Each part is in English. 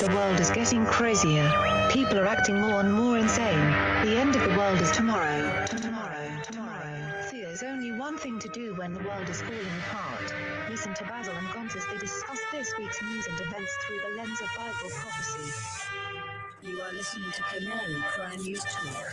The world is getting crazier. People are acting more and more insane. The end of the world is tomorrow. See, there's only one thing to do when the world is falling apart. Listen to Basil and Gons as they discuss this week's news and events through the lens of Bible prophecy. You are listening to Canary Crime News Talk.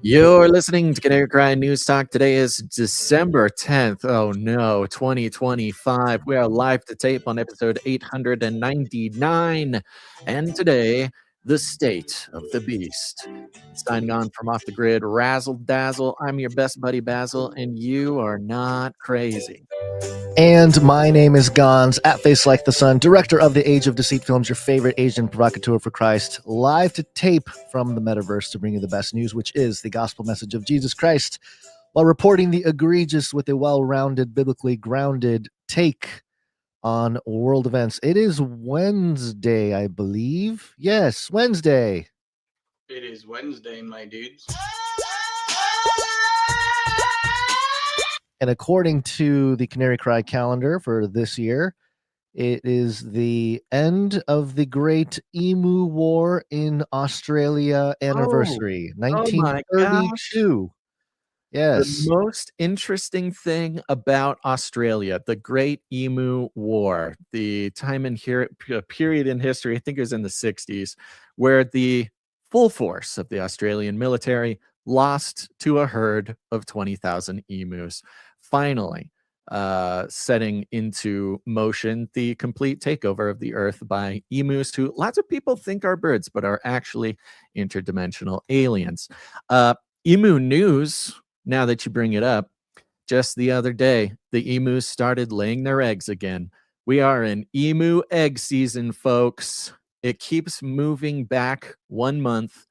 You're listening to Canary Crime News Talk. Today is December 10th. Oh no, 2025. We are live to tape on episode 899. And today, the state of the beast. Signing on from Off the Grid, Razzle Dazzle. I'm your best buddy Basil, and you are not crazy. And my name is Gons, at Face Like the Sun, director of the Age of Deceit films, your favorite Asian provocateur for Christ, live to tape from the metaverse to bring you the best news, which is the gospel message of Jesus Christ, while reporting the egregious with a well-rounded, biblically grounded take on world events. It is Wednesday, I believe. Yes, Wednesday. It is Wednesday, my dudes. And according to the Canary Cry calendar for this year, it is the end of the Great Emu War in Australia anniversary, 1932. Yes. The most interesting thing about Australia, the Great Emu War, the time in here, period in history, I think it was in the 60s, where the full force of the Australian military lost to a herd of 20,000 emus. Finally, setting into motion the complete takeover of the earth by emus, who lots of people think are birds, but are actually interdimensional aliens. Emu news, now that you bring it up, just the other day, the emus started laying their eggs again. We are in emu egg season, folks. It keeps moving back 1 month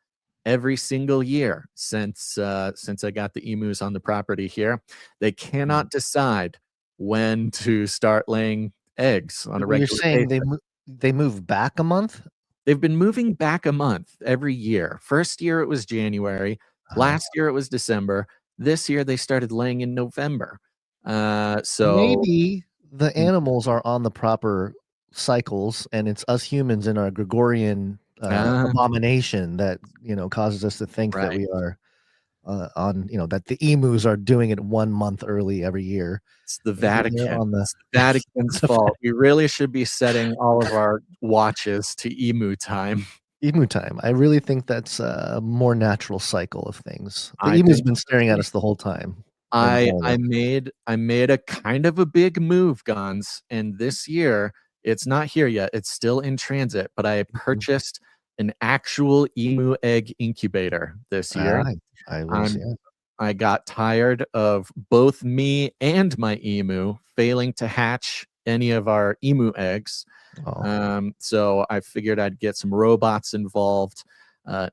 every single year since I got the emus on the property here. They cannot decide when to start laying eggs on a regular basis. You're saying they move back a month? They've been moving back a month every year. First year it was January. Last year it was December. This year they started laying in November. So maybe the animals are on the proper cycles, and it's us humans in our Gregorian abomination that causes us to think that we are that the emus are doing it 1 month early every year. It's the Vatican. It's the Vatican's fault. We really should be setting all of our watches to emu time. Emu time. I really think that's a more natural cycle of things. The emu's been staring at us the whole time. I made a kind of a big move, Gons, and this year it's not here yet. It's still in transit, but I purchased an actual emu egg incubator this year. I got tired of both me and my emu failing to hatch any of our emu eggs. So I figured I'd get some robots involved.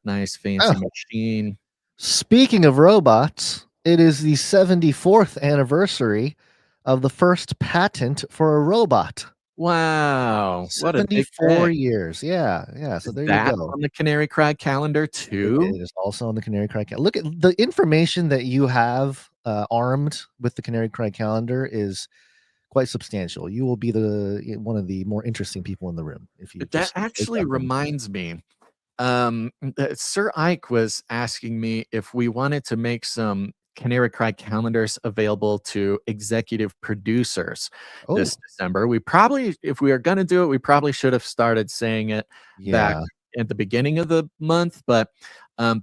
Nice fancy machine. Speaking of robots, it is the 74th anniversary of the first patent for a robot. Wow. What a big 74 years. Yeah. So there you go. On the Canary Cry calendar too? It is also on the Canary Cry calendar. Look at the information that you have armed with the Canary Cry calendar is quite substantial. You will be one of the more interesting people in the room. That actually reminds me. Sir Ike was asking me if we wanted to make some Canary Cry calendars available to executive producers this December. We probably, if we are going to do it, we probably should have started saying it back at the beginning of the month. But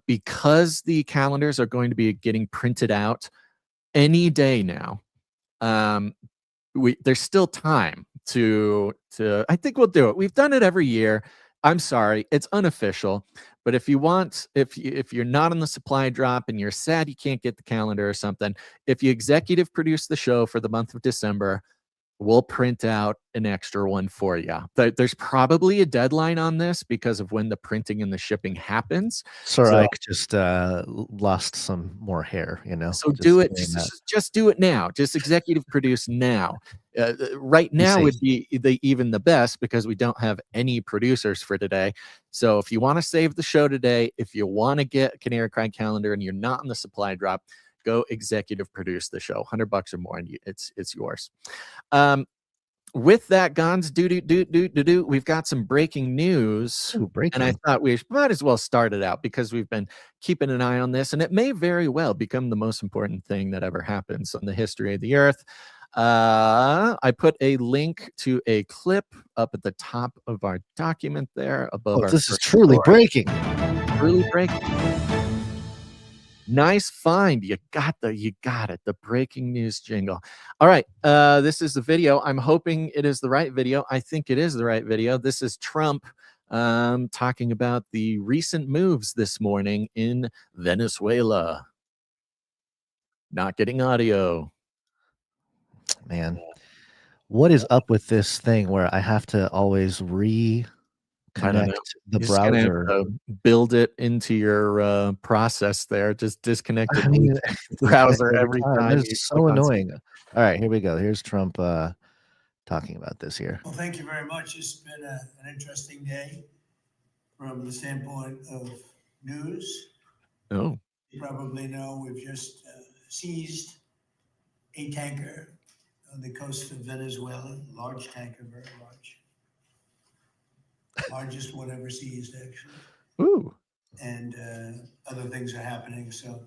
because the calendars are going to be getting printed out any day now, there's still time to I think we'll do it. We've done it every year. I'm sorry, it's unofficial, but if you want, if you're not on the supply drop and you're sad you can't get the calendar or something, if you executive produce the show for the month of December, we'll print out an extra one for you. There's probably a deadline on this because of when the printing and the shipping happens. Sir Ike just lost some more hair, So do it. Just do it now. Just executive produce now. Right now would be even the best because we don't have any producers for today. So if you want to save the show today, if you want to get a Canary Cry calendar and you're not on the supply drop, go executive produce the show. $100 or more, and it's yours. with that, Gons, we've got some breaking news. Ooh, breaking. And I thought we might as well start it out because we've been keeping an eye on this, and it may very well become the most important thing that ever happens on the history of the Earth. I put a link to a clip up at the top of our document there above our. This is truly breaking. Truly breaking. Nice find. You got it. The breaking news jingle. All right. This is the video. I'm hoping it is the right video. I think it is the right video. This is Trump talking about the recent moves this morning in Venezuela. Not getting audio. Man, what is up with this thing where I have to always reconnect the browser? Build it into your process there. Just disconnect the browser every time. It's so annoying. All right, here we go. Here's Trump talking about this here. Well, thank you very much. It's been an interesting day from the standpoint of news. Oh. You probably know we've just seized a tanker on the coast of Venezuela, large tanker, very large. Largest one ever seized, actually. Ooh. And other things are happening, so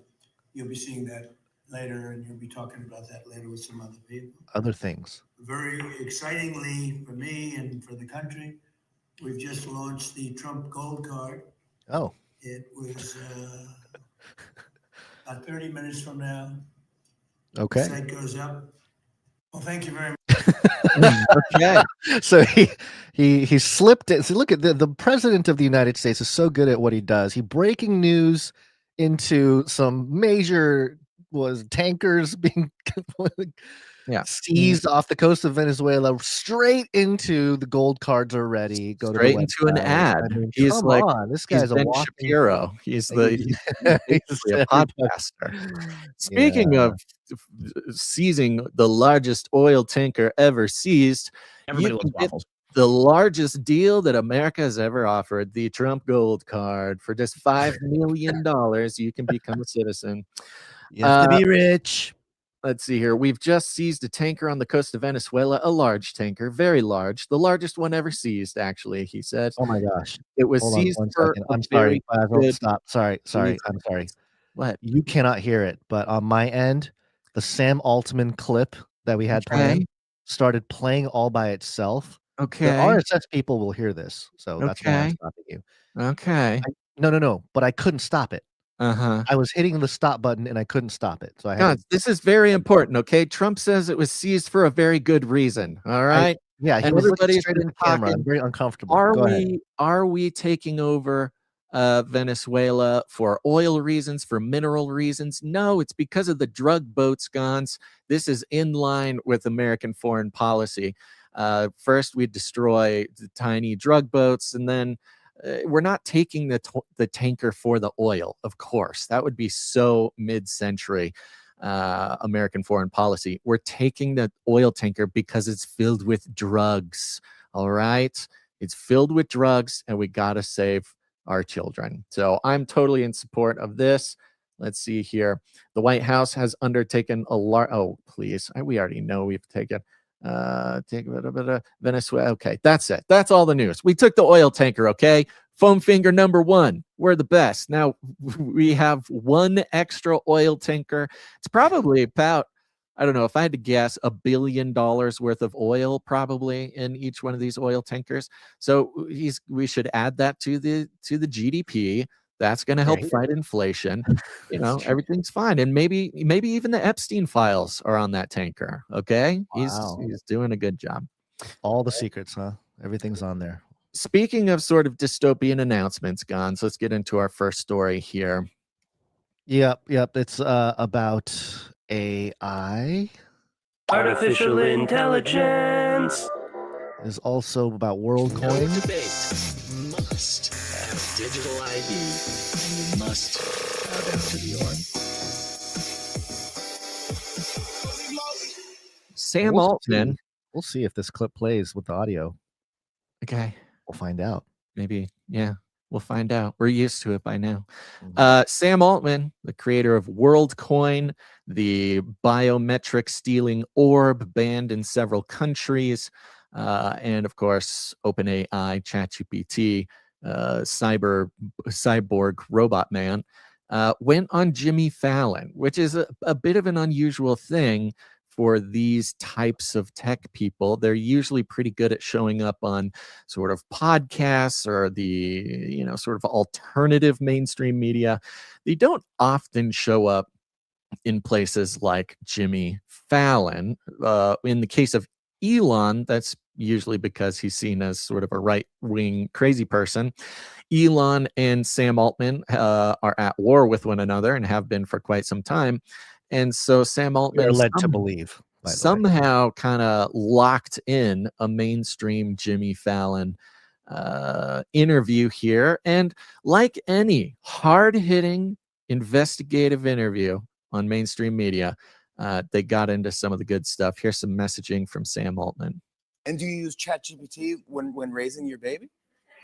you'll be seeing that later, and you'll be talking about that later with some other people. Other things. Very excitingly for me and for the country, we've just launched the Trump Gold Card. Oh. It was about 30 minutes from now. Okay. The site goes up. Well, thank you very much. Okay. So he slipped it. So look at the president of the United States is so good at what he does. He breaking news into some major tankers being seized off the coast of Venezuela, straight into the gold cards are ready. Go straight to into an ad. I mean, he's like this guy's Ben Shapiro. He's basically a podcaster. Speaking of seizing the largest oil tanker ever seized, everybody loves waffles. The largest deal that America has ever offered, the Trump Gold Card. For just $5 million, you can become a citizen. You have to be rich. Let's see here. We've just seized a tanker on the coast of Venezuela, a large tanker, very large, the largest one ever seized, actually, he said. Oh my gosh. It was seized for I'm sorry. Stop. Sorry. I'm sorry. What? You cannot hear it, but on my end, the Sam Altman clip that we had planned started playing all by itself. Okay. The RSS people will hear this, so that's why I'm stopping you. Okay. No, but I couldn't stop it. Uh-huh. I was hitting the stop button and I couldn't stop it. So I had this is very important, okay? Trump says it was seized for a very good reason. All right. He was looking straight in the camera. I'm very uncomfortable. Are we taking over Venezuela for oil reasons, for mineral reasons? No, it's because of the drug boats, Gons. This is in line with American foreign policy. First, we destroy the tiny drug boats, and then we're not taking the tanker for the oil, of course. That would be so mid-century American foreign policy. We're taking the oil tanker because it's filled with drugs, all right? It's filled with drugs, and we got to save our children. So I'm totally in support of this. Let's see here. The White House has undertaken a large... Oh, please. We already know we've taken... take a bit of Venezuela. Okay, that's it. That's all the news. We took the oil tanker. Okay, foam finger number 1. We're the best. Now we have one extra oil tanker. It's probably about, I don't know, if I had to guess, $1 billion worth of oil probably in each one of these oil tankers. So we should add that to the GDP. That's going to help fight inflation. You know, everything's fine. And maybe even the Epstein files are on that tanker. Okay. Wow. He's doing a good job. All the secrets, huh? Everything's on there. Speaking of sort of dystopian announcements, Gons, let's get into our first story here. Yep. It's about AI. Artificial intelligence. Is also about WorldCoin. Must have digital ID, and you must have entered the org. Sam Altman. We'll see if this clip plays with the audio. Okay. We'll find out. Maybe. Yeah. We'll find out. We're used to it by now. Sam Altman, the creator of WorldCoin, the biometric stealing orb banned in several countries, and of course, OpenAI, ChatGPT, cyborg robot man, went on Jimmy Fallon, which is a bit of an unusual thing for these types of tech people. They're usually pretty good at showing up on sort of podcasts or the, sort of alternative mainstream media. They don't often show up in places like Jimmy Fallon. In the case of Elon, that's usually because he's seen as sort of a right-wing crazy person. Elon and Sam Altman are at war with one another and have been for quite some time. And so Sam Altman We're led to believe, by the way, somehow kind of locked in a mainstream Jimmy Fallon interview here. And like any hard-hitting investigative interview on mainstream media, they got into some of the good stuff. Here's some messaging from Sam Altman. And do you use ChatGPT when raising your baby?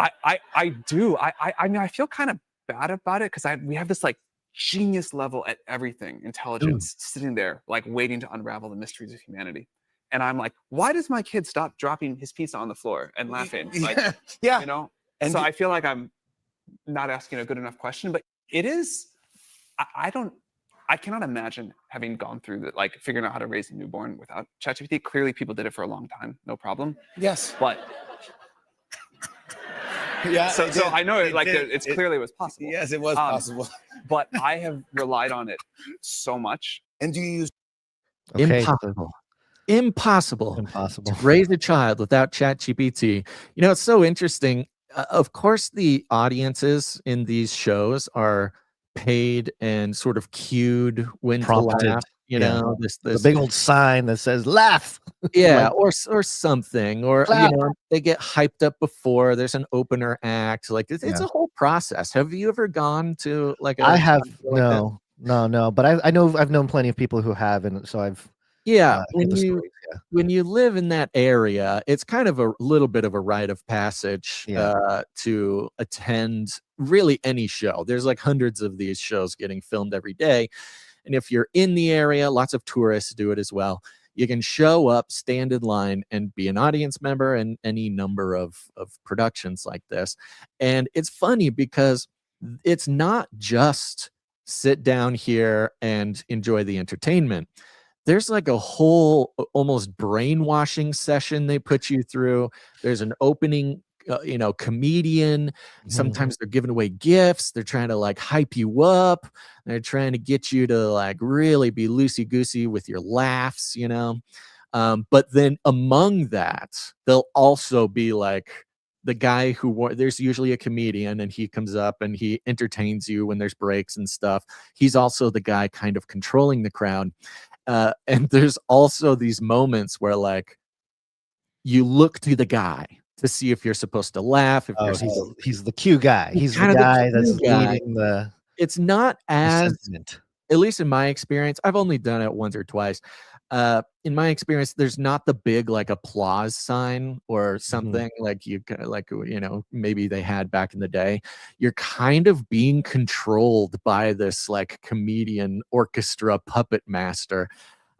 I do. I mean, I feel kind of bad about it because we have this like genius level at everything, intelligence sitting there like waiting to unravel the mysteries of humanity. And I'm like, why does my kid stop dropping his pizza on the floor and laughing? Like, yeah. And so I feel like I'm not asking a good enough question, but it is, I cannot imagine having gone through that, like figuring out how to raise a newborn without ChatGPT. Clearly people did it for a long time, no problem. Yes. But yeah. So I know it clearly was possible. Yes, it was possible. But I have relied on it so much. And do you use Impossible to raise a child without ChatGPT. It's so interesting. Of course, the audiences in these shows are paid and sort of cued when prompted, to laugh. This the big old sign that says laugh. Yeah, or something, or they get hyped up before there's an opener act. Like it's a whole process. Have you ever gone to like I have no, but I know I've known plenty of people who have, and so I've when you live in that area, it's kind of a little bit of a rite of passage to attend really any show. There's like hundreds of these shows getting filmed every day. And if you're in the area, lots of tourists do it as well. You can show up, stand in line, and be an audience member in any number of productions like this. And it's funny because it's not just sit down here and enjoy the entertainment. There's like a whole almost brainwashing session they put you through. There's an opening comedian. Sometimes they're giving away gifts. They're trying to like hype you up. They're trying to get you to like really be loosey-goosey with your laughs, but then among that, they'll also be like the guy there's usually a comedian, and he comes up and he entertains you when there's breaks and stuff. He's also the guy kind of controlling the crowd. And there's also these moments where like you look to the guy to see if you're supposed to laugh. He's the cue guy. He's the guy that's leading the. It's not as, at least in my experience, I've only done it once or twice. In my experience, there's not the big like applause sign or something like maybe they had back in the day. You're kind of being controlled by this like comedian orchestra puppet master.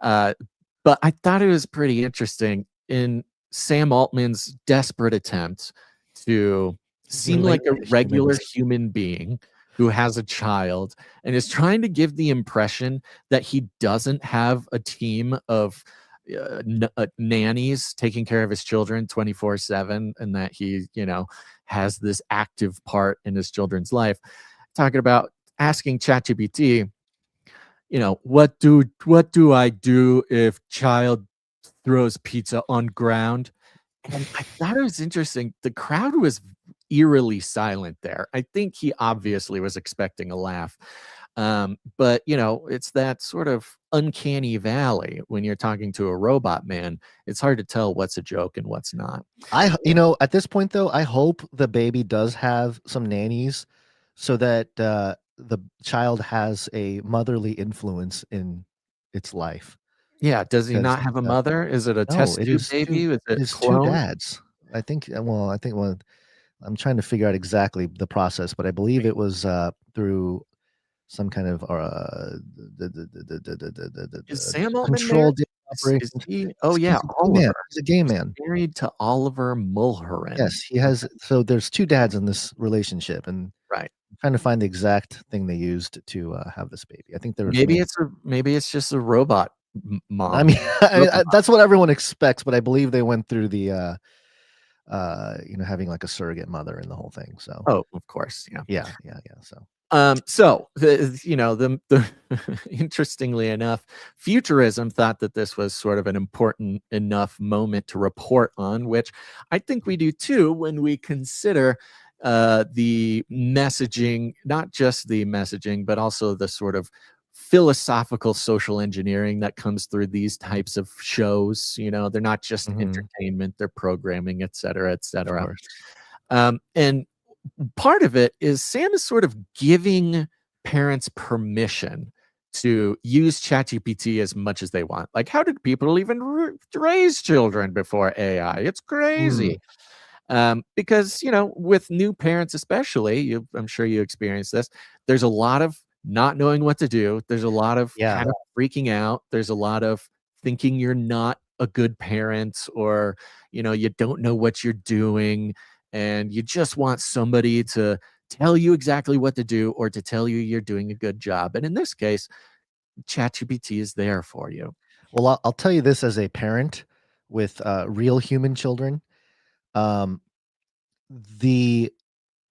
But I thought it was pretty interesting in Sam Altman's desperate attempt to seem like a regular human being who has a child and is trying to give the impression that he doesn't have a team of nannies taking care of his children 24/7, and that he, has this active part in his children's life. Talking about asking ChatGPT, what do I do if child throws pizza on ground? And I thought it was interesting. The crowd was eerily silent there. I think he obviously was expecting a laugh. But it's that sort of uncanny valley when you're talking to a robot man. It's hard to tell what's a joke and what's not. At this point though, I hope the baby does have some nannies so that the child has a motherly influence in its life. Yeah, does he not have a mother? Is it a test tube baby? It's two dads. I think I'm trying to figure out exactly the process, but I believe it was through some kind of Is Sam Altman controlled. operations. he? Oh yeah, He's a gay man. Oliver. He's a gay man. Married to Oliver Mulherin. Yes, he has. So there's two dads in this relationship, and Right. I'm trying to find the exact thing they used to have this baby. I think there was Maybe it's just a robot mom. I mean, Robot. that's what everyone expects, but I believe they went through the having like a surrogate mother in the whole thing. So Oh, of course, yeah. yeah. So So the interestingly enough, futurism thought that this was sort of an important enough moment to report on, which I think we do too when we consider the messaging, not just the messaging, but also the sort of philosophical social engineering that comes through these types of shows. They're not just entertainment, they're programming, et cetera, et cetera. And part of it is Sam is sort of giving parents permission to use ChatGPT as much as they want. Like, how did people even raise children before AI? It's crazy. Because, with new parents, especially, I'm sure you experience this, there's a lot of not knowing what to do. There's a lot of kind of freaking out. There's a lot of thinking you're not a good parent, or, you don't know what you're doing. And you just want somebody to tell you exactly what to do or to tell you you're doing a good job. And in this case, ChatGPT is there for you. Well, I'll tell you this as a parent with real human children. The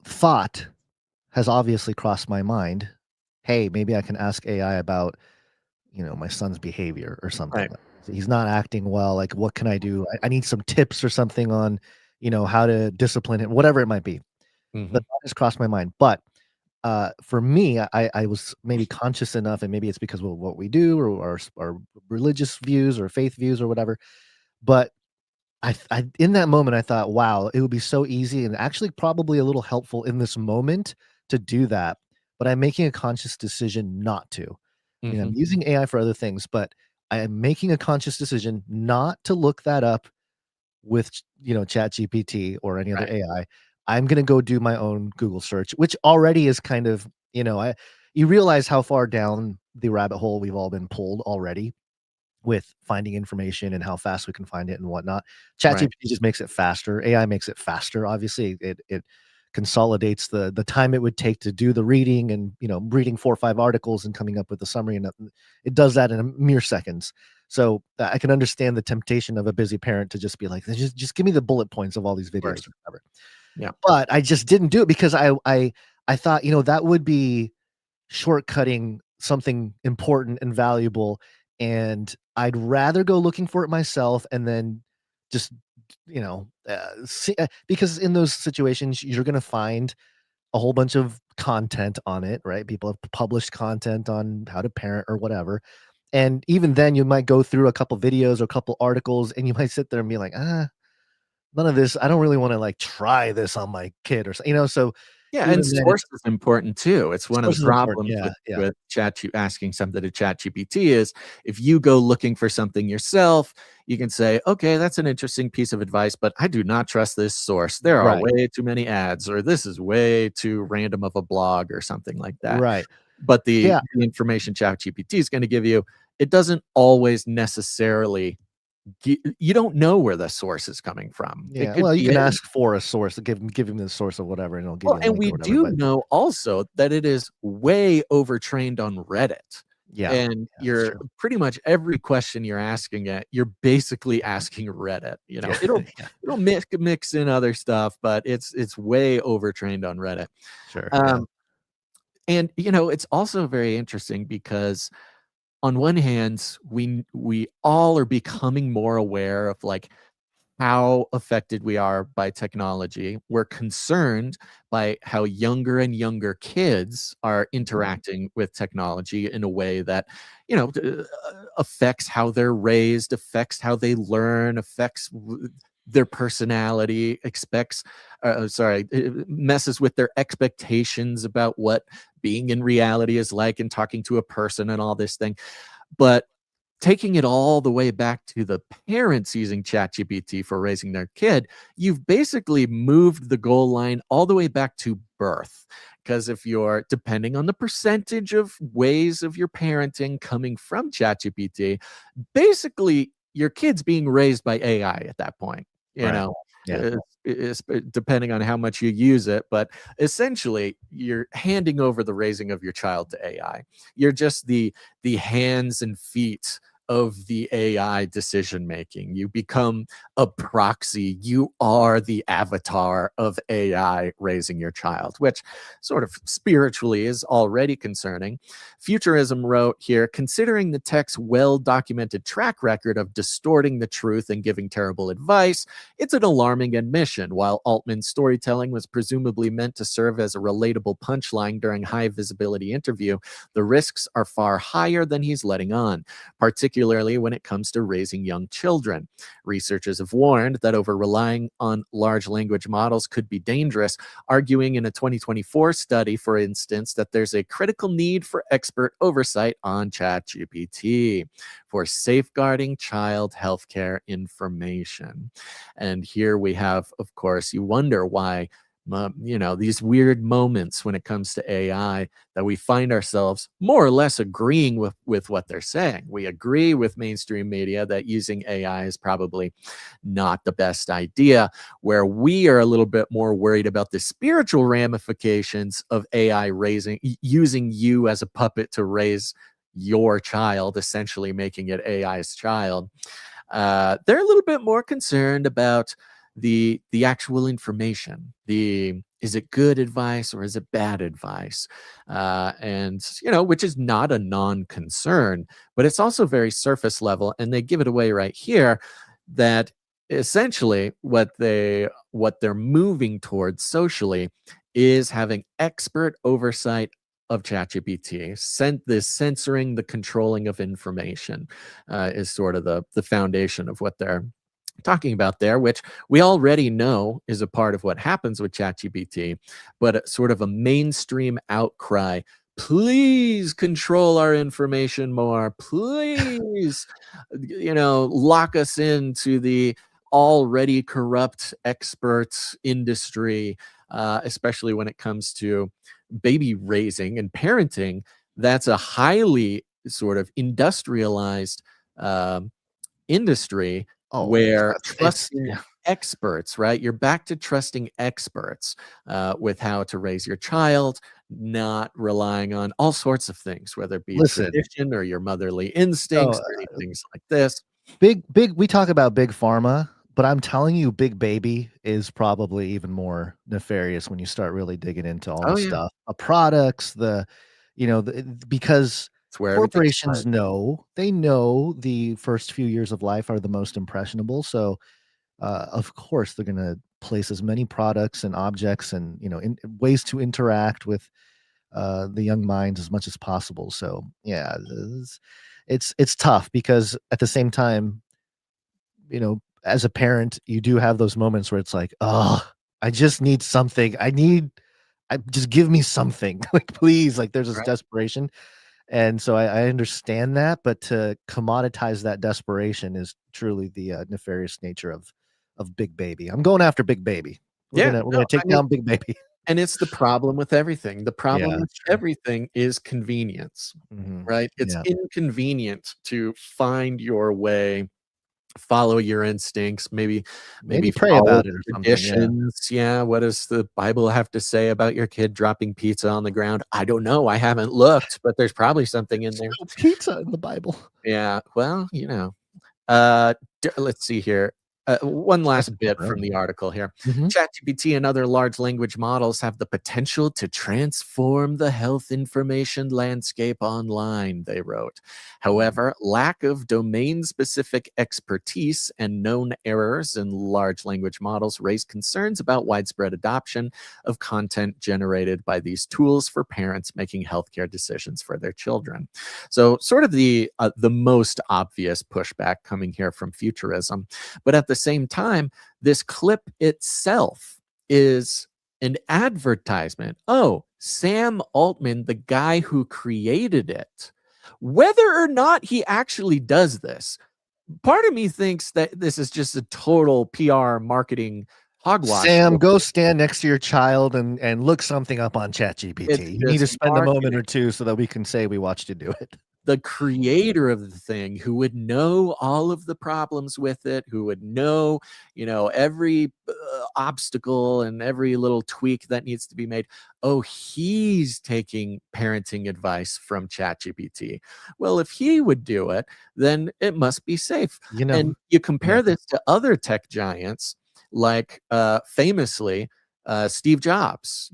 thought has obviously crossed my mind. Hey, maybe I can ask AI about, my son's behavior or something. Right. He's not acting well. Like, what can I do? I need some tips or something on, how to discipline him, whatever it might be. The thought has crossed my mind. But for me, I was maybe conscious enough, and maybe it's because of what we do or our religious views or faith views or whatever. But I in that moment, I thought, wow, it would be so easy and actually probably a little helpful in this moment to do that. But I'm making a conscious decision not to. I mean, I'm using AI for other things, but I am making a conscious decision not to look that up with, ChatGPT or any other AI. I'm gonna go do my own Google search, which already is kind of, you realize how far down the rabbit hole we've all been pulled already with finding information and how fast we can find it and whatnot. ChatGPT just makes it faster. AI makes it faster. Obviously, it consolidates the time it would take to do the reading and, reading 4 or 5 articles and coming up with a summary, and it does that in a mere seconds. So I can understand the temptation of a busy parent to just be like, just give me the bullet points of all these videos or whatever. Yeah. But I just didn't do it because I thought, that would be shortcutting something important and valuable, and I'd rather go looking for it myself and then just, see, because in those situations you're going to find a whole bunch of content on it, right? People have published content on how to parent or whatever. And even then you might go through a couple videos or a couple articles and you might sit there and be like, none of this. I don't really want to like try this on my kid or something, so yeah. And source is important too. It's one of the problems with asking something to ChatGPT is if you go looking for something yourself, you can say, okay, that's an interesting piece of advice, but I do not trust this source. There are way too many ads, or this is way too random of a blog or something like that. Right. But the information ChatGPT is going to give you, it doesn't always necessarily, you don't know where the source is coming from. Yeah, well, you can ask for a source, give him the source of whatever, and it'll give you a link and we or whatever, do know also that it is way overtrained on Reddit. Yeah, and you're pretty much every question you're asking it, you're basically asking Reddit. It'll mix in other stuff, but it's way overtrained on Reddit. Sure. And it's also very interesting because on one hand, we all are becoming more aware of like how affected we are by technology. We're concerned by how younger and younger kids are interacting with technology in a way that, affects how they're raised, affects how they learn, affects their personality, messes with their expectations about what being in reality is like and talking to a person and all this thing. But taking it all the way back to the parents using ChatGPT for raising their kid, you've basically moved the goal line all the way back to birth. Because if you're depending on the percentage of ways of your parenting coming from ChatGPT, basically your kid's being raised by AI at that point. You Right. know, Yeah. it's depending on how much you use it, but essentially you're handing over the raising of your child to AI. You're just the hands and feet of the AI decision making. You become a proxy. You are the avatar of AI raising your child, which sort of spiritually is already concerning. Futurism wrote here, considering the tech's well-documented track record of distorting the truth and giving terrible advice, it's an alarming admission. While Altman's storytelling was presumably meant to serve as a relatable punchline during high-visibility interview, the risks are far higher than he's letting on, particularly when it comes to raising young children. Researchers have warned that over-relying on large language models could be dangerous, arguing in a 2024 study, for instance, that there's a critical need for expert oversight on ChatGPT for safeguarding child healthcare information. And here we have, of course, you wonder why these weird moments when it comes to AI that we find ourselves more or less agreeing with what they're saying. We agree with mainstream media that using AI is probably not the best idea, where we are a little bit more worried about the spiritual ramifications of AI using you as a puppet to raise your child, essentially making it AI's child. They're a little bit more concerned about the actual information. Is it good advice or is it bad advice? And which is not a non-concern, but it's also very surface level. And they give it away right here that essentially what they're moving towards socially is having expert oversight of ChatGPT. This censoring, the controlling of information is sort of the foundation of what they're talking about there, which we already know is a part of what happens with ChatGPT, but sort of a mainstream outcry. Please control our information more. Please, lock us into the already corrupt experts industry, especially when it comes to baby raising and parenting. That's a highly sort of industrialized industry where trusting experts, right? You're back to trusting experts with how to raise your child, not relying on all sorts of things, whether it be tradition or your motherly instincts or things like this. Big, we talk about big pharma, but I'm telling you, big baby is probably even more nefarious when you start really digging into all the stuff, products, because corporations know the first few years of life are the most impressionable. So, of course, they're going to place as many products and objects and, ways to interact with the young minds as much as possible. So, yeah, it's tough because at the same time, as a parent, you do have those moments where it's like, oh, I just need something. Just give me something, like, please, like there's this desperation. And so I understand that, but to commoditize that desperation is truly the nefarious nature of Big Baby. I'm going after Big Baby. We're gonna take down Big Baby. And it's the problem with everything. The problem with everything is convenience, right? It's inconvenient to find your way, follow your instincts, maybe pray about it or traditions. Yeah. What does the Bible have to say about your kid dropping pizza on the ground? I don't know. I haven't looked, but there's probably something in there. Pizza in the Bible. Yeah. Well, let's see here. One last bit from the article here. ChatGPT and other large language models have the potential to transform the health information landscape online, they wrote. However, lack of domain-specific expertise and known errors in large language models raise concerns about widespread adoption of content generated by these tools for parents making healthcare decisions for their children. So sort of the most obvious pushback coming here from futurism. But at the same time, this clip itself is an advertisement. Oh, Sam Altman, the guy who created it, whether or not he actually does this. Part of me thinks that this is just a total PR marketing hogwash. Sam, go stand next to your child and look something up on ChatGPT. It's You need to just spend a moment marketing. or two so that we can say we watched you do it. The creator of the thing, who would know all of the problems with it, who would know, every obstacle and every little tweak that needs to be made. Oh, he's taking parenting advice from ChatGPT. Well, if he would do it, then it must be safe. And you compare this to other tech giants, like famously, Steve Jobs,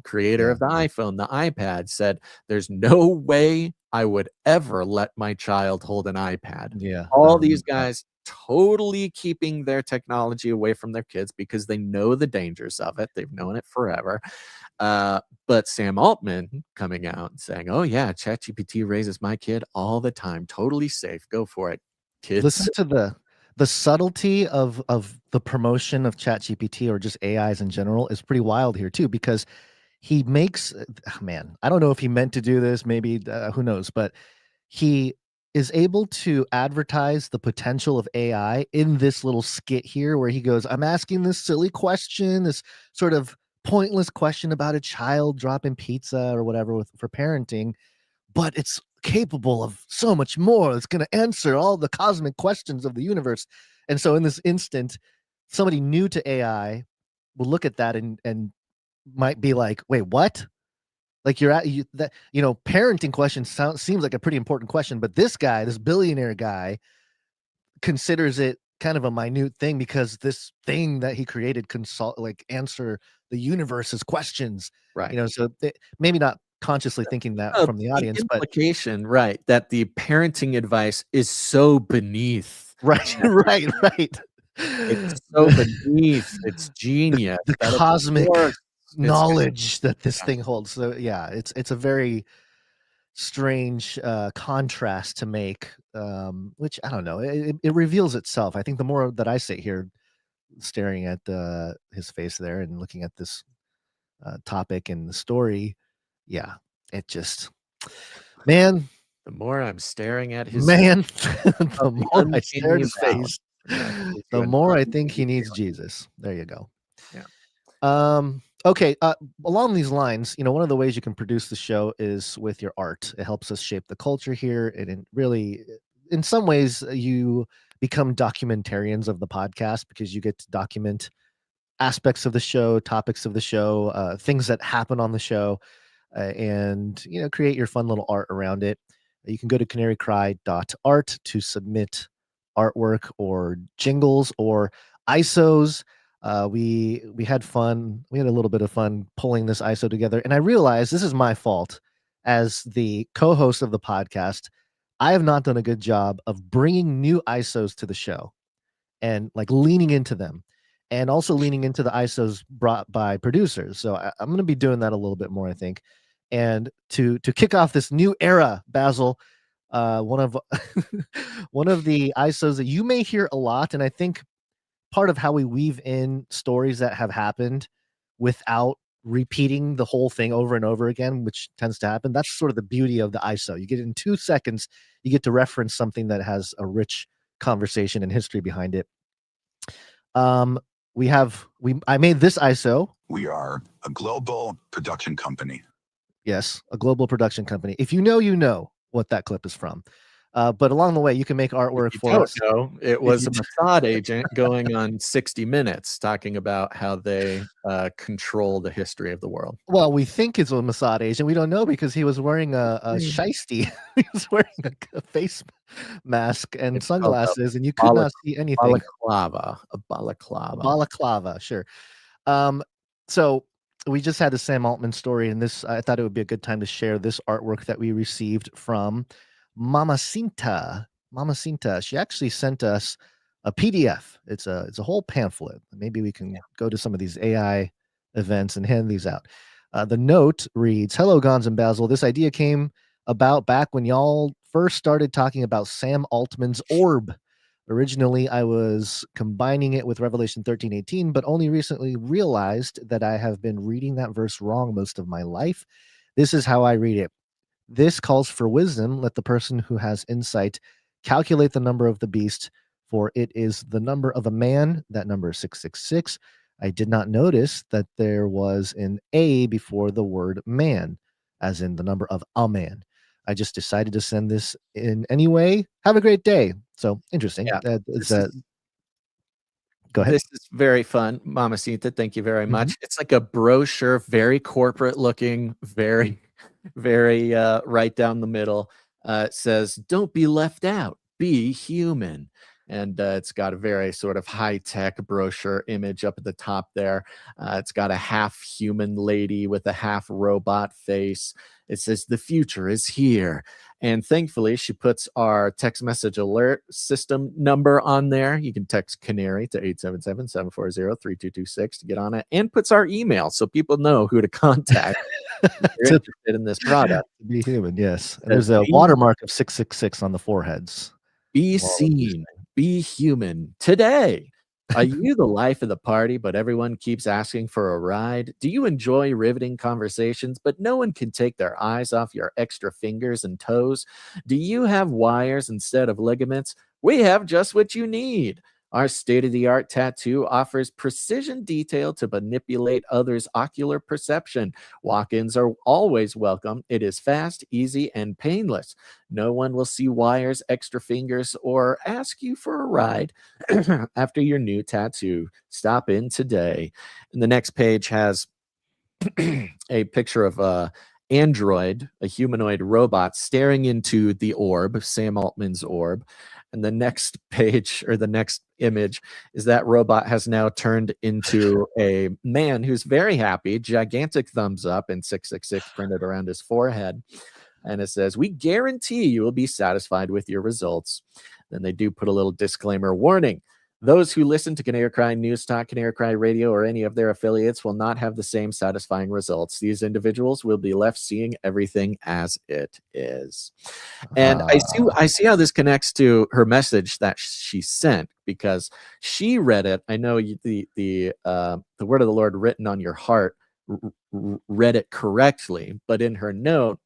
creator of the iPhone, the iPad, said, "There's no way I would ever let my child hold an iPad." Yeah. All these guys totally keeping their technology away from their kids because they know the dangers of it. They've known it forever. But Sam Altman coming out and saying, "Oh yeah, ChatGPT raises my kid all the time. Totally safe. Go for it, kids." Listen to the subtlety of the promotion of ChatGPT or just AIs in general is pretty wild here too, because he makes, man, I don't know if he meant to do this, maybe, who knows, but he is able to advertise the potential of AI in this little skit here where he goes, I'm asking this silly question, this sort of pointless question about a child dropping pizza or whatever for parenting, but it's capable of so much more. It's going to answer all the cosmic questions of the universe. And so in this instant, somebody new to AI will look at that and might be like, wait, what? Like parenting question seems like a pretty important question, but this guy, this billionaire guy, considers it kind of a minute thing because this thing that he created answer the universe's questions. Right. So maybe not consciously thinking that from the audience, but implication, right, that the parenting advice is so beneath. Right. It's so beneath. It's genius. The cosmic knowledge that this thing holds. So yeah, it's a very strange contrast to make, which I don't know. It reveals itself. I think the more that I sit here staring at his face there and looking at this topic and the story, yeah, it just, man. The more I'm staring at his the more I stare at his face, the more I think he needs Jesus. There you go. Yeah. Okay. Along these lines, one of the ways you can produce the show is with your art. It helps us shape the culture here. And in some ways, you become documentarians of the podcast because you get to document aspects of the show, topics of the show, things that happen on the show, and create your fun little art around it. You can go to canarycry.art to submit artwork or jingles or ISOs. We had fun. We had a little bit of fun pulling this ISO together. And I realized this is my fault as the co-host of the podcast. I have not done a good job of bringing new ISOs to the show and leaning into them, and also leaning into the ISOs brought by producers. So I'm going to be doing that a little bit more, I think. And to kick off this new era, Basil, one of one of the ISOs that you may hear a lot, and I think part of how we weave in stories that have happened without repeating the whole thing over and over again, which tends to happen. That's sort of the beauty of the ISO. You get it in 2 seconds, you get to reference something that has a rich conversation and history behind it. I made this ISO. We are a global production company. Yes, a global production company. If you know what that clip is from. But along the way, you can make artwork for us. It was a Mossad agent going on 60 Minutes talking about how they control the history of the world. Well, we think it's a Mossad agent. We don't know because he was wearing a shiesty. He was wearing a face mask and sunglasses, and you could not see anything. A balaclava. Sure. So we just had the Sam Altman story, and I thought it would be a good time to share this artwork that we received from Mama Cinta. She actually sent us a PDF. It's a whole pamphlet. Maybe we can go to some of these AI events and hand these out. The note reads, "Hello, Gons and Basil. This idea came about back when y'all first started talking about Sam Altman's orb. Originally, I was combining it with Revelation 13:18, but only recently realized that I have been reading that verse wrong most of my life. This is how I read it. This calls for wisdom. Let the person who has insight calculate the number of the beast, for it is the number of a man. That number is 666. I did not notice that there was an A before the word man, as in the number of a man. I just decided to send this in anyway. Have a great day. So interesting. Yeah. Go ahead. This is very fun, Mamacita. Thank you very much. Mhm. It's like a brochure, very corporate looking, very, very right down the middle. It says, "Don't be left out. Be human." And it's got a very sort of high-tech brochure image up at the top there. It's got a half human lady with a half robot face. It says, "The future is here." And thankfully, she puts our text message alert system number on there. You can text Canary to 877-740-3226 to get on it, and puts our email so people know who to contact if you're interested in this product. Be human, yes. And there's a Be- watermark of 666 on the foreheads. Be Wow. seen, be human today. Are you the life of the party, but everyone keeps asking for a ride? Do you enjoy riveting conversations, but no one can take their eyes off your extra fingers and toes? Do you have wires instead of ligaments? We have just what you need. Our state-of-the-art tattoo offers precision detail to manipulate others' ocular perception. Walk-ins are always welcome. It is fast, easy, and painless. No one will see wires, extra fingers, or ask you for a ride after your new tattoo. Stop in today. And the next page has a picture of a android, a humanoid robot, staring into the orb, Sam Altman's orb. And the next page, or the next image, is that robot has now turned into a man who's very happy, gigantic thumbs up and 666 printed around his forehead. And it says, "We guarantee you will be satisfied with your results." Then they do put a little disclaimer warning. Those who listen to Canary Cry News Talk, Canary Cry Radio, or any of their affiliates will not have the same satisfying results. These individuals will be left seeing everything as it is. And I see how this connects to her message that she sent, because she read it. I know the word of the Lord written on your heart read it correctly, but in her note,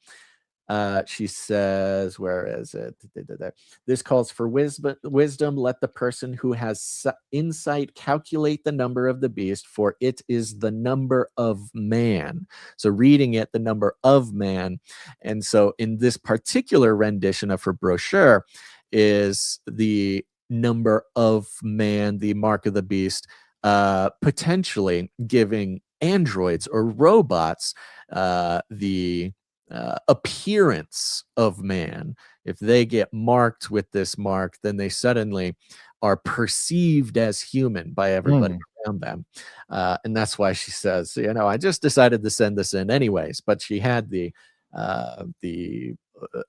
she says, where is it? This calls for wisdom. Let the person who has insight calculate the number of the beast, for it is the number of man. So reading it, the number of man. And so in this particular rendition of her brochure is the number of man, the mark of the beast, potentially giving androids or robots the appearance of man. If they get marked with this mark, then they suddenly are perceived as human by everybody around them. And that's why she says, I just decided to send this in anyways. But she had the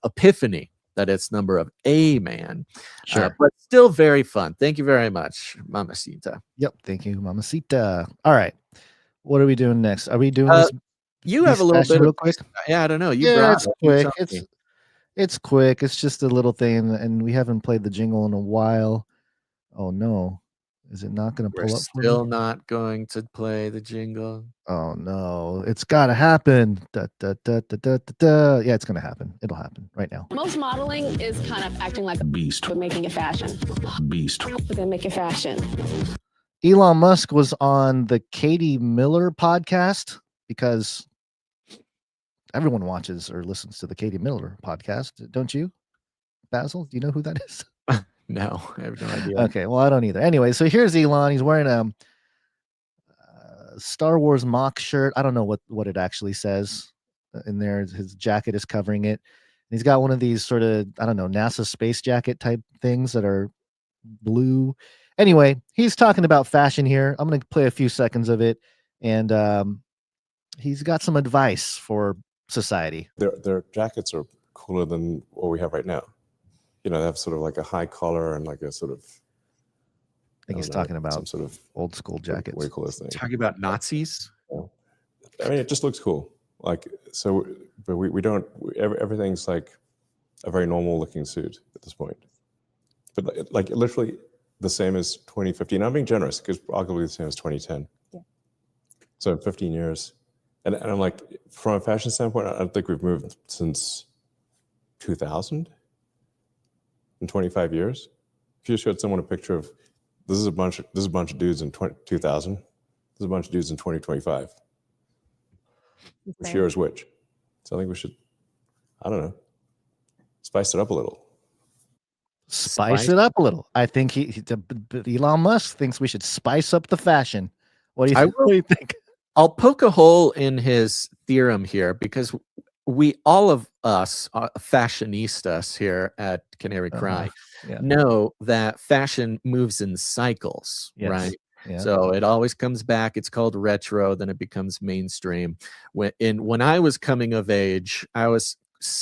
epiphany that it's number of a man. Sure. But still very fun. Thank you very much, Mamacita. Yep. Thank you, Mamacita. All right. What are we doing next? Are we doing this? You have a little bit real of quick. Yeah, I don't know. It's quick. It's quick. It's just a little thing, and we haven't played the jingle in a while. Oh no, is it not going to pull up? Still not going to play the jingle. Oh no, it's got to happen. Da, da, da, da, da, da, da. Yeah, it's going to happen. It'll happen right now. Most modeling is kind of acting like a beast, but making it fashion. Beast. But then make it fashion. Elon Musk was on the Katie Miller podcast, because everyone watches or listens to the Katie Miller podcast, don't you, Basil? Do you know who that is? No, I have no idea. Okay, well, I don't either. Anyway, so here's Elon. He's wearing a Star Wars mock shirt. I don't know what it actually says in there. His jacket is covering it. And he's got one of these sort of, I don't know, NASA space jacket type things that are blue. Anyway, he's talking about fashion here. I'm going to play a few seconds of it. And he's got some advice for society. Their jackets are cooler than what we have right now. They have sort of like a high collar and like a sort of. I think he's talking about some sort of old school jackets. Way cooler thing. Talking about Nazis. Yeah. I mean, it just looks cool. Like, so, but we don't. Everything's like a very normal looking suit at this point. But like literally the same as 2015. I'm being generous because arguably the same as 2010. Yeah. So 15 years. And I'm like, from a fashion standpoint, I don't think we've moved since 2000 in 25 years. If you showed someone a picture of this is a bunch of dudes in 2000, this is a bunch of dudes in 2025. Which year is which? So I think we should, I don't know, spice it up a little. Spice it up a little. I think Elon Musk thinks we should spice up the fashion. What do you think? I'll poke a hole in his theorem here because all of us fashionistas here at Canary Cry know that fashion moves in cycles, right? Yeah. So it always comes back. It's called retro, then it becomes mainstream. When I was coming of age, I was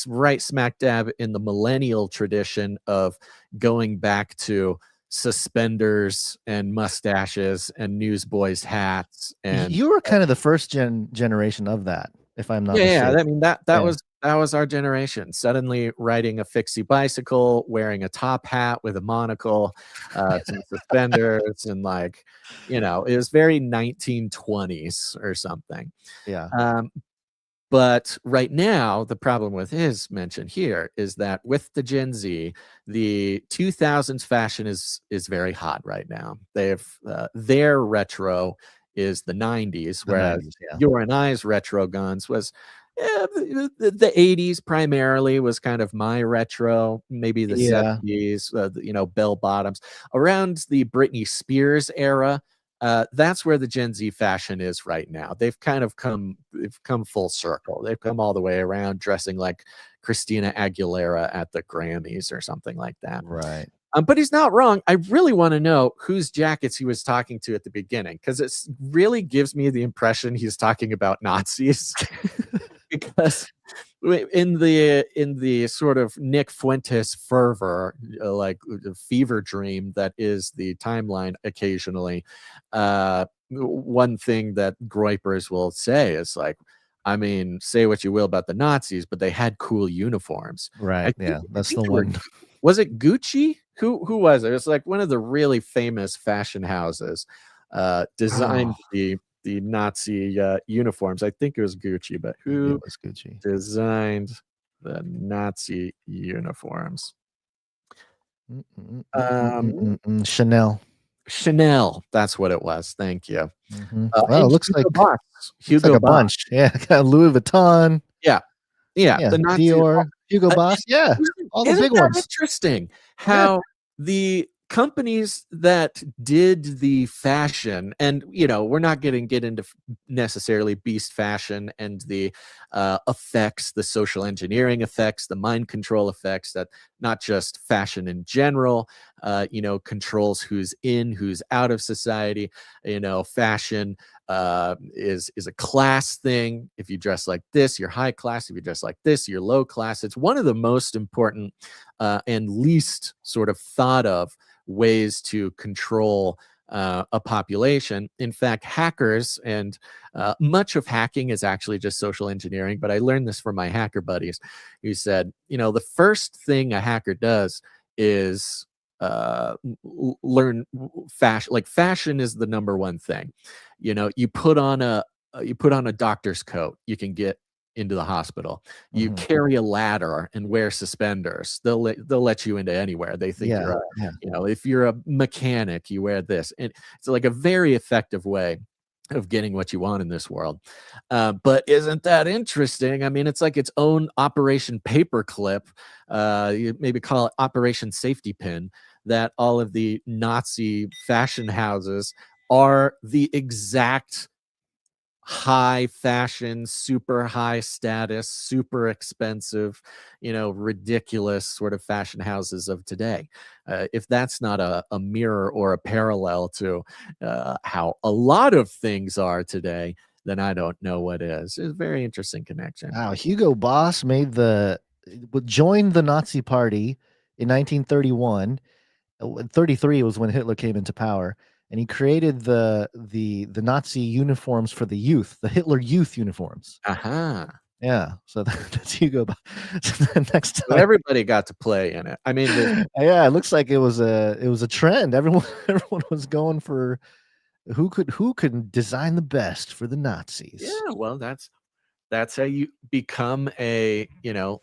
right smack dab in the millennial tradition of going back to suspenders and mustaches and newsboys hats. And you were kind of the first generation of that, if I'm not mistaken. Yeah, I mean that was our generation. Suddenly riding a fixie bicycle, wearing a top hat with a monocle, some suspenders, and it was very 1920s or something. Yeah. But right now, the problem with his mention here is that with the Gen Z, the 2000s fashion is very hot right now. They've their retro is the 90s, whereas your and I's retro guns was the 80s primarily was kind of my retro, maybe the 70s, bell bottoms. Around the Britney Spears era, that's where the Gen Z fashion is right now. They've come full circle. They've come all the way around, dressing like Christina Aguilera at the Grammys or something like that. Right. But he's not wrong. I really want to know whose jackets he was talking to at the beginning, because it really gives me the impression he's talking about Nazis. Because in the sort of Nick Fuentes fervor, like fever dream that is the timeline occasionally, one thing that Groypers will say is like, I mean, say what you will about the Nazis, but they had cool uniforms. Right. That's the one. Was it Gucci? Who was it? It was like one of the really famous fashion houses designed the Nazi uniforms. I think it was Gucci, but who was Gucci designed the Nazi uniforms? Chanel. That's what it was. Thank you. Well, it looks like a bunch. Yeah, Louis Vuitton. Yeah. The Nazi Dior, Hugo Boss. All the big ones. Interesting how the companies that did the fashion, and we're not going to get into necessarily beast fashion and the effects, the social engineering effects, the mind control effects that not just fashion in general controls who's in, who's out of society. Fashion is a class thing. If you dress like this, you're high class. If you dress like this, you're low class. It's one of the most important and least sort of thought of ways to control a population. In fact, hackers and much of hacking is actually just social engineering. But I learned this from my hacker buddies who said, the first thing a hacker does is learn fashion. Like fashion is the number one thing. You put on a doctor's coat, you can get into the hospital. You carry a ladder and wear suspenders, they'll let you into anywhere. They think if you're a mechanic, you wear this, and it's like a very effective way of getting what you want in this world. But isn't that interesting? I mean, it's like its own Operation Paperclip. You maybe call it Operation Safety Pin. That all of the Nazi fashion houses are the exact high fashion, super high status, super expensive, ridiculous sort of fashion houses of today. If that's not a mirror or a parallel to how a lot of things are today, then I don't know what is. It's a very interesting connection. Wow, Hugo Boss joined the Nazi Party in 1931. 33 was when Hitler came into power. And he created the Nazi uniforms for the youth, the Hitler Youth uniforms. Yeah, so that's Hugo. Next time, so everybody got to play in it. I mean, it looks like it was a trend. Everyone was going for who could design the best for the Nazis. Yeah, well, that's That's how you become a,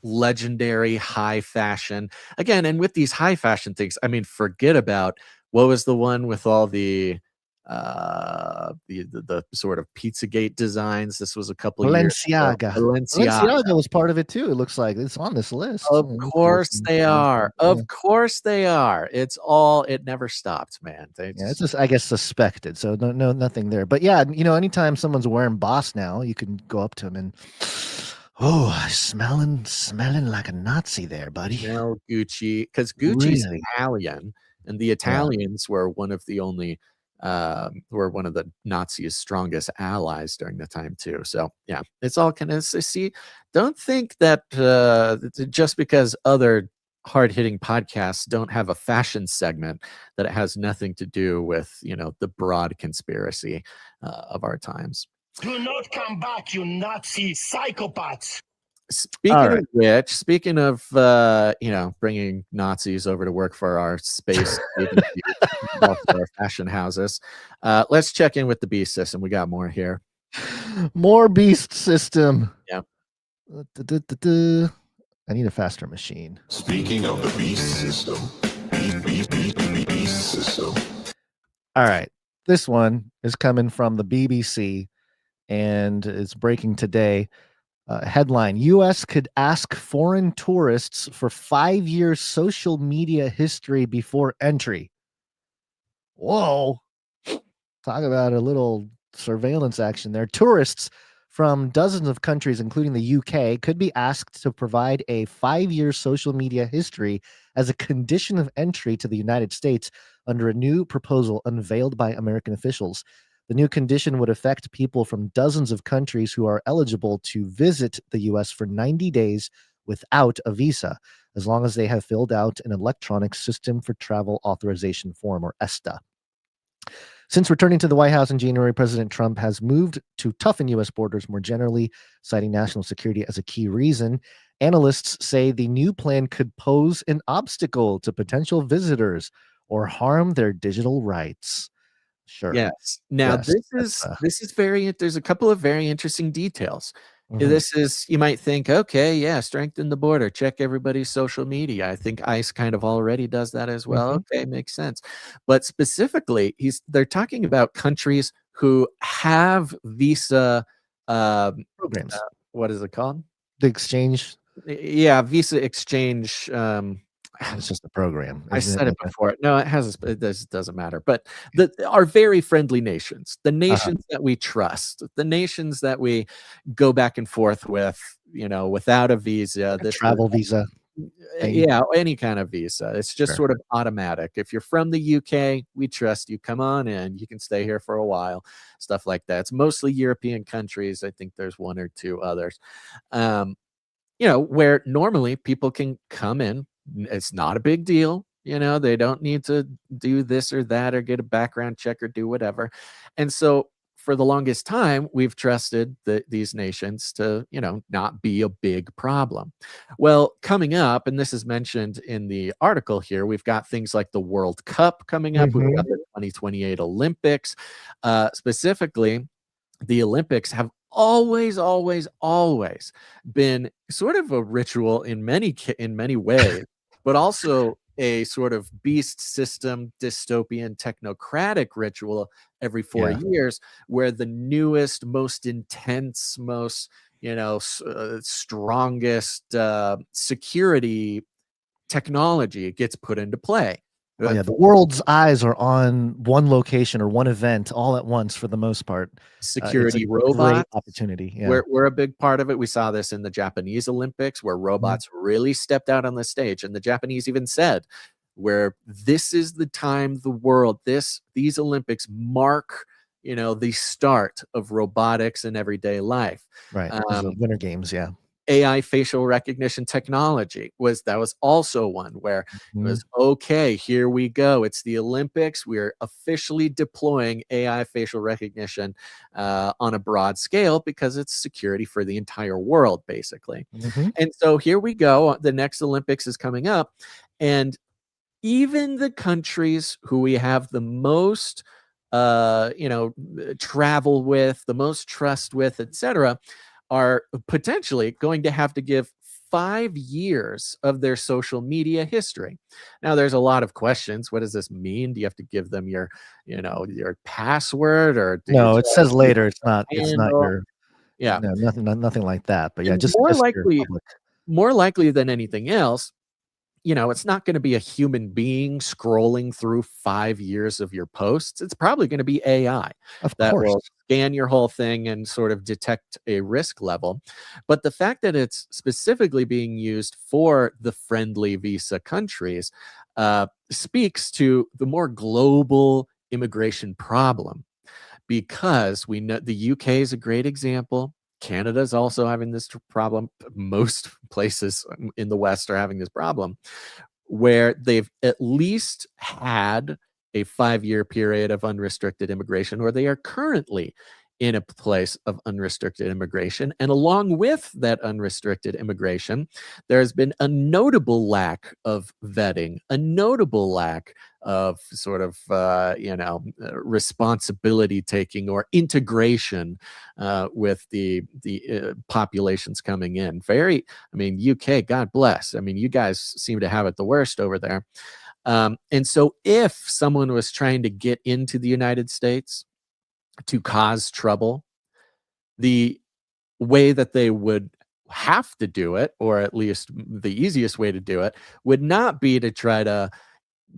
legendary high fashion. Again, and with these high fashion things, I mean, forget about what was the one with all the sort of Pizzagate designs. This was a couple of years ago. Balenciaga. Balenciaga. Balenciaga was part of it too. It looks like it's on this list. Of Let me see course what's they in- are. Yeah. Of course they are. It never stopped, man. Yeah, it's just, I guess, suspected. So no, nothing there. But yeah, anytime someone's wearing Boss now, you can go up to him and, oh, smelling like a Nazi there, buddy. Smell Gucci, because Gucci's Really? Italian, and the Italians were one of the only, were one of the Nazis' strongest allies during the time too. So yeah, it's all kind of see. Don't think that just because other hard-hitting podcasts don't have a fashion segment that it has nothing to do with the broad conspiracy of our times. Do not come back, you Nazi psychopaths. Speaking of bringing Nazis over to work for our space agency, for our fashion houses, let's check in with the beast system. We got more here. More beast system. Yeah. I need a faster machine. Speaking of the beast system, beast system. All right. This one is coming from the BBC and it's breaking today. Headline: U.S. could ask foreign tourists for 5 years social media history before entry. Whoa. Talk about a little surveillance action there. Tourists from dozens of countries, including the UK, could be asked to provide a 5-year social media history as a condition of entry to the United States under a new proposal unveiled by American officials. The new condition would affect people from dozens of countries who are eligible to visit the U.S. for 90 days without a visa, as long as they have filled out an electronic system for travel authorization form, or ESTA. Since returning to the White House in January, President Trump has moved to toughen U.S. borders more generally, citing national security as a key reason. Analysts say the new plan could pose an obstacle to potential visitors or harm their digital rights. Sure. Yes. Now Yes, this is very. There's a couple of very interesting details. Mhm. This is, you might think, okay, yeah, strengthen the border, check everybody's social media. I think ICE kind of already does that as well. Mhm. Okay, makes sense. But specifically, they're talking about countries who have visa programs. What is it called? The exchange. Yeah, visa exchange. It's just a program. I Isn't said it like a- before. No, it has. It doesn't matter. But are very friendly nations, the nations that we trust, the nations that we go back and forth with, without a visa. a travel visa. thing. Yeah, any kind of visa. It's just Sure. sort of automatic. If you're from the UK, we trust you. Come on in. You can stay here for a while. Stuff like that. It's mostly European countries. I think there's one or two others. Where normally people can come in. It's not a big deal. They don't need to do this or that or get a background check or do whatever. And so for the longest time, we've trusted these nations to, not be a big problem. Well, coming up, and this is mentioned in the article here, we've got things like the World Cup coming up. We've got the 2028 Olympics. Specifically, the Olympics have always been sort of a ritual in many ways, but also a sort of beast system, dystopian, technocratic ritual every 4 years, where the newest, most intense, most strongest security technology gets put into play. Oh, yeah, the world's eyes are on one location or one event all at once for the most part. Security it's a robots. great opportunity. Yeah. We're a big part of it. We saw this in the Japanese Olympics, where robots really stepped out on the stage, and the Japanese even said, where this is the time the world, these Olympics mark, the start of robotics in everyday life. Right. The Winter Games, yeah. AI facial recognition technology was also one where it was, okay, here we go. It's the Olympics. We're officially deploying AI facial recognition on a broad scale because it's security for the entire world, basically. And so here we go. The next Olympics is coming up. And even the countries who we have the most travel with, the most trust with, etc., are potentially going to have to give 5 years of their social media history. Now, there's a lot of questions. What does this mean? Do you have to give them your, your password, or do you No, it just says give later. It's your not handle? your, Yeah. no, nothing like that. But yeah, And just your public. more likely than anything else, it's not going to be a human being scrolling through 5 years of your posts. It's probably going to be AI Of that course. will scan your whole thing and sort of detect a risk level. But the fact that it's specifically being used for the friendly visa countries speaks to the more global immigration problem, because we know the UK is a great example. Canada's also having this problem. Most places in the West are having this problem, where they've at least had a 5-year period of unrestricted immigration, or they are currently in a place of unrestricted immigration. And along with that unrestricted immigration, there has been a notable lack of vetting, a notable lack of sort of, responsibility taking or integration with the populations coming in. UK, God bless. I mean, you guys seem to have it the worst over there. And so if someone was trying to get into the United States to cause trouble, the way that they would have to do it, or at least the easiest way to do it, would not be to try to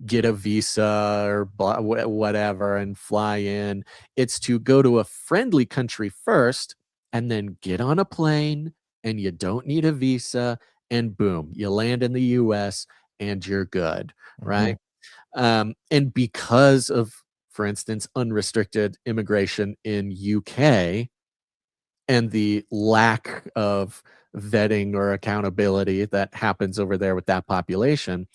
get a visa or whatever and fly in. It's to go to a friendly country first and then get on a plane, and you don't need a visa, and boom, you land in the US and you're good, right? And because of, for instance, unrestricted immigration in UK and the lack of vetting or accountability that happens over there with that population,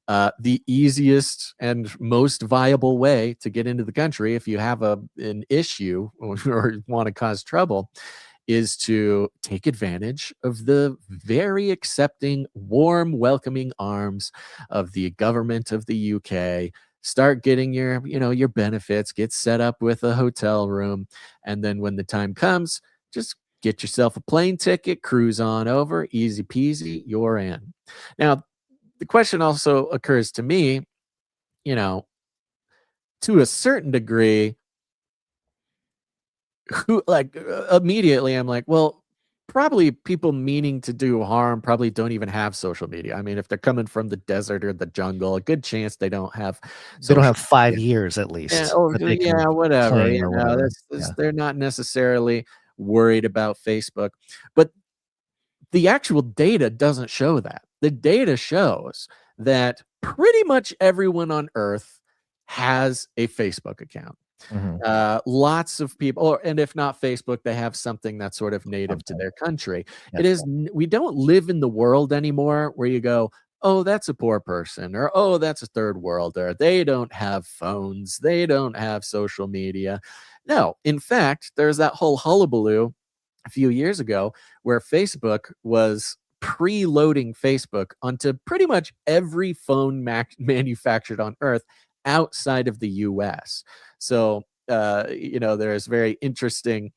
the easiest and most viable way to get into the country, if you have an issue or want to cause trouble, is to take advantage of the very accepting, warm, welcoming arms of the government of the UK. Start getting your benefits, get set up with a hotel room, and then when the time comes, just get yourself a plane ticket, cruise on over, easy peasy, you're in. Now, the question also occurs to me, to a certain degree, who, immediately I'm like, well, probably people meaning to do harm probably don't even have social media. I mean, if they're coming from the desert or the jungle, a good chance they don't have They don't social have 5 media. years at least. Yeah, that they can whatever. claim or whatever. They're not necessarily worried about Facebook, but the actual data doesn't show that. The data shows that pretty much everyone on Earth has a Facebook account. Lots of people, and if not Facebook, they have something that's sort of native to their country. We don't live in the world anymore where you go, oh, that's a poor person, or oh, that's a third worlder. They don't have phones. They don't have social media. No, in fact, there's that whole hullabaloo a few years ago where Facebook was preloading Facebook onto pretty much every phone manufactured on Earth outside of the US. So, there's very interesting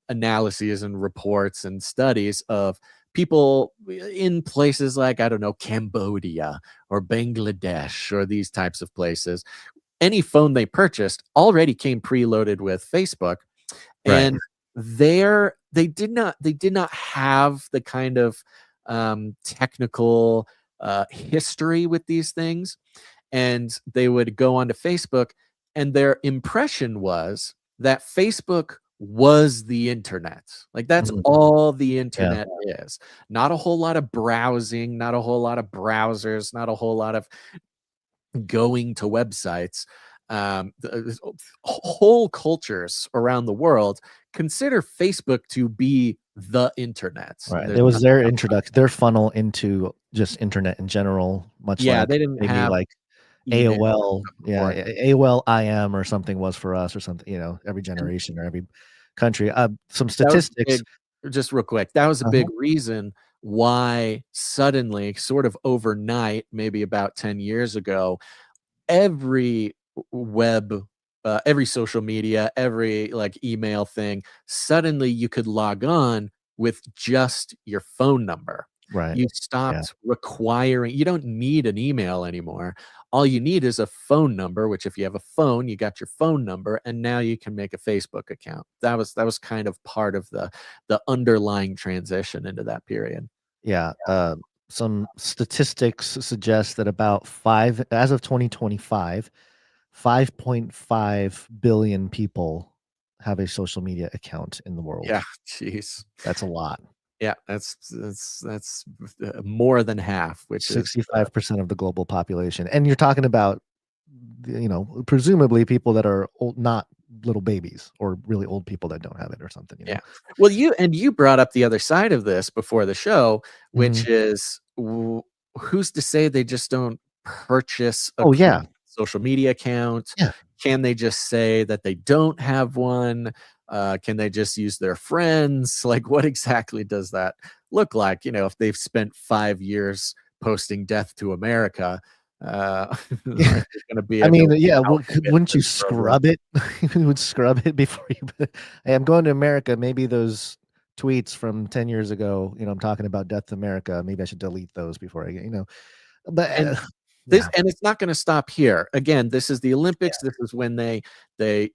analyses and reports and studies of people in places like, I don't know, Cambodia or Bangladesh or these types of places. Any phone they purchased already came preloaded with Facebook. And they did not have the kind of technical history with these things, and they would go onto Facebook, and their impression was that Facebook was the internet. Like, that's all the internet is. Not a whole lot of browsing, not a whole lot of browsers, not a whole lot of going to websites. Whole cultures around the world consider Facebook to be the internet. Right. It was their introduction, their funnel into just internet in general, much like they didn't maybe have like AOL. Yeah, AOL IM or something was for us, or something, every generation or every country. Some statistics. Just real quick, that was a big reason why suddenly, sort of overnight, maybe about 10 years ago, every every social media, every email thing, suddenly you could log on with just your phone number. Right. You stopped requiring, you don't need an email anymore. All you need is a phone number, which if you have a phone, you got your phone number, and now you can make a Facebook account. That was kind of part of the underlying transition into that period. Yeah. Some statistics suggest that as of 2025, 5.5 billion people have a social media account in the world. Yeah, jeez. That's a lot. Yeah, that's more than half, which 65% of the global population. And you're talking about, presumably people that are old, not little babies or really old people that don't have it or something. Yeah. Well, you brought up the other side of this before the show, which is who's to say they just don't purchase a social media account? Yeah. Can they just say that they don't have one? Can they just use their friends? Like, what exactly does that look like? If they've spent 5 years posting "Death to America," Gonna be. Wouldn't you scrub it? You would scrub it before you. Hey, I'm going to America. Maybe those tweets from 10 years ago. I'm talking about "Death to America." Maybe I should delete those before I get. But. And it's not going to stop here. Again, this is the Olympics. This is when they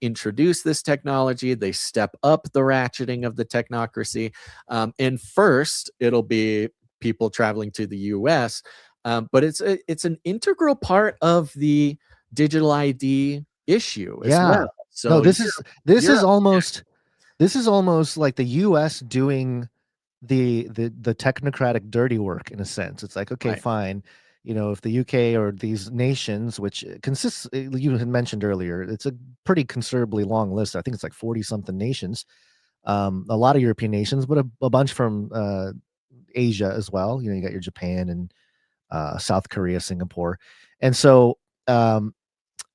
introduce this technology. They step up the ratcheting of the technocracy. And first, it'll be people traveling to the U.S. But it's an integral part of the digital ID issue as well. So no, this is almost like the U.S. doing the technocratic dirty work in a sense. It's like, okay, fine. If the UK or these nations, which consists, you had mentioned earlier, it's a pretty considerably long list. I think it's like 40 something nations, a lot of European nations, but a bunch from Asia as well. You got your Japan and South Korea, Singapore. And so,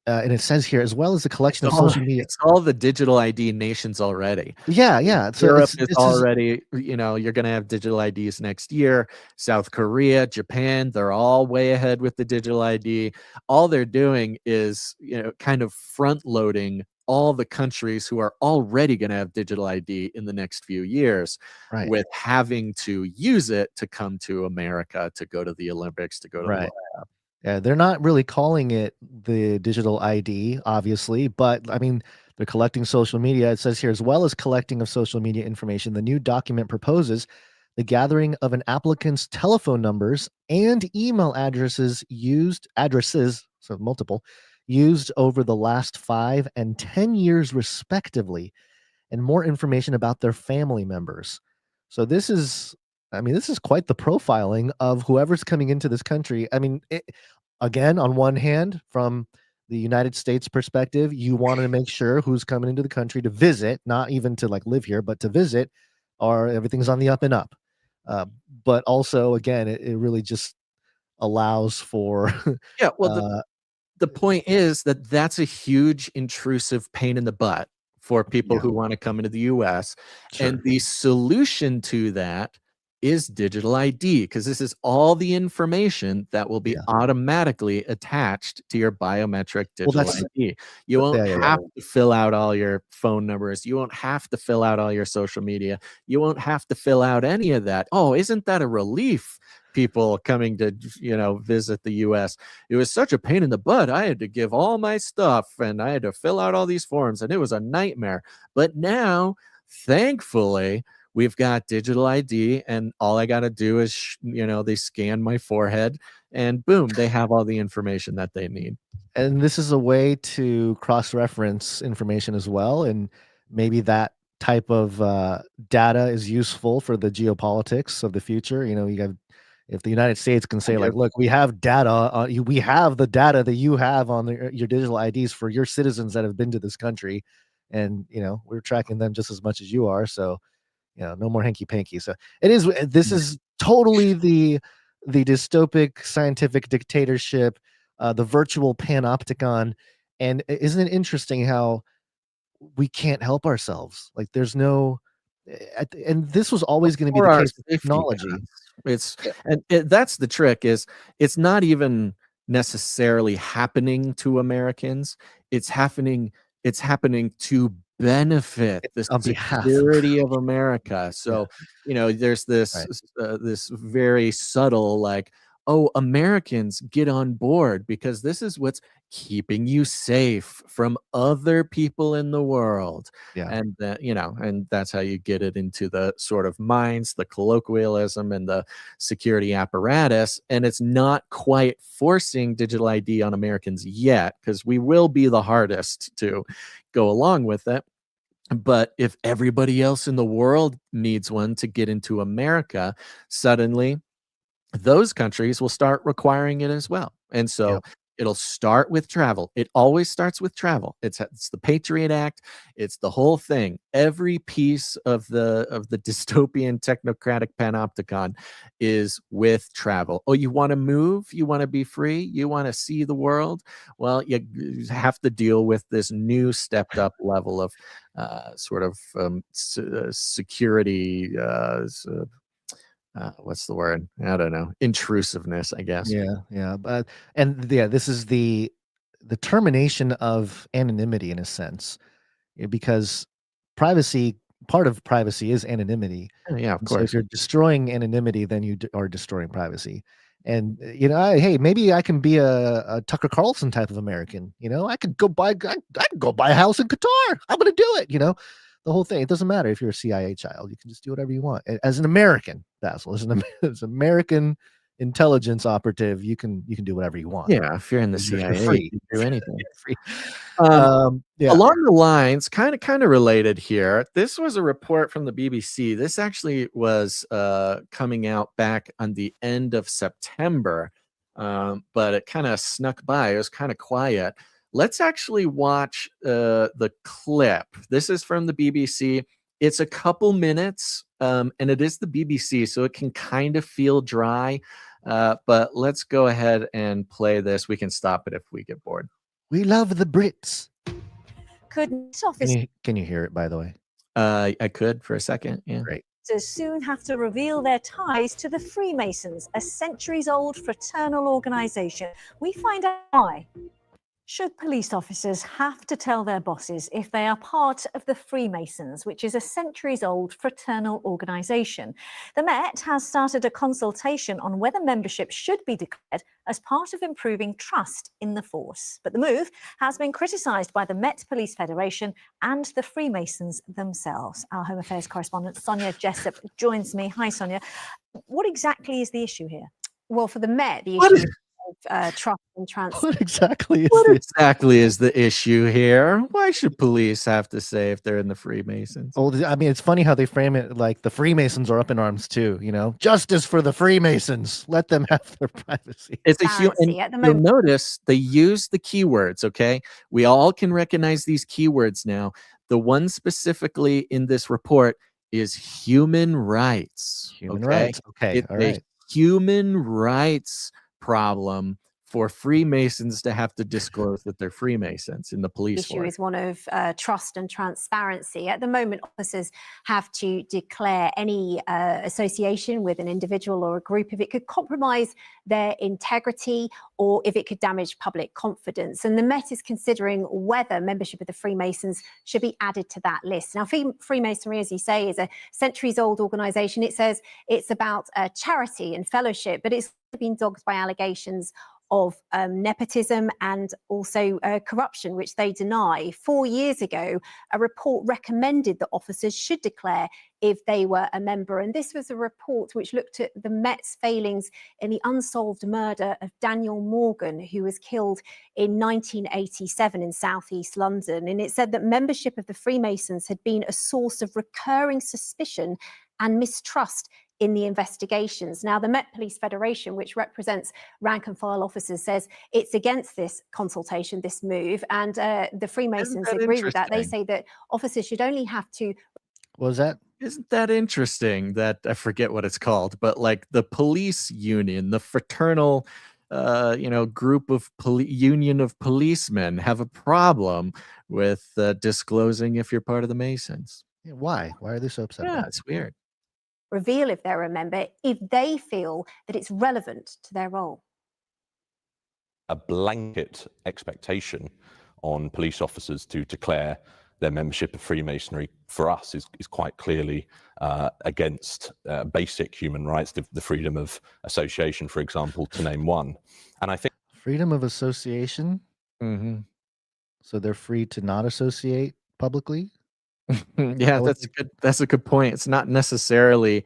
and it says here, as well as the collection of social media. It's all the digital ID nations already. Yeah. So Europe is already, you're going to have digital IDs next year. South Korea, Japan, they're all way ahead with the digital ID. All they're doing is, kind of front loading all the countries who are already going to have digital ID in the next few years, with having to use it to come to America, to go to the Olympics, to go to the World Cup. Yeah, they're not really calling it the digital ID, obviously, but I mean, they're collecting social media. It says here, as well as collecting of social media information, the new document proposes the gathering of an applicant's telephone numbers and email addresses, so multiple, used over the last 5 and 10 years respectively, and more information about their family members. So this is quite the profiling of whoever's coming into this country. I mean, again, on one hand, from the United States perspective, you want to make sure who's coming into the country to visit, not even to like live here, but to visit, or everything's on the up and up. But also, again, it really just allows for. Yeah, well, the point is that that's a huge intrusive pain in the butt for people who want to come into the U.S. And the solution to that is digital ID, because this is all the information that will be automatically attached to your biometric digital ID. You won't have to fill out all your phone numbers. You won't have to fill out all your social media. You won't have to fill out any of that. Oh, isn't that a relief? People coming to, visit the U.S. It was such a pain in the butt. I had to give all my stuff and I had to fill out all these forms, and it was a nightmare. But now, thankfully, we've got digital ID, and all I got to do is, they scan my forehead, and boom, they have all the information that they need. And this is a way to cross-reference information as well, and maybe that type of data is useful for the geopolitics of the future. If the United States can say, like, look, we have data, we have the data that you have on your digital IDs for your citizens that have been to this country, and we're tracking them just as much as you are. So, no more hanky panky. So this is totally the dystopic scientific dictatorship, the virtual panopticon. And isn't it interesting how we can't help ourselves? Like, there's no, and this was always going to be the case with technology. That's the trick, is it's not even necessarily happening to Americans. It's happening to benefit the on behalf security of America. So, there's this Right. this very subtle, like, oh, Americans, get on board because this is what's keeping you safe from other people in the world. Yeah. And and that's how you get it into the sort of minds, the colloquialism, and the security apparatus. And it's not quite forcing digital ID on Americans yet, because we will be the hardest to go along with it. But if everybody else in the world needs one to get into America, suddenly those countries will start requiring it as well. And so Yep. it'll start with travel. It always starts with travel. It's the Patriot Act. It's the whole thing. Every piece of the dystopian technocratic panopticon is with travel. Oh, you want to move? You want to be free? You want to see the world? Well, you have to deal with this new stepped up level of security. What's the word? I don't know. Intrusiveness, I guess. Yeah. But this is the termination of anonymity in a sense, because part of privacy is anonymity. Yeah, of And so if course. you're destroying anonymity, then you are destroying privacy. And hey, maybe I can be a Tucker Carlson type of American. I could go buy a house in Qatar. I'm going to do it. The whole thing. It doesn't matter if you're a CIA child. You can just do whatever you want. As an American, Basil, as an American intelligence operative, you can do whatever you want. Yeah, if you're in the You're CIA, free. you can do anything. Free. Yeah. Along the lines, kind of related here. This was a report from the BBC. This actually was coming out back on the end of September, but it kind of snuck by. It was kind of quiet. Let's actually watch the clip. This is from the BBC. It's a couple minutes, and it is the BBC, so it can kind of feel dry. But let's go ahead and play this. We can stop it if we get bored. We love the Brits. Officers Can you hear it, by the way? I could for a second. Yeah. Great. soon have to reveal their ties to the Freemasons, a centuries-old fraternal organization. We find out why. Should police officers have to tell their bosses if they are part of the Freemasons, which is a centuries-old fraternal organisation? The Met has started a consultation on whether membership should be declared as part of improving trust in the force. But the move has been criticised by the Met Police Federation and the Freemasons themselves. Our Home Affairs correspondent Sonia Jessup joins me. Hi, Sonia. What exactly is the issue here? Well, for the Met, the issue is trust and transparency. What exactly is the issue here? Why should police have to say if they're in the Freemasons? Well, I mean, it's funny how they frame it like the Freemasons are up in arms too, you know? Justice for the Freemasons. Let them have their privacy. It's you'll notice they use the keywords, okay? We all can recognize these keywords now. The one specifically in this report is human rights. Human rights. Okay. It's all right. a human rights problem for Freemasons to have to disclose that they're Freemasons in the police issue force. is one of trust and transparency. At the moment, officers have to declare any association with an individual or a group if it could compromise their integrity or if it could damage public confidence. And the Met is considering whether membership of the Freemasons should be added to that list. Now, Freemasonry, as you say, is a centuries-old organisation. It says it's about charity and fellowship, but it's been dogged by allegations of nepotism and also corruption, which they deny. 4 years ago, a report recommended that officers should declare if they were a member. And this was a report which looked at the Met's failings in the unsolved murder of Daniel Morgan, who was killed in 1987 in southeast London. And it said that membership of the Freemasons had been a source of recurring suspicion and mistrust in the investigations. Now, the Met Police Federation, which represents rank and file officers, says it's against this consultation, this move, and the Freemasons agree with that. They say that officers should only have to... What was that? Isn't that interesting that, I forget what it's called, but like the police union, the fraternal group of union of policemen have a problem with disclosing if you're part of the Masons. Yeah, why? Why are they so upset? Yeah, it's weird. reveal if they're a member if they feel that it's relevant to their role. A blanket expectation on police officers to declare their membership of Freemasonry for us is quite clearly against basic human rights, the freedom of association, for example, to name one. And I think freedom of association. Mm-hmm. So they're free to not associate publicly. Yeah, that's a good point. It's not necessarily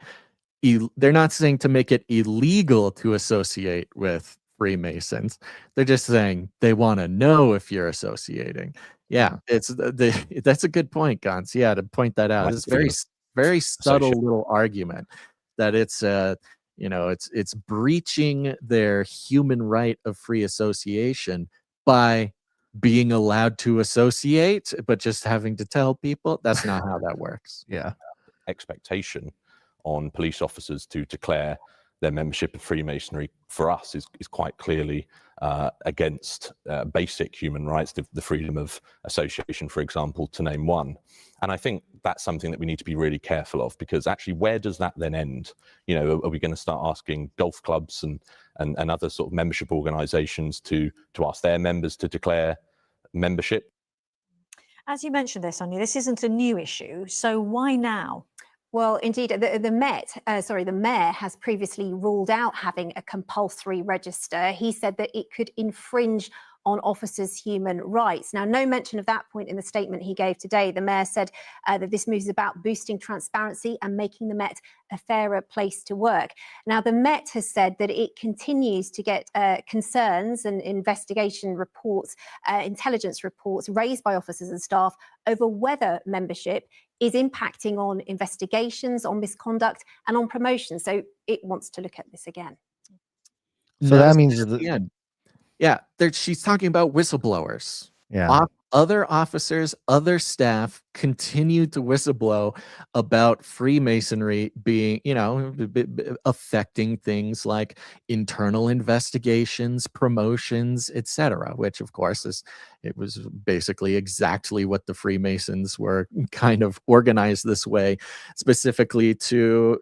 they're not saying to make it illegal to associate with Freemasons. They're just saying they want to know if you're associating. Yeah, it's that's a good point, Gans. Yeah, to point that out. It's very subtle little argument that it's it's breaching their human right of free association by being allowed to associate, but just having to tell people. That's not how that works. Yeah. Expectation on police officers to declare their membership of Freemasonry for us is quite clearly against basic human rights, the freedom of association, for example, to name one. And I think that's something that we need to be really careful of, because actually, where does that then end? Are we going to start asking golf clubs and other sort of membership organizations to ask their members to declare membership? As you mentioned there, Sonia, this isn't a new issue. So why now? Well, indeed, the mayor has previously ruled out having a compulsory register. He said that it could infringe on officers' human rights. Now, no mention of that point in the statement he gave today. The mayor said that this move is about boosting transparency and making the Met a fairer place to work. Now, the Met has said that it continues to get concerns and investigation reports, intelligence reports raised by officers and staff over whether membership is impacting on investigations, on misconduct, and on promotion. So it wants to look at this again. So that means she's talking about whistleblowers. Yeah. Other officers, other staff continue to whistleblow about Freemasonry being, affecting things like internal investigations, promotions, etc., which of course it was basically exactly what the Freemasons were kind of organized this way specifically to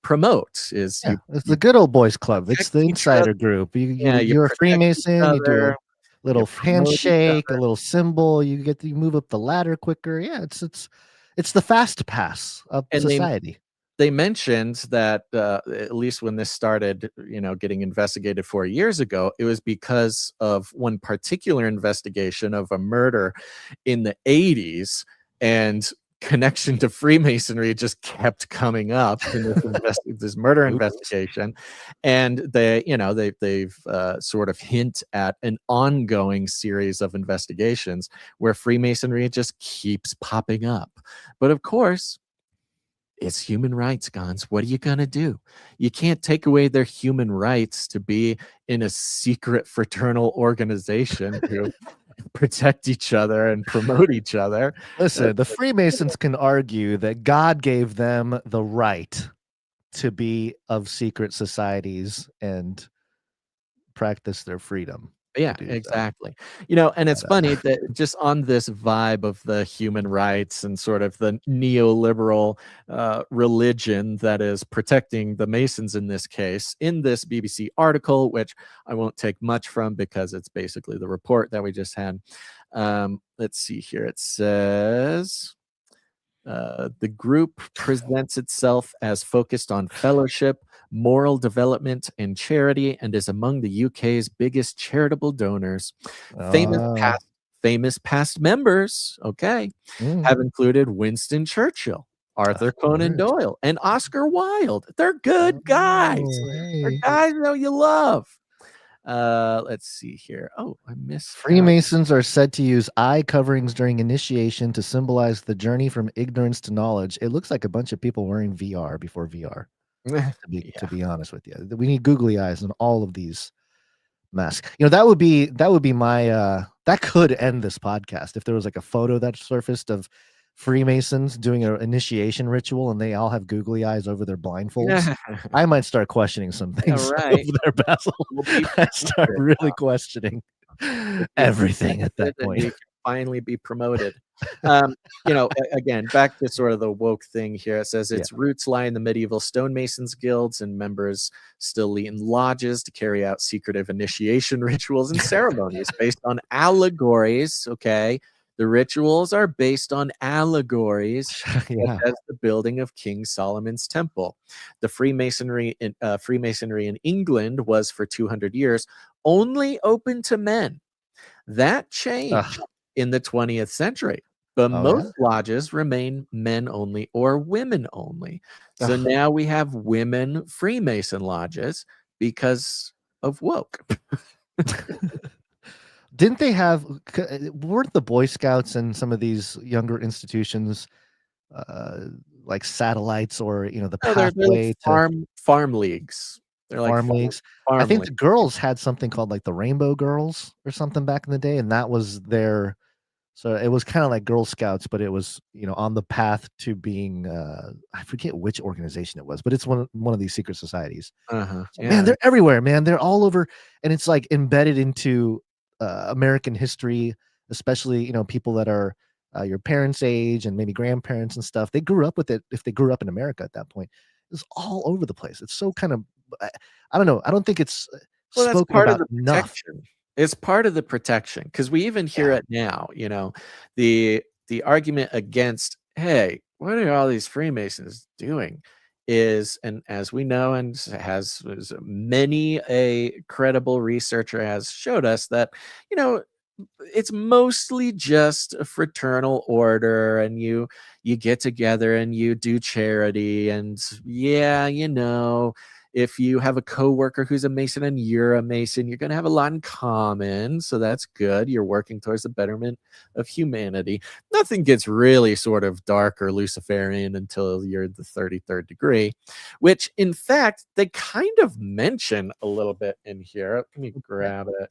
promote. It's the good old boys club. It's the insider group. You're a Freemason, you do a little handshake, a little symbol, you move up the ladder quicker. Yeah, it's the fast pass of society. They mentioned that at least when this started, getting investigated 4 years ago, it was because of one particular investigation of a murder in the 80s, and connection to Freemasonry just kept coming up in this murder investigation, and they've sort of hint at an ongoing series of investigations where Freemasonry just keeps popping up. But of course, it's human rights, Gons. What are you gonna do? You can't take away their human rights to be in a secret fraternal organization to protect each other and promote each other. Listen, the Freemasons can argue that God gave them the right to be of secret societies and practice their freedom. Yeah, exactly. And it's funny that just on this vibe of the human rights and sort of the neoliberal religion that is protecting the Masons in this case, in this BBC article, which I won't take much from because it's basically the report that we just had. Let's see here. It says the group presents itself as focused on fellowship, moral development, and charity, and is among the UK's biggest charitable donors. Famous past members, have included Winston Churchill, Arthur Conan Doyle, and Oscar Wilde. They're good guys. They're guys that you love. Let's see here. Oh, I missed. Freemasons are said to use eye coverings during initiation to symbolize the journey from ignorance to knowledge. It looks like a bunch of people wearing VR before VR. To be honest with you, we need googly eyes on all of these masks. That would be my that could end this podcast if there was like a photo that surfaced of Freemasons doing an initiation ritual and they all have googly eyes over their blindfolds. I might start questioning some things over their basil. I start really questioning everything at that point. You can finally be promoted. Again, back to sort of the woke thing here. It says its roots lie in the medieval stonemasons guilds, and members still lead in lodges to carry out secretive initiation rituals and ceremonies based on allegories, The rituals are based on allegories, such Yeah. as the building of King Solomon's temple. The Freemasonry in England was for 200 years only open to men. That changed in the 20th century, but Oh, yeah? most lodges remain men only or women only. So Ugh. now we have women Freemason lodges because of woke. Didn't they have? Weren't the Boy Scouts and some of these younger institutions like satellites, or the No, they're pathway to farm leagues. They're like farm leagues? I farm think leagues. the girls had something called like the Rainbow Girls or something back in the day, and that was their. So it was kind of like Girl Scouts, but it was on the path to being I forget which organization it was, but it's one of these secret societies. Uh-huh. So, man, they're everywhere, man. They're all over, and it's like embedded into American history, especially people that are your parents' age and maybe grandparents and stuff. They grew up with it if they grew up in America at that point. It's all over the place. It's so kind of I don't know. I don't think it's Well, that's spoken part of about the enough. protection. It's part of the protection because we even hear it now. The argument against, hey, what are all these Freemasons doing? Is, and as we know, and has many a credible researcher has showed us that, it's mostly just a fraternal order, and you get together and you do charity, and if you have a coworker who's a Mason and you're a Mason, you're going to have a lot in common. So that's good. You're working towards the betterment of humanity. Nothing gets really sort of dark or Luciferian until you're the 33rd degree, which in fact, they kind of mention a little bit in here. Let me grab it.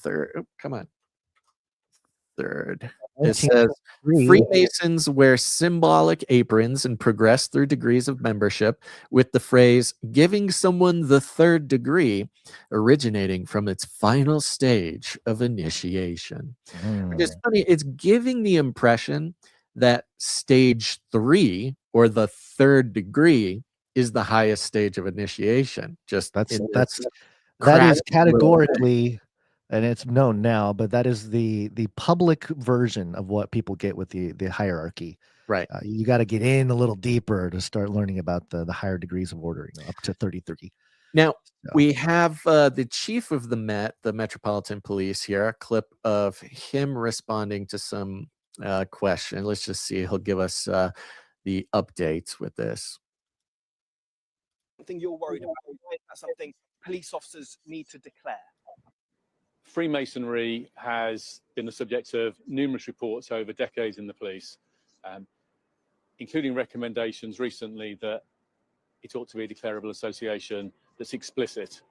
Third. Come on. Third. It says Freemasons wear symbolic aprons and progress through degrees of membership, with the phrase giving someone the third degree originating from its final stage of initiation. Which is funny. It's giving the impression that stage 3 or the third degree is the highest stage of initiation. That is categorically, and it's known now, but that is the public version of what people get with the hierarchy. Right. You got to get in a little deeper to start learning about the higher degrees of order, up to 33. Now, we have the chief of the Metropolitan Police here, a clip of him responding to some question. Let's just see. He'll give us the updates with this. Something you're worried about? That's something police officers need to declare. Freemasonry has been the subject of numerous reports over decades in the police, including recommendations recently that it ought to be a declarable association that's explicit.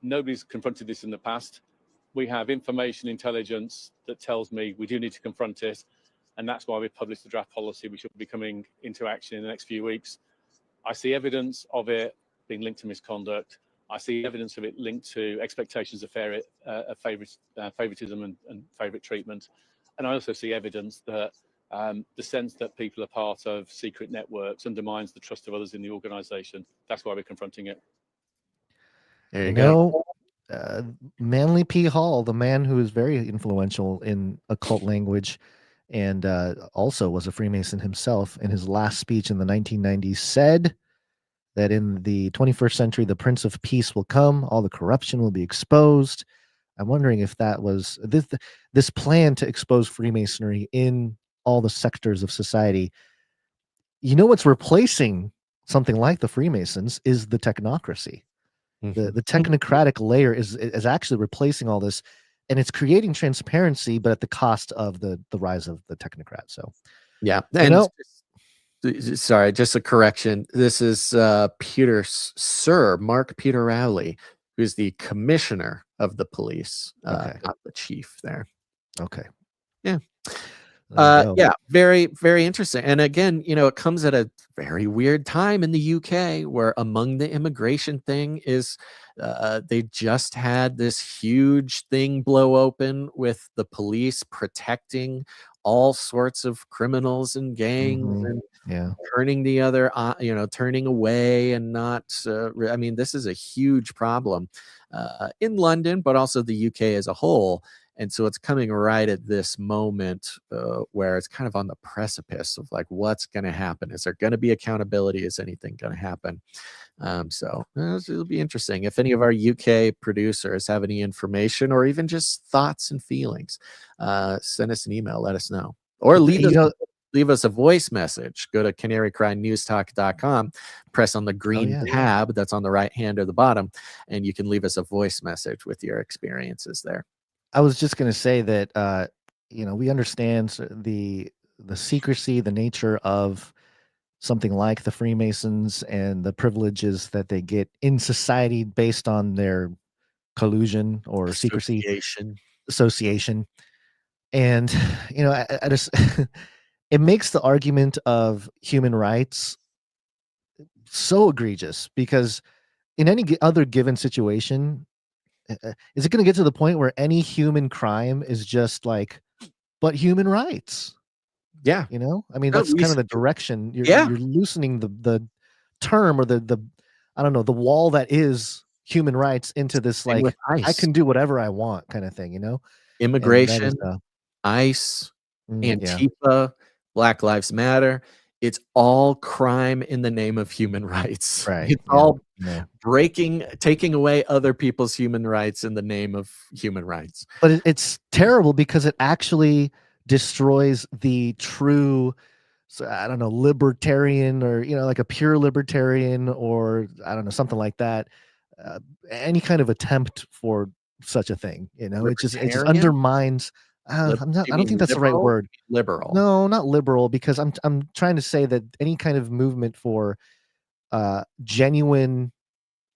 Nobody's confronted this in the past. We have information intelligence that tells me we do need to confront it, and that's why we published the draft policy, which will be coming into action in the next few weeks. I see evidence of it being linked to misconduct. I see evidence of it linked to expectations of favoritism and favorite treatment. And I also see evidence that the sense that people are part of secret networks undermines the trust of others in the organization. That's why we're confronting it. There you go. Manly P. Hall, the man who is very influential in occult language and also was a Freemason himself, in his last speech in the 1990s said that in the 21st century, the Prince of Peace will come, all the corruption will be exposed. I'm wondering if that was this plan to expose Freemasonry in all the sectors of society. What's replacing something like the Freemasons is the technocracy. The technocratic layer is actually replacing all this, and it's creating transparency, but at the cost of the rise of the technocrat. So, yeah. And sorry, just a correction. This is Sir Mark Peter Rowley, who's the commissioner of the police, not the chief there. Okay. Yeah. Yeah, very, very interesting. And again, it comes at a very weird time in the UK, where among the immigration thing is they just had this huge thing blow open with the police protecting all sorts of criminals and gangs and turning the other, turning away and not. I mean, this is a huge problem in London, but also the UK as a whole. And so it's coming right at this moment where it's kind of on the precipice of like, what's going to happen? Is there going to be accountability? Is anything going to happen? So it'll be interesting. If any of our UK producers have any information or even just thoughts and feelings, send us an email, let us know. Or leave us a voice message. Go to canarycrynewstalk.com, press on the green tab that's on the right hand or the bottom, and you can leave us a voice message with your experiences there. I was just going to say that, we understand the secrecy, the nature of something like the Freemasons and the privileges that they get in society based on their collusion or secrecy association. And, I just, it makes the argument of human rights so egregious because in any other given situation, is it going to get to the point where any human crime is just like, but human rights? Yeah. I mean, that's kind of the direction you're loosening the term or the I don't know, the wall that is human rights into this, like, I can do whatever I want kind of thing, Immigration, ICE, Antifa, Black Lives Matter. It's all crime in the name of human rights. Right. It's all taking away other people's human rights in the name of human rights. But it's terrible because it actually destroys the true, I don't know, libertarian or, like a pure libertarian or I don't know, something like that. Any kind of attempt for such a thing, it just undermines. I don't think that's the right word. Liberal. No, not liberal, because I'm trying to say that any kind of movement for genuine.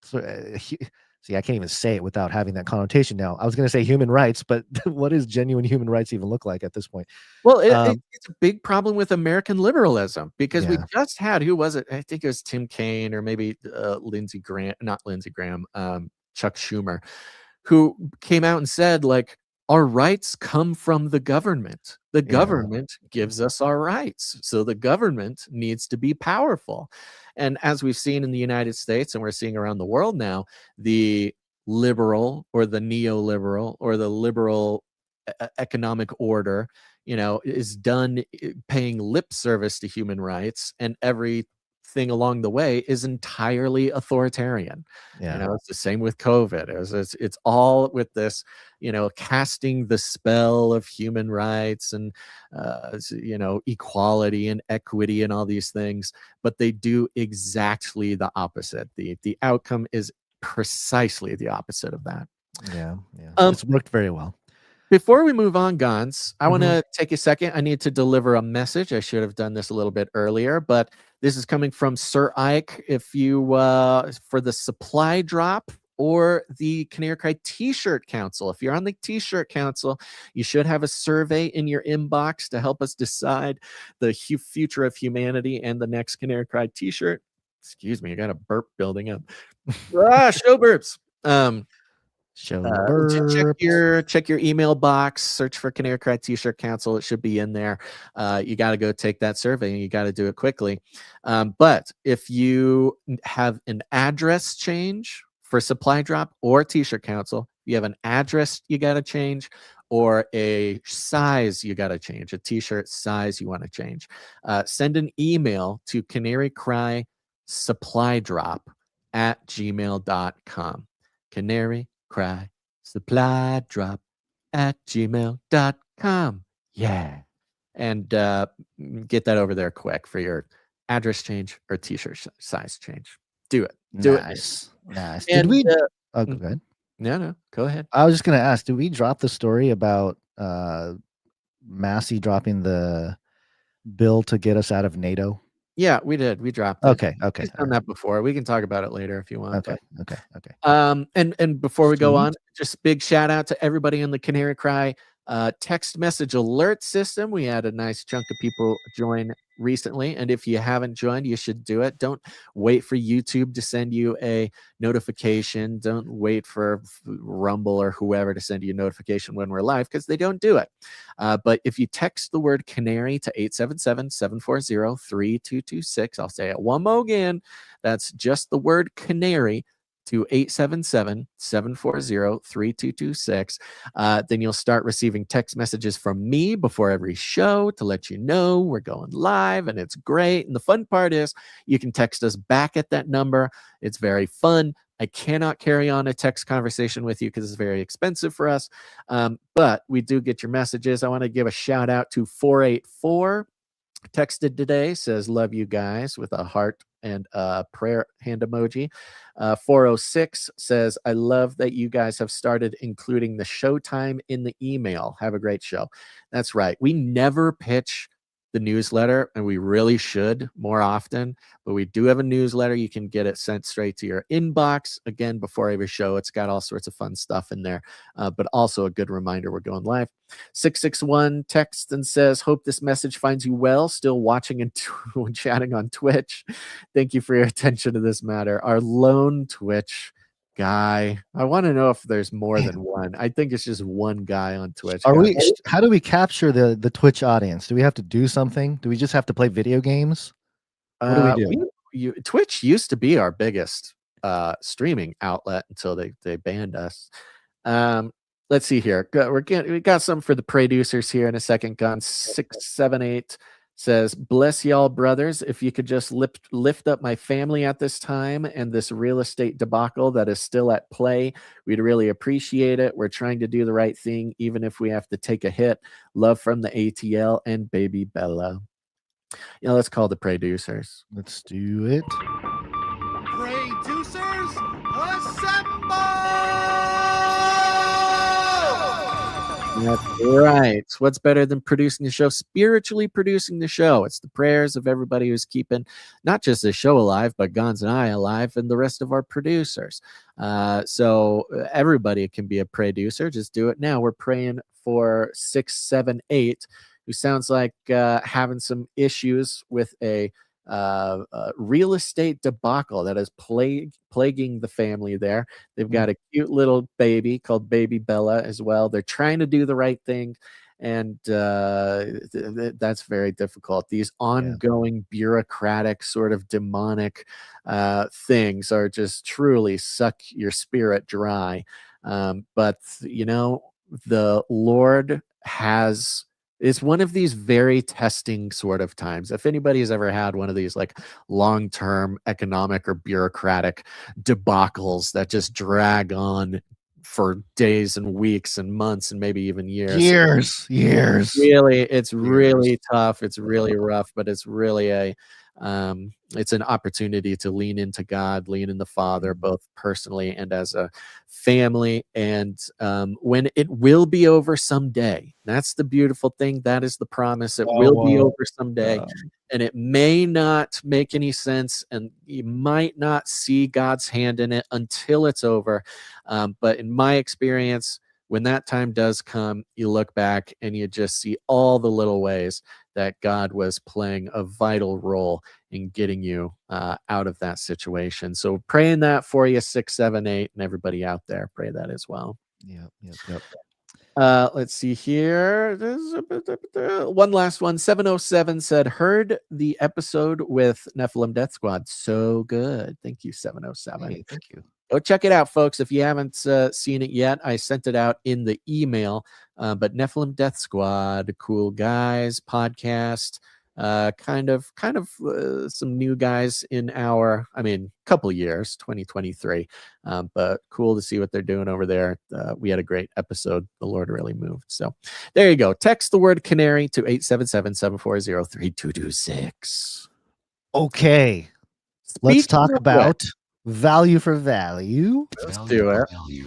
See, I can't even say it without having that connotation now. I was going to say human rights, but what does genuine human rights even look like at this point? Well, it's a big problem with American liberalism because we just had, who was it? I think it was Tim Kaine or maybe Lindsey Graham, not Lindsey Graham, Chuck Schumer, who came out and said, like, our rights come from the government. The government gives us our rights. So the government needs to be powerful. And as we've seen in the United States and we're seeing around the world now, the liberal or the neoliberal or the liberal economic order, is done paying lip service to human rights, and everything along the way is entirely authoritarian. It's the same with COVID. It's all with this, casting the spell of human rights and equality and equity and all these things, but they do exactly the opposite. The outcome is precisely the opposite of that. It's worked very well. Before we move on, Gons, I want to take a second. I need to deliver a message. I should have done this a little bit earlier, but this is coming from Sir Ike. If you, for the supply drop or the Canary Cry T-shirt council, if you're on the T-shirt council, you should have a survey in your inbox to help us decide the future of humanity and the next Canary Cry T-shirt. Excuse me, I got a burp building up. Show burps. Check your email box, search for Canary Cry T-shirt council. It should be in there. You got to go take that survey and you got to do it quickly. But if you have an address change for supply drop or T-shirt council, you have an address you got to change or a size you got to change, a T-shirt size you want to change, send an email to canarycrysupply@gmail.com. Canary Cry supply drop at gmail.com. Yeah. And get that over there quick for your address change or T-shirt size change. Do it. Nice. And, Did we? go ahead. No, go ahead. I was just going to ask, did we drop the story about Massey dropping the bill to get us out of NATO? Yeah, we did. We dropped it. Okay. We've done that before. We can talk about it later if you want. Okay. And before we go on, just big shout out to everybody in the Canary Cry text message alert system. We had a nice chunk of people join recently, and if you haven't joined, you should do it. Don't wait for YouTube to send you a notification. Don't wait for Rumble or whoever to send you a notification when we're live, because they don't do it. But if you text the word Canary to 877-740-3226, I'll say it one more again. That's just the word Canary to 877-740-3226. Then you'll start receiving text messages from me before every show to let you know we're going live, and it's great. And the fun part is you can text us back at that number. It's very fun. I cannot carry on a text conversation with you because it's very expensive for us. But we do get your messages. I want to give a shout out to 484. Texted today, says love you guys, with a heart and a prayer hand emoji. 406 says, I love that you guys have started including the showtime in the email. Have a great show. That's right. We never pitch the newsletter, and we really should more often, but we do have a newsletter. You can get it sent straight to your inbox. Again, before every show, it's got all sorts of fun stuff in there, but also a good reminder we're going live. 661 texts and says, hope this message finds you well, still watching and chatting on Twitch. Thank you for your attention to this matter. Our lone Twitch guy. I want to know if there's more than one. I think it's just one guy on Twitch. How do we capture the Twitch audience? Do we have to do something? Do we just have to play video games? What do we do? Twitch used to be our biggest streaming outlet until they banned us. Let's see here. We got some for the producers here in a second. Gun 678 says, bless y'all, brothers. If you could just lift up my family at this time and this real estate debacle that is still at play, we'd really appreciate it. We're trying to do the right thing, even if we have to take a hit. Love from the ATL and baby Bella. Let's call the producers. Let's do it. Producers, assemble! That's right. What's better than producing the show? Spiritually producing the show. It's the prayers of everybody who's keeping not just the show alive, but Gons and I alive, and the rest of our producers. So everybody can be a producer. Just do it now. We're praying for 678, who sounds like having some issues with a real estate debacle that is plaguing the family there. They've got a cute little baby called baby Bella as well. They're trying to do the right thing, and that's very difficult. These ongoing bureaucratic sort of demonic things are just truly suck your spirit dry. But the Lord it's one of these very testing sort of times. If anybody has ever had one of these like long-term economic or bureaucratic debacles that just drag on for days and weeks and months and maybe even years. It's really tough. It's really rough, but it's really it's an opportunity to lean into God, lean in the Father, both personally and as a family. And when it will be over someday, that's the beautiful thing. That is the promise. It will be over someday. And it may not make any sense, and you might not see God's hand in it until it's over. But in my experience, when that time does come, you look back and you just see all the little ways that God was playing a vital role in getting you out of that situation. So praying that for you, 678, and everybody out there, pray that as well. Yep. Let's see here. One last one. 707 said, heard the episode with Nephilim Death Squad. So good. Thank you, 707. Hey, thank you. Go check it out, folks. If you haven't seen it yet, I sent it out in the email. But Nephilim Death Squad, cool guys, podcast, kind of some new guys in our, couple years, 2023. But cool to see what they're doing over there. We had a great episode. The Lord really moved. So there you go. Text the word Canary to 877-740-3226. Okay. Let's talk about value for value. Let's do it. Value.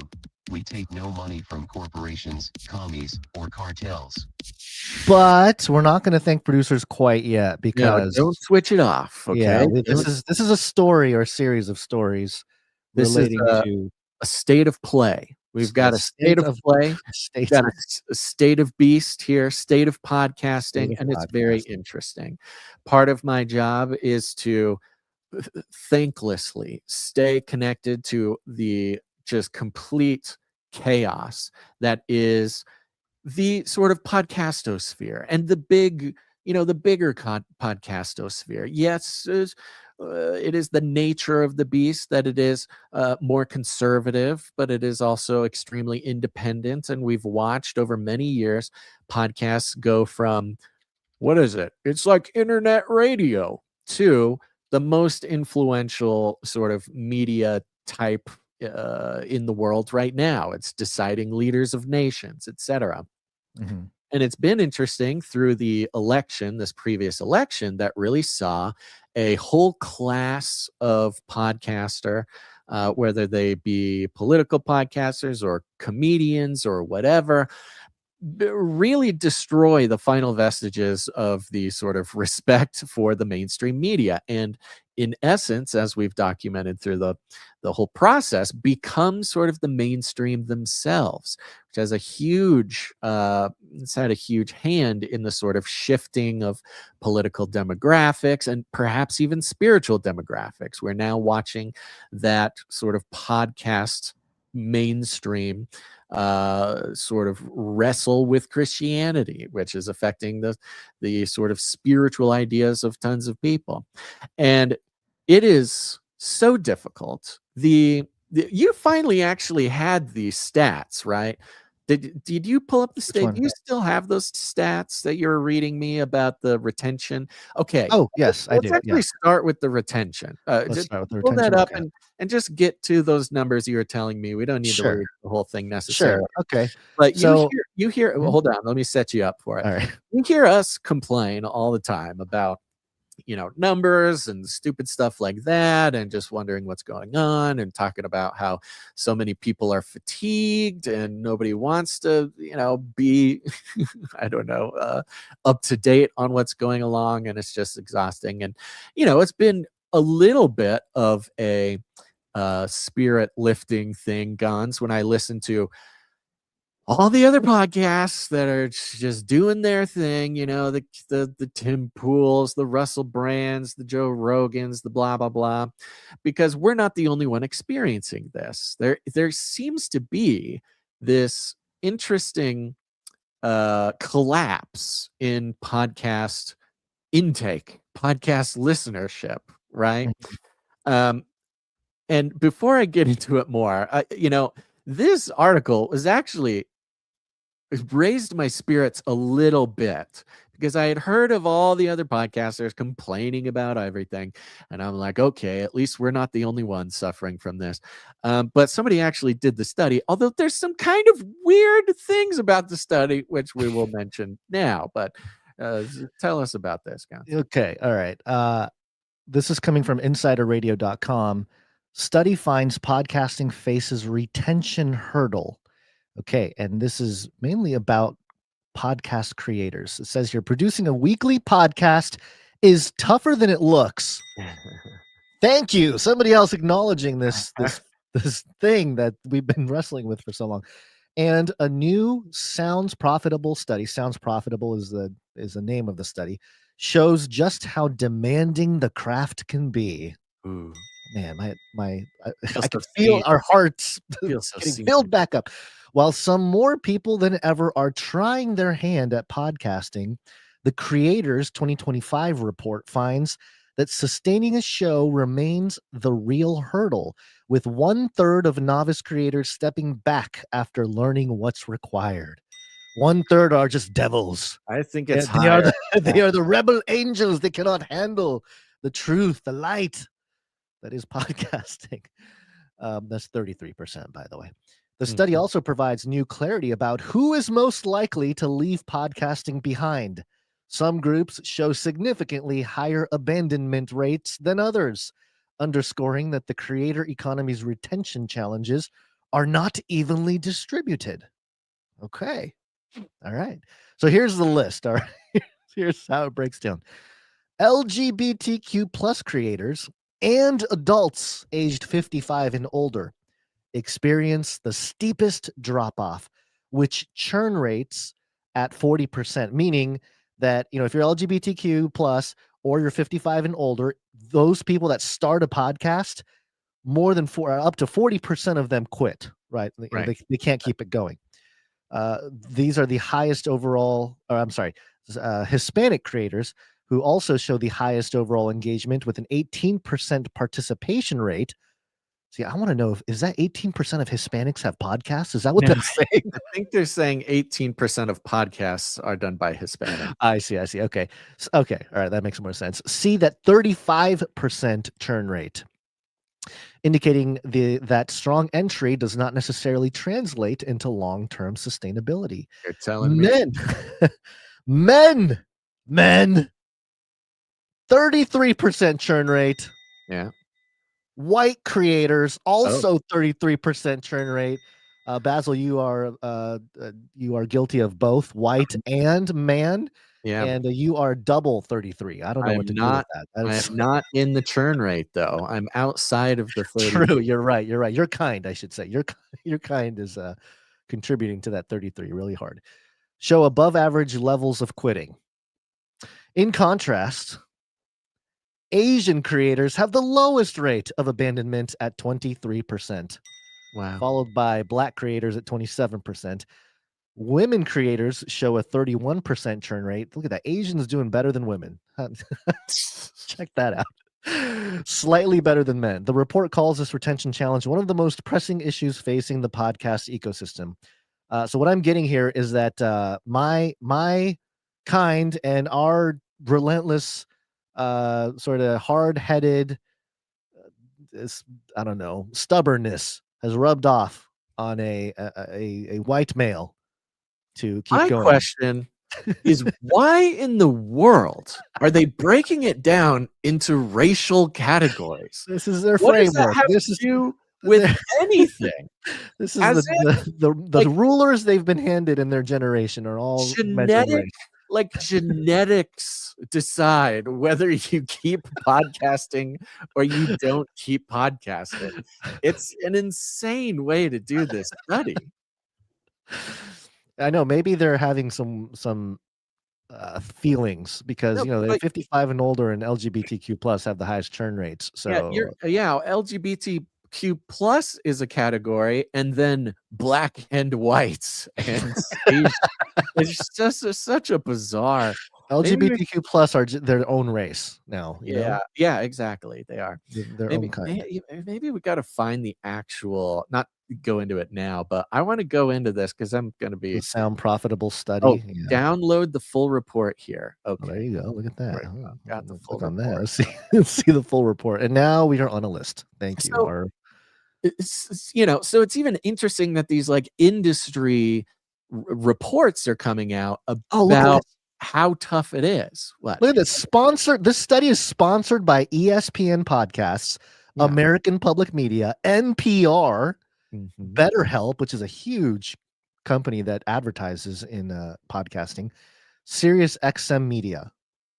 We take no money from corporations, commies, or cartels. But we're not going to thank producers quite yet because don't switch it off. Okay. Yeah, this is a story or a series of stories relating to a state of play. We've got a state of play. We've got a state of beast here, state of podcasting, and it's very interesting. Part of my job is to thanklessly stay connected to the just complete chaos that is the sort of podcastosphere and the big, the bigger podcastosphere. Yes, it is the nature of the beast that it is more conservative, but it is also extremely independent. And we've watched over many years podcasts go from, what is it? It's like internet radio, to the most influential sort of media type in the world right now. It's deciding leaders of nations, etc. Mm-hmm. And it's been interesting through the election, this previous election, that really saw a whole class of podcaster, whether they be political podcasters or comedians or whatever, really destroy the final vestiges of the sort of respect for the mainstream media. And in essence, as we've documented through the whole process, become sort of the mainstream themselves, which has a huge, it's had a huge hand in the sort of shifting of political demographics and perhaps even spiritual demographics. We're now watching that sort of podcast mainstream sort of wrestle with Christianity, which is affecting the sort of spiritual ideas of tons of people. And it is so difficult. You finally actually had these stats, right? Did you pull up the state? Do you still have those stats that you were reading me about the retention? Okay. Oh, yes, I do. Let's actually start with the retention. Let's Just start with the pull that retention, up okay. and just get to those numbers you were telling me. We don't need to Sure. read the whole thing necessarily. Sure. Okay. But So- you hear. Well, Mhm. hold on. Let me set you up for it. All right. You hear us complain all the time about, numbers and stupid stuff like that, and just wondering what's going on, and talking about how so many people are fatigued and nobody wants to, be, I don't know, up to date on what's going along, and it's just exhausting. And, it's been a little bit of a spirit lifting thing, Gons, when I listen to all the other podcasts that are just doing their thing, the Tim Pools, the Russell Brands, the Joe Rogans, the blah, blah, blah, because we're not the only one experiencing this. There seems to be this interesting collapse in podcast intake, podcast listenership, right? And before I get into it more, this article was actually, it raised my spirits a little bit, because I had heard of all the other podcasters complaining about everything. And I'm like, okay, at least we're not the only ones suffering from this. But somebody actually did the study, although there's some kind of weird things about the study, which we will mention now. But tell us about this, guys. Okay. All right. This is coming from insiderradio.com. Study finds podcasting faces retention hurdle. Okay, and this is mainly about podcast creators. It says here, producing a weekly podcast is tougher than it looks. Thank you. Somebody else acknowledging this thing that we've been wrestling with for so long. And a new Sounds Profitable study, Sounds Profitable is the name of the study, shows just how demanding the craft can be. Ooh. Man, I Feels can so feel seen. our hearts Feels so getting seen. filled back up. While some more people than ever are trying their hand at podcasting, the Creators 2025 report finds that sustaining a show remains the real hurdle, with 1/3 of novice creators stepping back after learning what's required. 1/3 are just devils. I think it's They are higher. they are the rebel angels. They cannot handle the truth, the light that is podcasting. That's 33%, by the way. The study also provides new clarity about who is most likely to leave podcasting behind. Some groups show significantly higher abandonment rates than others, underscoring that the creator economy's retention challenges are not evenly distributed. Okay. All right. So here's the list. All right. Here's how it breaks down. LGBTQ plus creators and adults aged 55 and older experience the steepest drop-off, which churn rates at 40%, meaning that, if you're LGBTQ plus or you're 55 and older, those people that start a podcast, up to 40% of them quit, right? They can't keep it going. These are the highest overall, Hispanic creators who also show the highest overall engagement with an 18% participation rate. See, I want to know, is that 18% of Hispanics have podcasts? Is that what No, they're saying? I think they're saying 18% of podcasts are done by Hispanic. I see. Okay. Okay. All right. That makes more sense. See that 35% churn rate, indicating that strong entry does not necessarily translate into long-term sustainability. You're telling me. Men, 33% churn rate. Yeah. White creators also 33% churn rate. Basil, you are guilty of both white and man. Yeah. And you are double 33. I don't know what to do with that. I am not in the churn rate though. I'm outside of the 30. True. You're right. You're kind, I should say. Your kind is contributing to that 33 really hard. Show above average levels of quitting. In contrast, Asian creators have the lowest rate of abandonment at 23%. Wow. Followed by Black creators at 27%. Women creators show a 31% churn rate. Look at that. Asians doing better than women. Check that out. Slightly better than men. The report calls this retention challenge one of the most pressing issues facing the podcast ecosystem. So what I'm getting here is that my kind and our relentless sort of hard-headed I don't know, stubbornness has rubbed off on a white male to keep My going. question is, why in the world are they breaking it down into racial categories? This is their What does framework. that have This to is do with anything? This is As the rulers they've been handed in their generation are all measured race. Genetics decide whether you keep podcasting or you don't keep podcasting. It's an insane way to do this study. I know, maybe they're having some feelings because they're 55 and older, and LGBTQ plus have the highest churn rates. So LGBTQ plus is a category, and then Black and whites, and it's just such a bizarre. LGBTQ plus are their own race now. You know? Yeah, exactly. They are their own kind. Maybe we got to find the actual, not go into it now, but I want to go into this because I'm going to be the sound profitable study. Oh, download the full report here. Okay, there you go. Look at that. Got the full on report. that. Let's see the full report. And now we are on a list. Thank you. So, so it's even interesting that these like industry reports are coming out about how tough it is. What? Look at this. This study is sponsored by ESPN Podcasts, American Public Media, NPR, BetterHelp, which is a huge company that advertises in podcasting, Sirius XM Media.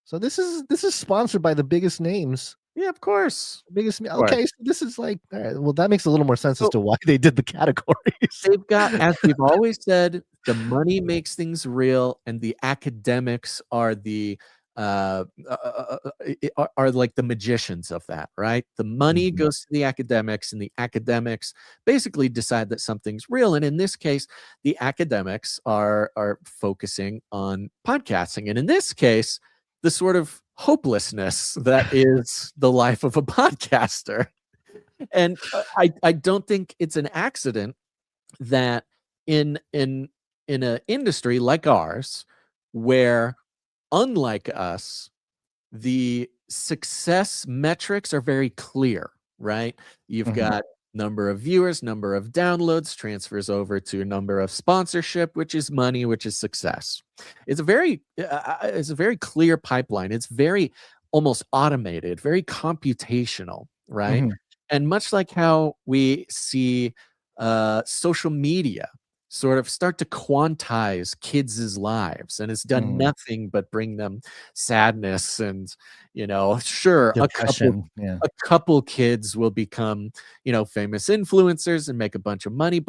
So this is sponsored by the biggest names. Yeah, of course. Biggest. Okay, so this is like, all right, well, that makes a little more sense as to why they did the categories. They've got, as we've always said, the money makes things real, and the academics are the are like the magicians of that, right? The money goes to the academics, and the academics basically decide that something's real. And in this case, the academics are focusing on podcasting, and in this case, the sort of hopelessness that is the life of a podcaster. And I don't think it's an accident that in an industry like ours, where unlike us, the success metrics are very clear, right? You've got number of viewers, number of downloads, transfers over to a number of sponsorship, which is money, which is success. It's a very clear pipeline. It's very almost automated, very computational, right? And much like how we see social media sort of start to quantize kids' lives, and it's done nothing but bring them sadness and, sure, depression. a couple kids will become, famous influencers and make a bunch of money,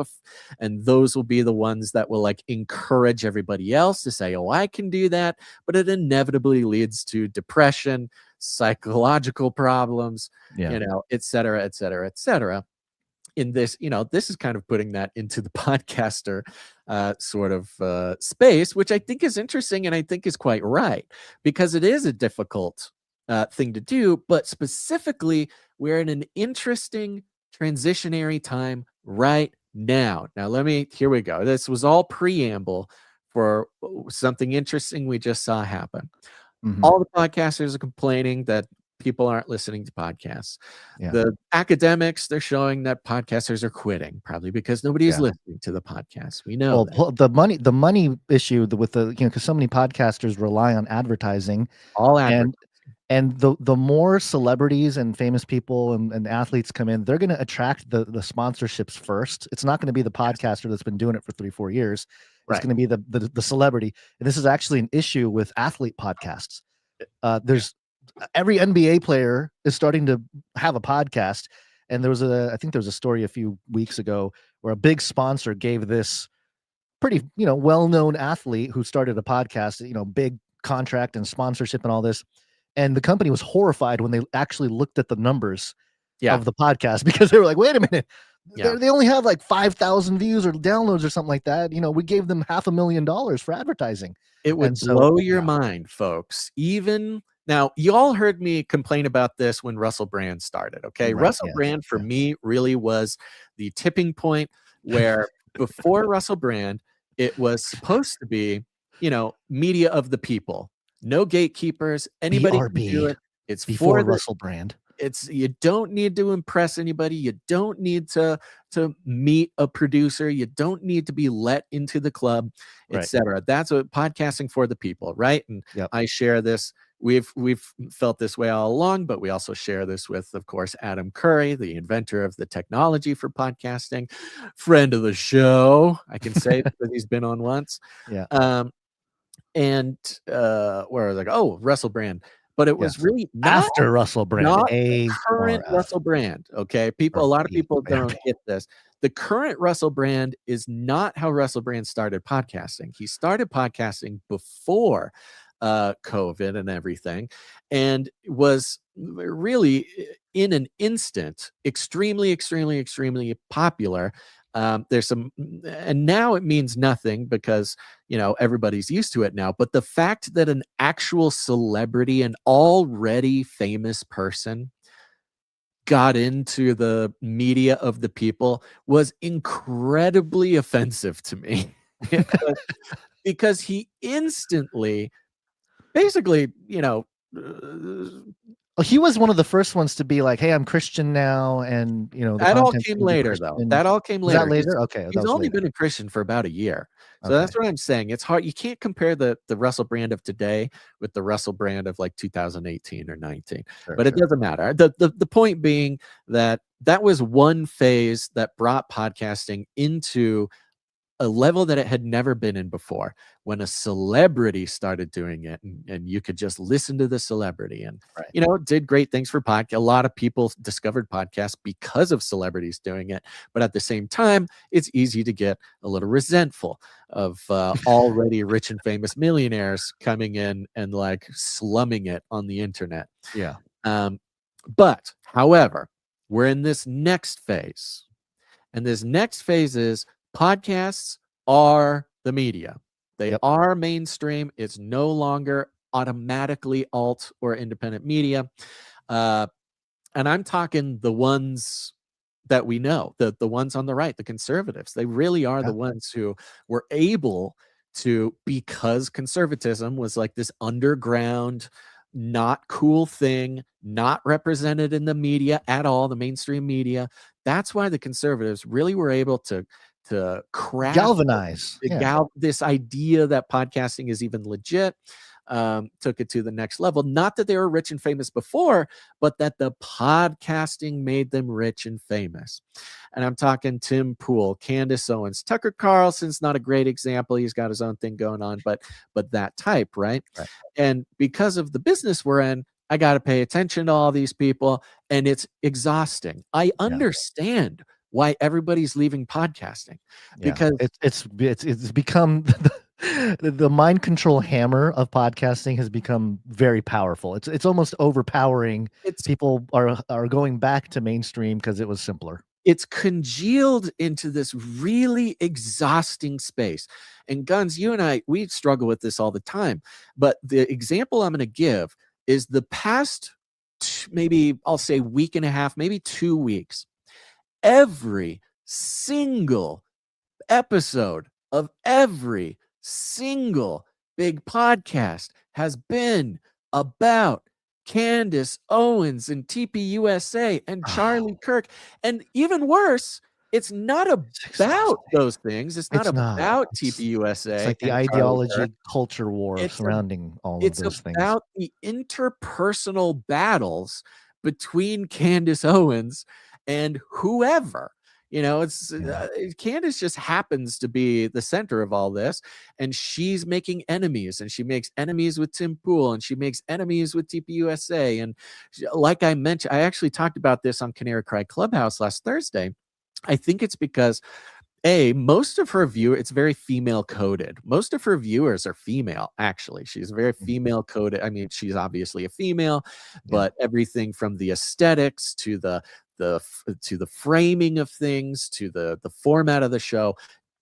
and those will be the ones that will like encourage everybody else to say, oh, I can do that. But it inevitably leads to depression, psychological problems, et cetera, et cetera, et cetera. in this, this is kind of putting that into the podcaster sort of space, which I think is interesting and I think is quite right, because it is a difficult thing to do, but specifically we're in an interesting transitionary time right now. Now, here we go. This was all preamble for something interesting we just saw happen. All the podcasters are complaining that people aren't listening to podcasts. Yeah. The academics, they're showing that podcasters are quitting, probably because nobody is listening to the podcast. We know that. Well, the money issue with the, because so many podcasters rely on advertising. And the more celebrities and famous people and athletes come in, they're going to attract the sponsorships first. It's not going to be the podcaster that's been doing it for 3-4 years. It's going to be the celebrity. And this is actually an issue with athlete podcasts. There's every NBA player is starting to have a podcast. And I think there was a story a few weeks ago where a big sponsor gave this pretty, well-known athlete who started a podcast, big contract and sponsorship and all this. And the company was horrified when they actually looked at the numbers of the podcast, because they were like, wait a minute, they only have like 5,000 views or downloads or something like that. We gave them $500,000 for advertising. It would blow your mind, folks. Even now, you all heard me complain about this when Russell Brand started. Okay. Russell Brand for me really was the tipping point where before Russell Brand, it was supposed to be, media of the people. No gatekeepers. Anybody can do it. It's before for Russell Brand. You don't need to impress anybody. You don't need to meet a producer. You don't need to be let into the club, etc. That's what podcasting for the people, right? And I share this. We've felt this way all along, but we also share this with, of course, Adam Curry, the inventor of the technology for podcasting, friend of the show. I can say because he's been on once. Yeah. And where I was like, oh, Russell Brand. But it was really not after Russell Brand, not the current Russell Brand. Okay. A lot of people don't get this. The current Russell Brand is not how Russell Brand started podcasting. He started podcasting before COVID and everything, and was really in an instant extremely, extremely, extremely popular. There's some, and now it means nothing because, everybody's used to it now. But the fact that an actual celebrity, an already famous person, got into the media of the people was incredibly offensive to me because he instantly, basically, he was one of the first ones to be like, hey, I'm Christian now. And, that all came later, though. That all came later. Was that later? Okay. He's only been a Christian for about a year. So that's what I'm saying. It's hard. You can't compare the Russell Brand of today with the Russell Brand of like 2018 or 19. But it doesn't matter. The point being that was one phase that brought podcasting into a level that it had never been in before, when a celebrity started doing it, and you could just listen to the celebrity, and did great things for podcast. A lot of people discovered podcasts because of celebrities doing it, but at the same time, it's easy to get a little resentful of already rich and famous millionaires coming in and like slumming it on the internet. Yeah. But however, we're in this next phase, and this next phase is podcasts are the media. They are mainstream. It's no longer automatically alt or independent media. And I'm talking the ones that we know, the ones on the right, the conservatives. They really are the ones who were able to, because conservatism was like this underground, not cool thing, not represented in the media at all, the mainstream media. That's why the conservatives really were able to craft, galvanize this idea that podcasting is even legit. Took it to the next level. Not that they were rich and famous before, but that the podcasting made them rich and famous. And I'm talking Tim Pool, Candace Owens, Tucker Carlson's not a great example. He's got his own thing going on, but that type, right? And because of the business we're in, I got to pay attention to all these people, and it's exhausting. I understand why everybody's leaving podcasting, because it's become the mind control hammer of podcasting has become very powerful. It's almost overpowering. People are going back to mainstream because it was simpler. it's congealed into this really exhausting space. And Guns, you and I, we struggle with this all the time. But the example I'm going to give is the past, maybe I'll say week and a half, maybe 2 weeks. Every single episode of every single big podcast has been about Candace Owens and TPUSA and Charlie Kirk. And even worse, it's not about those things. It's not about TPUSA. It's like the ideology culture war surrounding all of those things. It's about the interpersonal battles between Candace Owens and whoever. You know, it's Candace just happens to be the center of all this, and she's making enemies, and she makes enemies with Tim Pool, and she makes enemies with TPUSA. And like I mentioned, I actually talked about this on Canary Cry Clubhouse last Thursday. I think it's because most of her it's very female coded. Most of her viewers are female, actually. She's very female coded. I mean, she's obviously a female, but everything from the aesthetics to the framing of things to the format of the show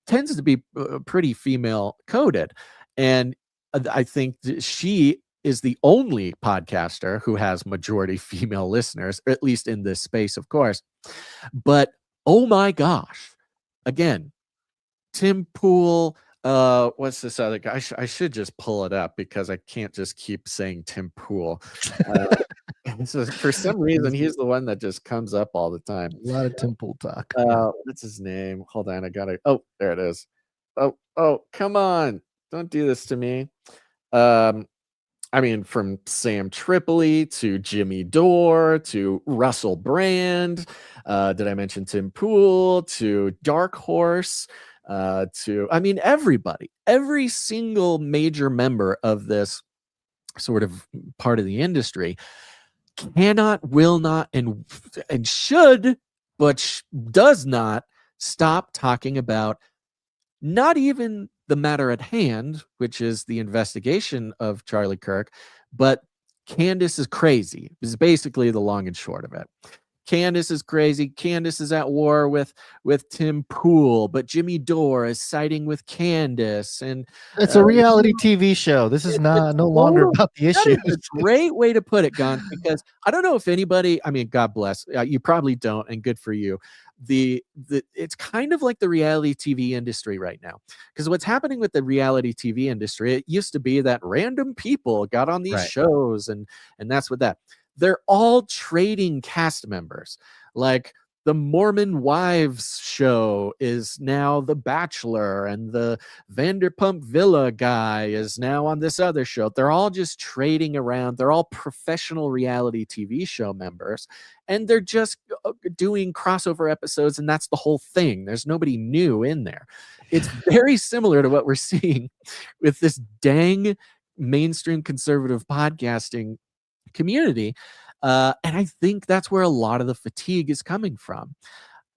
tends to be pretty female coded. And I think she is the only podcaster who has majority female listeners, at least in this space, of course. But oh my gosh, again, Tim Pool, what's this other guy? I should just pull it up because I can't just keep saying Tim Pool. So for some reason, he's the one that just comes up all the time. A lot of Tim Pool talk. What's his name? Hold on, I got it. Oh, there it is. Oh, come on. Don't do this to me. I mean, from Sam Tripoli to Jimmy Dore to Russell Brand. Did I mention Tim Pool? To Dark Horse? Everybody. Every single major member of this sort of part of the industry cannot, will not, and should, but does not stop talking about not even the matter at hand, which is the investigation of Charlie Kirk, but Candace is crazy, is basically the long and short of it. Candace is crazy. Candace is at war with Tim Pool, but Jimmy Dore is siding with Candace. And it's a reality TV show. This is no longer about the issue. That is a great way to put it, Gon, because I don't know if anybody, I mean, God bless, you probably don't, and good for you. It's kind of like the reality TV industry right now, because what's happening with the reality TV industry, it used to be that random people got on these shows, and that's what that. They're all trading cast members. Like the Mormon Wives show is now The Bachelor, and the Vanderpump Villa guy is now on this other show. They're all just trading around. They're all professional reality TV show members, and they're just doing crossover episodes, and that's the whole thing. There's nobody new in there. It's very similar to what we're seeing with this dang mainstream conservative podcasting community. And I think that's where a lot of the fatigue is coming from.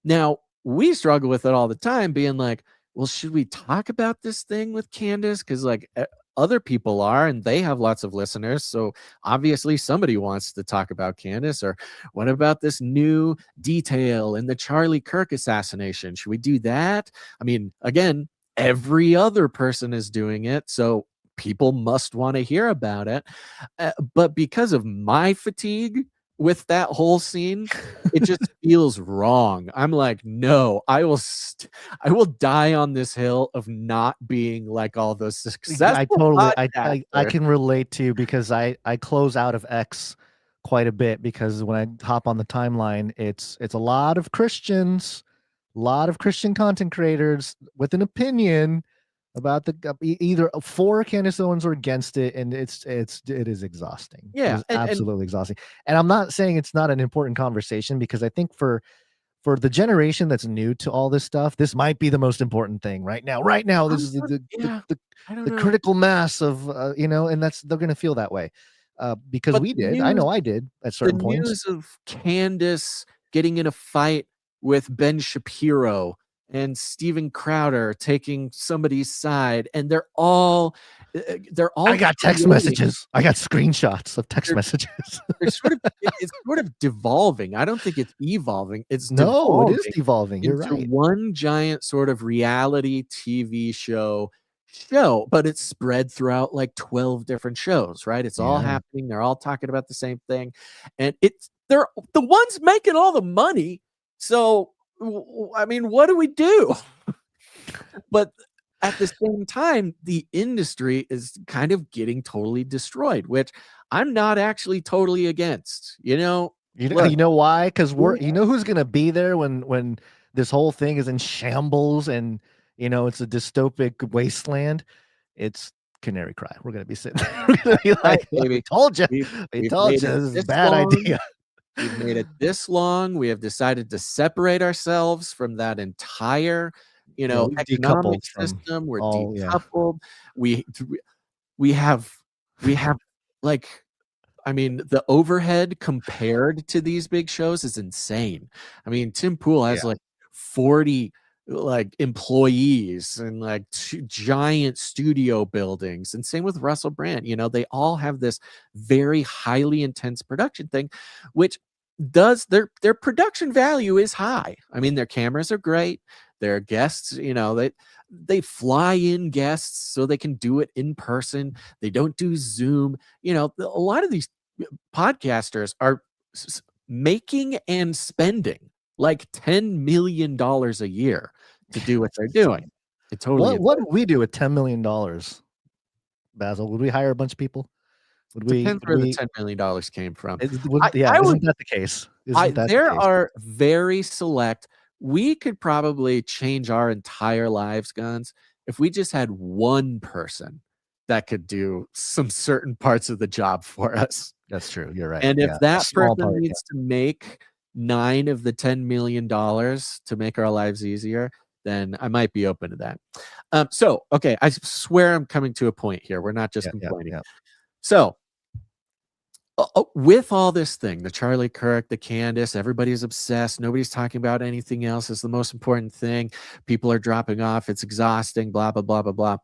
Now, we struggle with it all the time, being like, well, should we talk about this thing with Candace? Because like other people are, and they have lots of listeners. So obviously somebody wants to talk about Candace. Or what about this new detail in the Charlie Kirk assassination? Should we do that? I mean, again, every other person is doing it. So people must want to hear about it. But because of my fatigue with that whole scene, it just feels wrong. I'm like, no, I will die on this hill of not being like all those successful. I can relate to you, because I close out of X quite a bit, because when I hop on the timeline, it's a lot of Christians, a lot of Christian content creators with an opinion about either for Candace Owens or against it, and it is exhausting. Yeah, it's absolutely exhausting. And I'm not saying it's not an important conversation, because I think for the generation that's new to all this stuff, this might be the most important thing right now. Right now, this is the critical mass of and they're going to feel that way because we did. I know I did at certain points. The news of Candace getting in a fight with Ben Shapiro and Steven Crowder taking somebody's side, and they're all I got text creating- messages. I got screenshots of text They're- messages. They're sort of it's sort of devolving. I don't think it's evolving. It's No, it is devolving devolving. You're into right. one giant sort of reality TV show, but it's spread throughout like 12 different shows, right? It's all Yeah. happening. They're all talking about the same thing, and they're the ones making all the money. So I mean, what do we do? But at the same time, the industry is kind of getting totally destroyed, which I'm not actually totally against. You know Look, why? Because you know who's gonna be there when this whole thing is in shambles and it's a dystopic wasteland. It's Canary Cry. We're gonna be sitting there. We're gonna be like, we told you. We told you made it this is a this bad long. idea. We've made it this long. We have decided to separate ourselves from that entire, we've economic decoupled from system. We're all- yeah. decoupled. We have like, I mean, the overhead compared to these big shows is insane. I mean, Tim Pool has like 40 like employees and like two giant studio buildings, and same with Russell Brand. They all have this very highly intense production thing, which does their production value is high. I mean, their cameras are great. Their guests, they fly in guests so they can do it in person. They don't do Zoom. A lot of these podcasters are making and spending like $10 million a year to do what they're doing. It totally. What would we do with $10 million, Basil? Would we hire a bunch of people? Depends where the $10 million came from. Isn't would- that the case? There are very select. We could probably change our entire lives, Guns, if we just had one person that could do some certain parts of the job for us. That's true. You're right. And if Yeah, a that small person part, needs to make 9 of the $10 million to make our lives easier, then I might be open to that. So, okay, I swear I'm coming to a point here. We're not just complaining. So, with all this thing, the Charlie Kirk, the Candace, everybody's obsessed. Nobody's talking about anything else. It's the most important thing. People are dropping off. It's exhausting, blah, blah, blah, blah,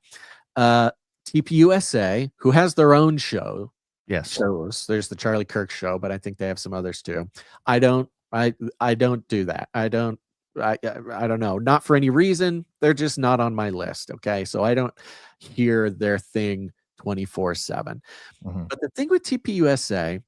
blah. TPUSA, who has their own shows. There's the Charlie Kirk show, but I think they have some others too. I don't do that. I don't know. Not for any reason. They're just not on my list. Okay. So I don't hear their thing 24/7. But the thing with TPUSA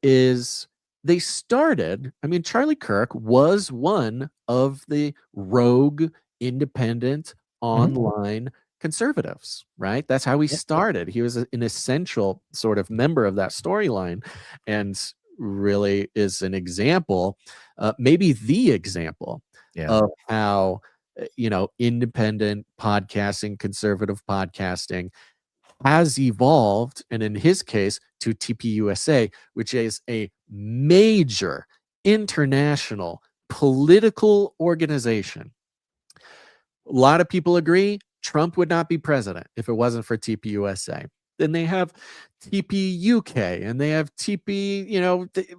is they started, I mean, Charlie Kirk was one of the rogue independent online conservatives, right? That's how he started. He was an essential sort of member of that storyline, and really is an example, maybe the example of how independent podcasting, conservative podcasting has evolved, and in his case to TPUSA, which is a major international political organization. A lot of people agree Trump would not be president if it wasn't for TPUSA. Then they have TPUK and they have TP,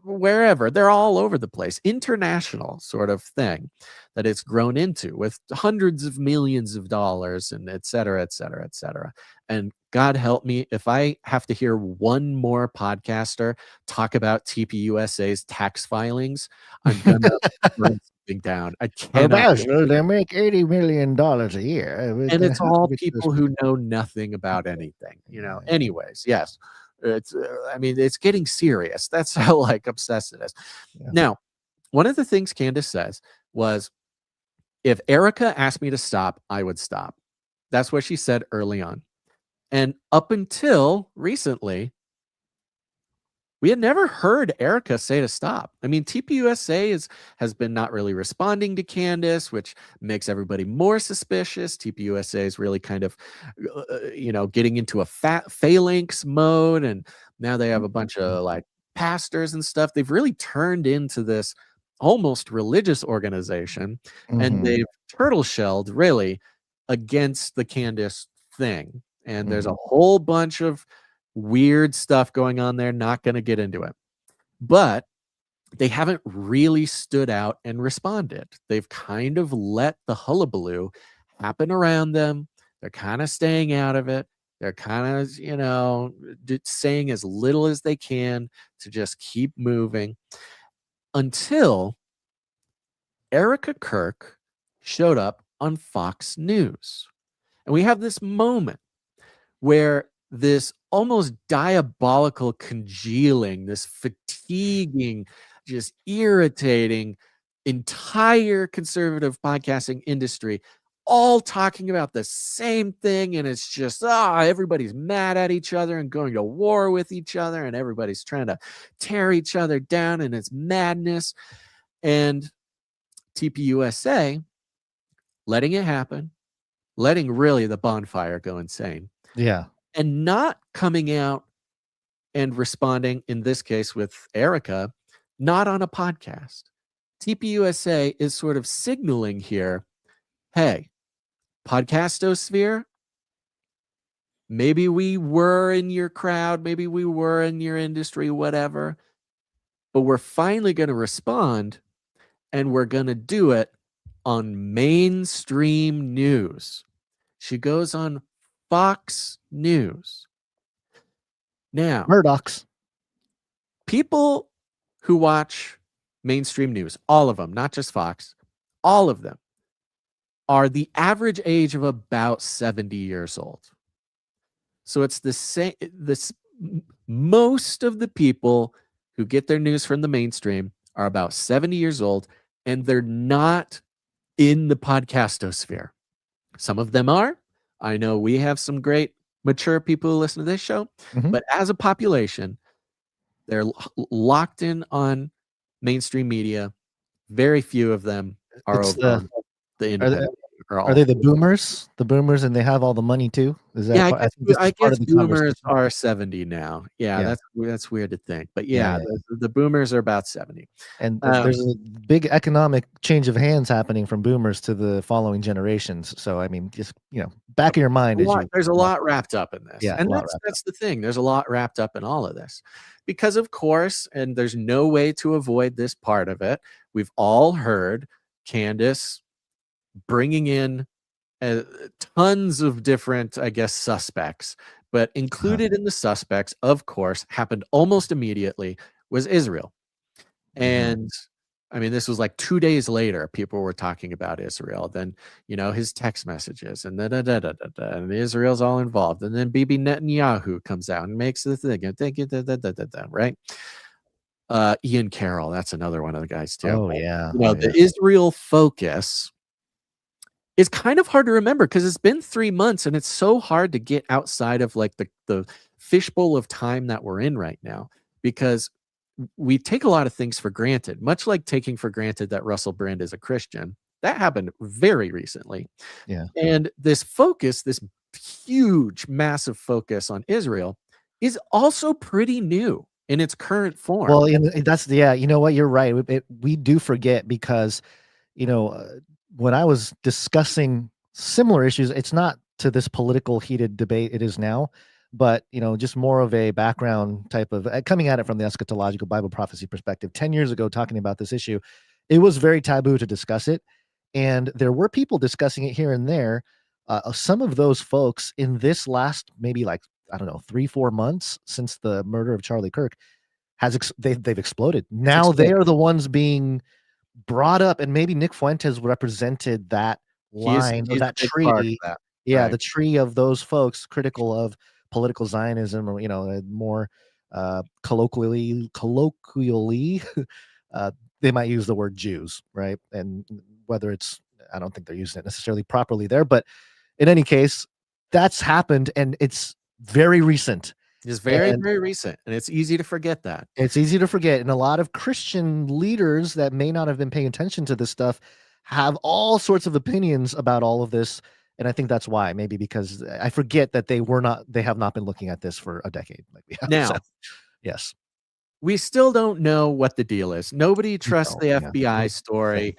wherever. They're all over the place. International sort of thing that it's grown into with hundreds of millions of dollars and et cetera, et cetera, et cetera. And God help me if I have to hear one more podcaster talk about TPUSA's tax filings, I'm going to burn something down. I cannot. They make $80 million a year. And it's all people who know nothing about anything, Anyways, yes, it's. I mean, it's getting serious. That's how obsessed it is. Now, one of the things Candace says was, if Erika asked me to stop, I would stop. That's what she said early on, and up until recently, we had never heard Erika say to stop. I mean, TPUSA has been not really responding to Candace, which makes everybody more suspicious. TPUSA is really kind of, getting into a phalanx mode, and now they have a bunch of pastors and stuff. They've really turned into this almost religious organization, and they've turtle shelled really against the Candace thing. And there's a whole bunch of weird stuff going on there. Not going to get into it. But they haven't really stood out and responded. They've kind of let the hullabaloo happen around them. They're kind of staying out of it. They're kind of, saying as little as they can to just keep moving until Erika Kirk showed up on Fox News. And we have this moment where this almost diabolical congealing, this fatiguing, just irritating entire conservative podcasting industry, all talking about the same thing. And it's just, everybody's mad at each other and going to war with each other. And everybody's trying to tear each other down. And it's madness. And TPUSA letting it happen, letting really the bonfire go insane. Yeah. And not coming out and responding, in this case with Erika, not on a podcast. TPUSA is sort of signaling here, hey, podcastosphere, maybe we were in your crowd, maybe we were in your industry, whatever, but we're finally going to respond, and we're going to do it on mainstream news. She goes on Fox News. Now, Murdoch's. People who watch mainstream news, all of them, not just Fox, all of them, are the average age of about 70 years old. So it's the same. Most of the people who get their news from the mainstream are about 70 years old, and they're not in the podcastosphere. Some of them are. I know we have some great mature people who listen to this show, but as a population, they're locked in on mainstream media. Very few of them are over the independent. Are they the boomers? The boomers, and they have all the money too? Is that? Yeah, I guess boomers are 70 now. Yeah, that's weird to think, but the boomers are about 70. And there's a big economic change of hands happening from boomers to the following generations. So I mean, just back in your mind, there's a lot wrapped up in this. Yeah, and that's the thing. There's a lot wrapped up in all of this, because of course, and there's no way to avoid this part of it. We've all heard Candace bringing in tons of different, I guess, suspects, but included in the suspects, of course, happened almost immediately, was Israel. And I mean, this was like 2 days later, people were talking about Israel. Then, his text messages and and Israel's all involved. And then Bibi Netanyahu comes out and makes the thing, right? Ian Carroll, that's another one of the guys too. Oh yeah. The Israel focus is kind of hard to remember because it's been 3 months and it's so hard to get outside of like the fishbowl of time that we're in right now, because we take a lot of things for granted, much like taking for granted that Russell Brand is a Christian. That happened very recently. Yeah. And this focus, this huge, massive focus on Israel is also pretty new in its current form. Well, you know what? You're right. We do forget because, when I was discussing similar issues, it's not to this political heated debate it is now, but just more of a background type of coming at it from the eschatological Bible prophecy perspective. 10 years ago, talking about this issue, it was very taboo to discuss it, and there were people discussing it here and there. Some of those folks in this last maybe 3-4 months since the murder of Charlie Kirk they've exploded. Now they are the ones being brought up, and maybe Nick Fuentes represented that line or that tree. The tree of those folks critical of political Zionism, or more colloquially, they might use the word Jews, right? And whether I don't think they're using it necessarily properly there, but in any case, that's happened, and it's very recent. It's very recent, and it's easy to forget that. It's easy to forget, and a lot of Christian leaders that may not have been paying attention to this stuff have all sorts of opinions about all of this, and I think that's why, maybe because I forget that they have not been looking at this for a decade like we have. Now, yes, we still don't know what the deal is. Nobody trusts the FBI story.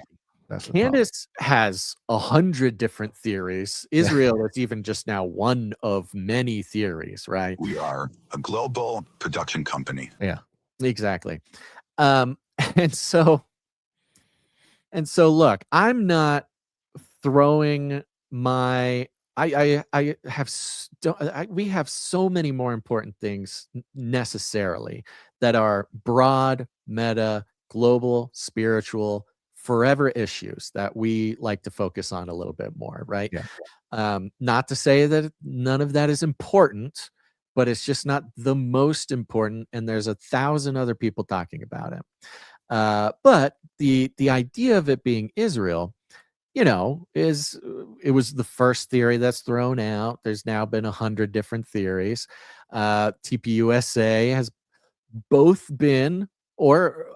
Candace has 100 different theories. Israel is even just now one of many theories, right? We are a global production company. Yeah, exactly. And so look, I'm not throwing my I have we have so many more important things necessarily that are broad, meta, global, spiritual, forever issues that we like to focus on a little bit more, right? Not to say that none of that is important, but it's just not the most important, and there's 1,000 other people talking about it. But the idea of it being Israel, it was the first theory that's thrown out. There's now been 100 different theories. TPUSA has both been, or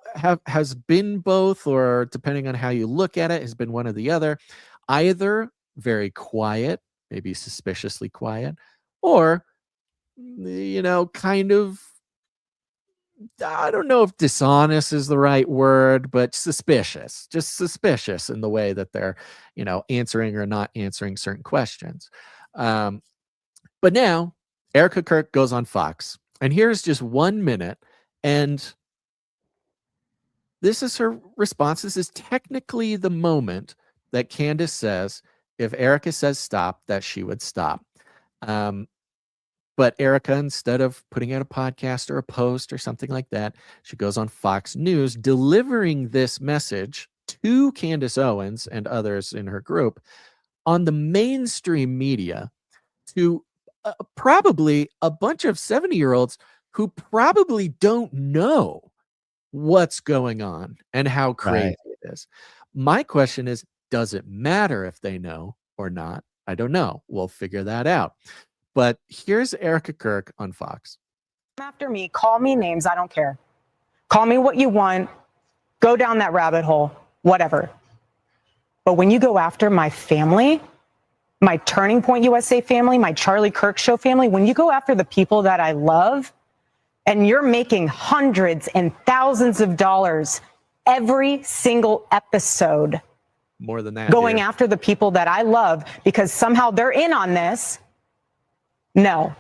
has been both, or depending on how you look at it, has been one or the other, either very quiet, maybe suspiciously quiet, or kind of, I don't know if dishonest is the right word, but suspicious, just suspicious in the way that they're, answering or not answering certain questions. But now Erika Kirk goes on Fox, and here's just 1 minute, and this is her response. This is technically the moment that Candace says, if Erika says stop, that she would stop. But Erika, instead of putting out a podcast or a post or something like that, she goes on Fox News, delivering this message to Candace Owens and others in her group on the mainstream media, to probably a bunch of 70-year-olds who probably don't know what's going on and how crazy it is. My question is, does it matter if they know or not? I don't know. We'll figure that out. But here's Erika Kirk on Fox. After me, call me names, I don't care. Call me what you want, go down that rabbit hole, whatever. But when you go after my family, my Turning Point USA family, my Charlie Kirk Show family, when you go after the people that I love, and you're making hundreds and thousands of dollars every single episode, more than that, going after the people that I love because somehow they're in on this, no.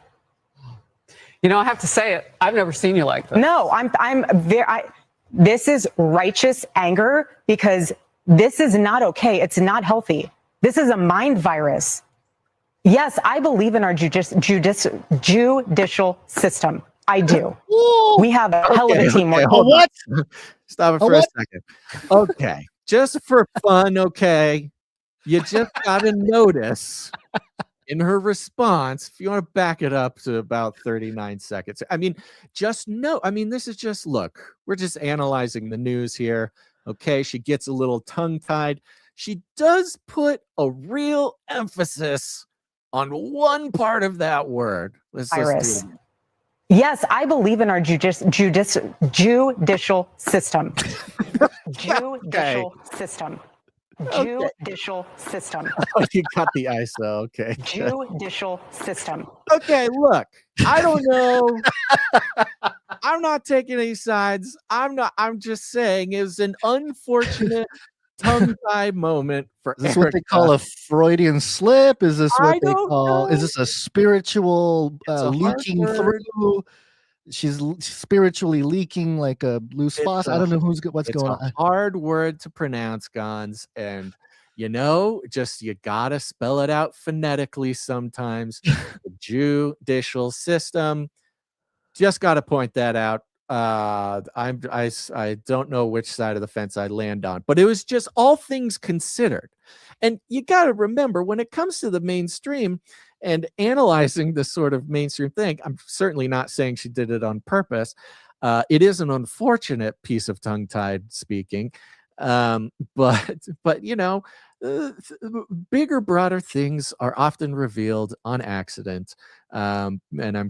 I have to say it. I've never seen you like this. No, this is righteous anger because this is not okay. It's not healthy. This is a mind virus. Yes, I believe in our judicial system. I do. We have a hell of a teamwork. What? Stop it for a second. Okay. Just for fun, okay. You just got to notice in her response, if you want to back it up to about 39 seconds. Just know, this is just, look, we're just analyzing the news here. Okay. She gets a little tongue-tied. She does put a real emphasis on one part of that word. Let's do it. Yes, I believe in our judicial system. Judicial system. Judicial system. Oh, you got the ISO. Okay. Judicial system. Okay, look, I don't know. I'm not taking any sides. I'm just saying it was an unfortunate tongue-tied moment for Is this what they call a Freudian slip? Is this what they call? Is this a spiritual leaking through? She's spiritually leaking like a loose faucet. I don't know what's going on. It's a hard word to pronounce, Gons, and you gotta spell it out phonetically sometimes. The judicial system. Just got to point that out. I don't know which side of the fence I land on, but it was just all things considered. And you got to remember, when it comes to the mainstream and analyzing this sort of mainstream thing, I'm certainly not saying she did it on purpose. It is an unfortunate piece of tongue-tied speaking. But bigger, broader things are often revealed on accident. And I'm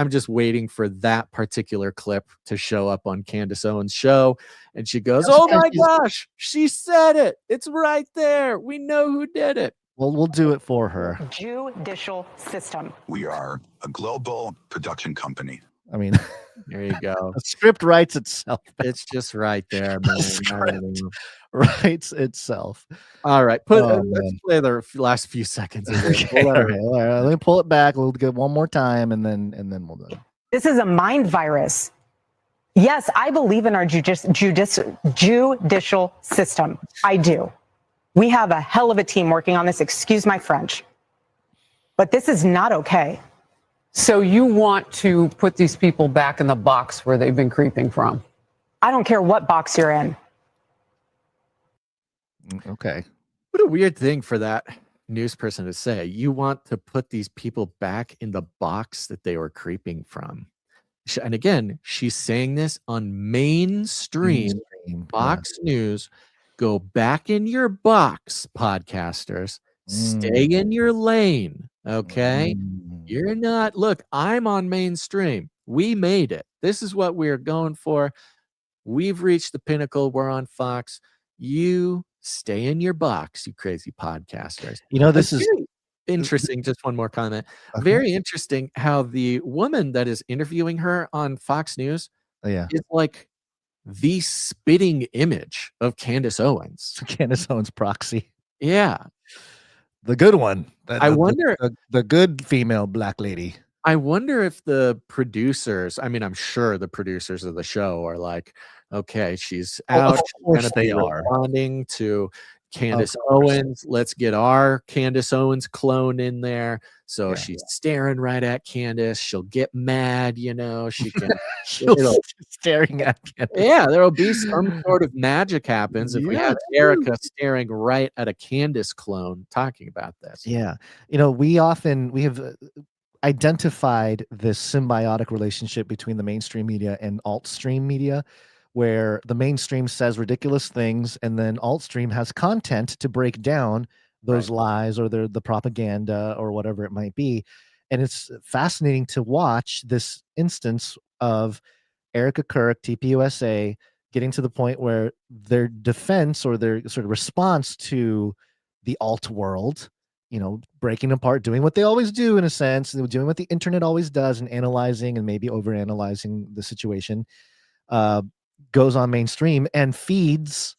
just waiting for that particular clip to show up on Candace Owens' show. And she goes, oh my gosh, she said it. It's right there. We know who did it. Well, we'll do it for her. Judicial system. We are a global production company. There you go. The script writes itself. It's just right there, man. Writes itself. All right, let's play the last few seconds of it. Okay, all right. Let me pull it back. We'll get one more time, and then we'll do it. This is a mind virus. Yes, I believe in our judicial system. I do. We have a hell of a team working on this. Excuse my French. But this is not okay. So you want to put these people back in the box where they've been creeping from? I don't care what box you're in. Okay. What a weird thing for that news person to say. You want to put these people back in the box that they were creeping from. And again, she's saying this on mainstream Fox News. Go back in your box, podcasters. Stay in your lane. Okay. You're not, look, I'm on mainstream. We made it. This is what we're going for. We've reached the pinnacle. We're on Fox. You stay in your box, you crazy podcasters. You know, this is interesting. Just one more comment. Okay. Very interesting how the woman that is interviewing her on Fox News is like the spitting image of Candace Owens. Candace Owens proxy. Yeah. The good one. I wonder the good female black lady. I wonder if the producers, I mean, I'm sure the producers of the show are like, okay, she's out. Of course She's they gonna be are. responding to Candace Owens. Let's get our Candace Owens clone in there. So she's staring right at Candace. She'll get mad, you know. She can staring at Candace. Yeah, there'll be some sort of magic happens if we have Erika staring right at a Candace clone talking about this. Yeah. You know, we have identified this symbiotic relationship between the mainstream media and alt-stream media, where the mainstream says ridiculous things and then alt-stream has content to break down those lies or the propaganda or whatever it might be. And it's fascinating to watch this instance of Erika Kirk, TPUSA, getting to the point where their defense or their sort of response to the alt world, you know, breaking apart, doing what they always do in a sense, doing what the internet always does and analyzing and maybe overanalyzing the situation, goes on mainstream and feeds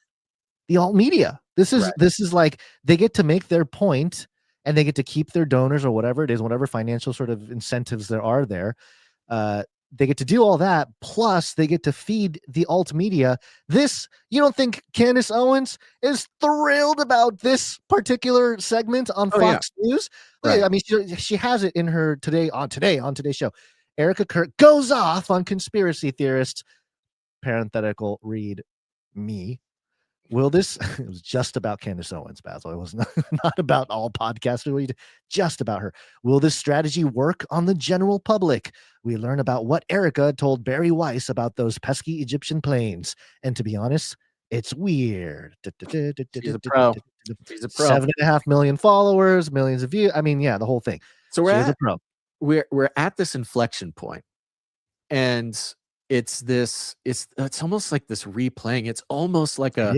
the alt media. This is like they get to make their point and they get to keep their donors or whatever it is, whatever financial sort of incentives there are there. They get to do all that, plus they get to feed the alt media. This, you don't think Candace Owens is thrilled about this particular segment on Fox News? I mean, she has it in her on today's show. Erika Kirk goes off on conspiracy theorists. Parenthetical read me. Will this? It was just about Candace Owens, Basil. It was not about all podcasters. Just about her. Will this strategy work on the general public? We learn about what Erika told Barry Weiss about those pesky Egyptian planes. And to be honest, it's weird. She's a pro. She's a pro. 7.5 million followers, millions of views. I mean, yeah, the whole thing. So She's a pro. We're at this inflection point, and it's almost like this replaying. It's almost like a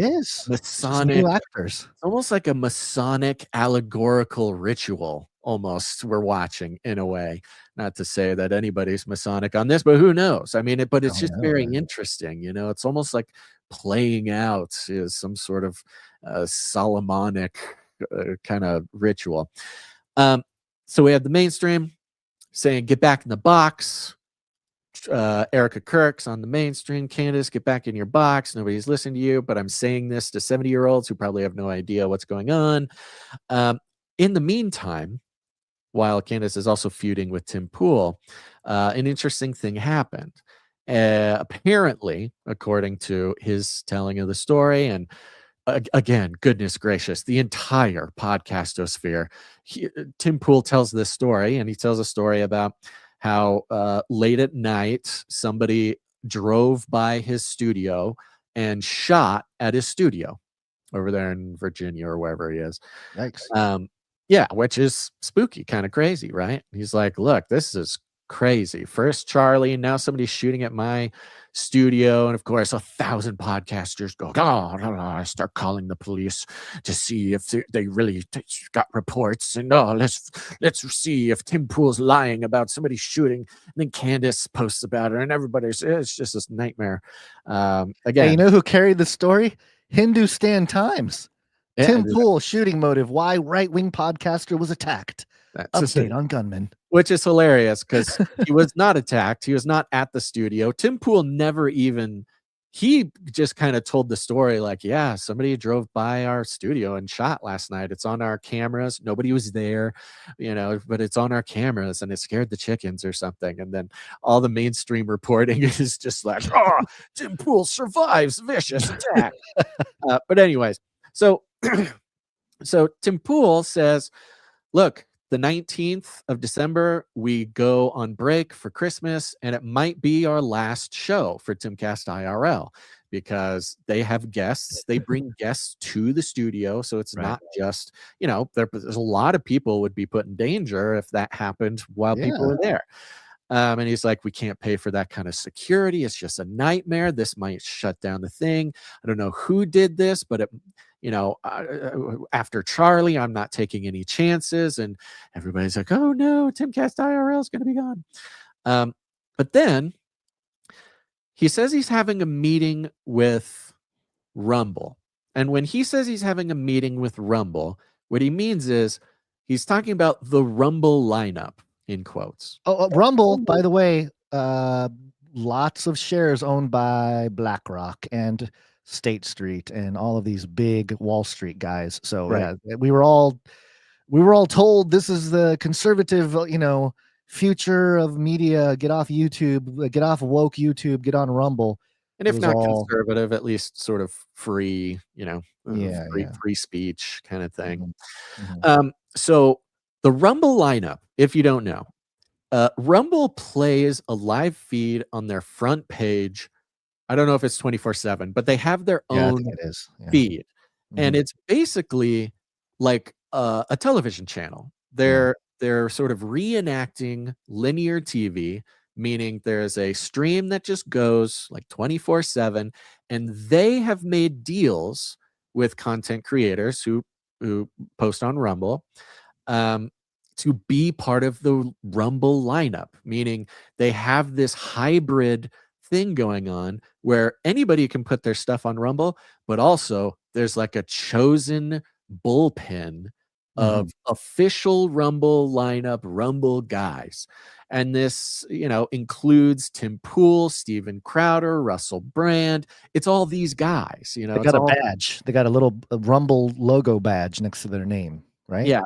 Masonic new actors. It's almost like a Masonic allegorical ritual. Almost we're watching in a way. Not to say that anybody's Masonic on this, but who knows? I mean, but it's just very interesting. You know, it's almost like playing out is some sort of Solomonic kind of ritual. So we have the mainstream saying, "Get back in the box." Erika Kirk's on the mainstream. Candace, get back in your box. Nobody's listening to you, but I'm saying this to 70-year-olds who probably have no idea what's going on. In the meantime, while Candace is also feuding with Tim Pool, an interesting thing happened. Apparently, according to his telling of the story, and again, goodness gracious, the entire podcastosphere, Tim Pool tells this story, and he tells a story about how late at night somebody drove by his studio and shot at his studio over there in Virginia or wherever he is. Yikes. Yeah, which is spooky, kind of crazy, right? He's like, look, this is crazy. First Charlie, now somebody's shooting at my studio, and of course 1,000 podcasters go, I start calling the police to see if they really got reports, and let's see if Tim Pool's lying about somebody shooting. And then Candace posts about it, and it's just this nightmare. Again, hey, you know who carried the story? Hindustan Times. Yeah, Tim Pool shooting motive, why right-wing podcaster was attacked. That's Update on gunman. which is hilarious because he was not attacked. He was not at the studio. Tim Pool never even, he just kind of told the story like, yeah, somebody drove by our studio and shot last night. It's on our cameras. Nobody was there, but it's on our cameras and it scared the chickens or something. And then all the mainstream reporting is just like, oh, Tim Pool survives vicious attack. But anyways, so Tim Pool says, look, the 19th of December, we go on break for Christmas, and it might be our last show for Timcast IRL because they have guests. They bring guests to the studio, so it's not just, there's a lot of people would be put in danger if that happened while people were there. And he's like, we can't pay for that kind of security. It's just a nightmare. This might shut down the thing. I don't know who did this, but it, after Charlie, I'm not taking any chances. And everybody's like, oh no, Timcast IRL is going to be gone. But then he says he's having a meeting with Rumble. And when he says he's having a meeting with Rumble, what he means is he's talking about the Rumble lineup in quotes. Rumble, by the way, lots of shares owned by BlackRock and State Street and all of these big Wall Street guys. So yeah, we were all told this is the conservative, future of media. Get off YouTube, get off woke YouTube, get on Rumble. And if not conservative, at least sort of free, free speech kind of thing. So the Rumble lineup, if you don't know, Rumble plays a live feed on their front page. I don't know if it's 24/7, but they have their own feed. And it's basically like a television channel. They're sort of reenacting linear TV, meaning there's a stream that just goes like 24/7, and they have made deals with content creators who post on Rumble to be part of the Rumble lineup, meaning they have this hybrid thing going on where anybody can put their stuff on Rumble, but also there's like a chosen bullpen of official Rumble lineup, Rumble guys. And this, includes Tim Pool, Steven Crowder, Russell Brand. It's all these guys, They got a badge. They got a little Rumble logo badge next to their name, right? Yeah.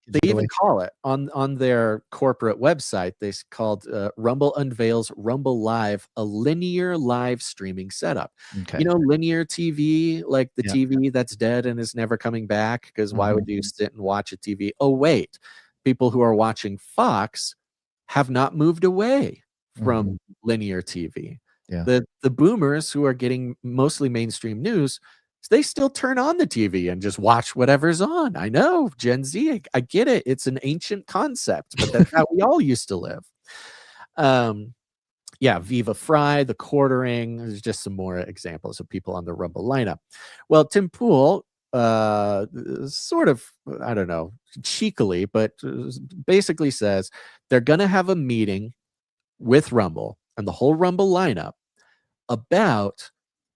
They even call it on their corporate website. They called Rumble unveils Rumble Live, a linear live streaming setup. Okay. Linear TV, like the TV that's dead and is never coming back, because why would you sit and watch a TV? Oh, wait, people who are watching Fox have not moved away from linear TV. Yeah. The boomers who are getting mostly mainstream news, they still turn on the TV and just watch whatever's on. I know, Gen Z, I get it. It's an ancient concept, but that's how we all used to live. Viva Fry, The Quartering. There's just some more examples of people on the Rumble lineup. Well, Tim Pool, sort of, I don't know, cheekily, but basically says they're going to have a meeting with Rumble and the whole Rumble lineup about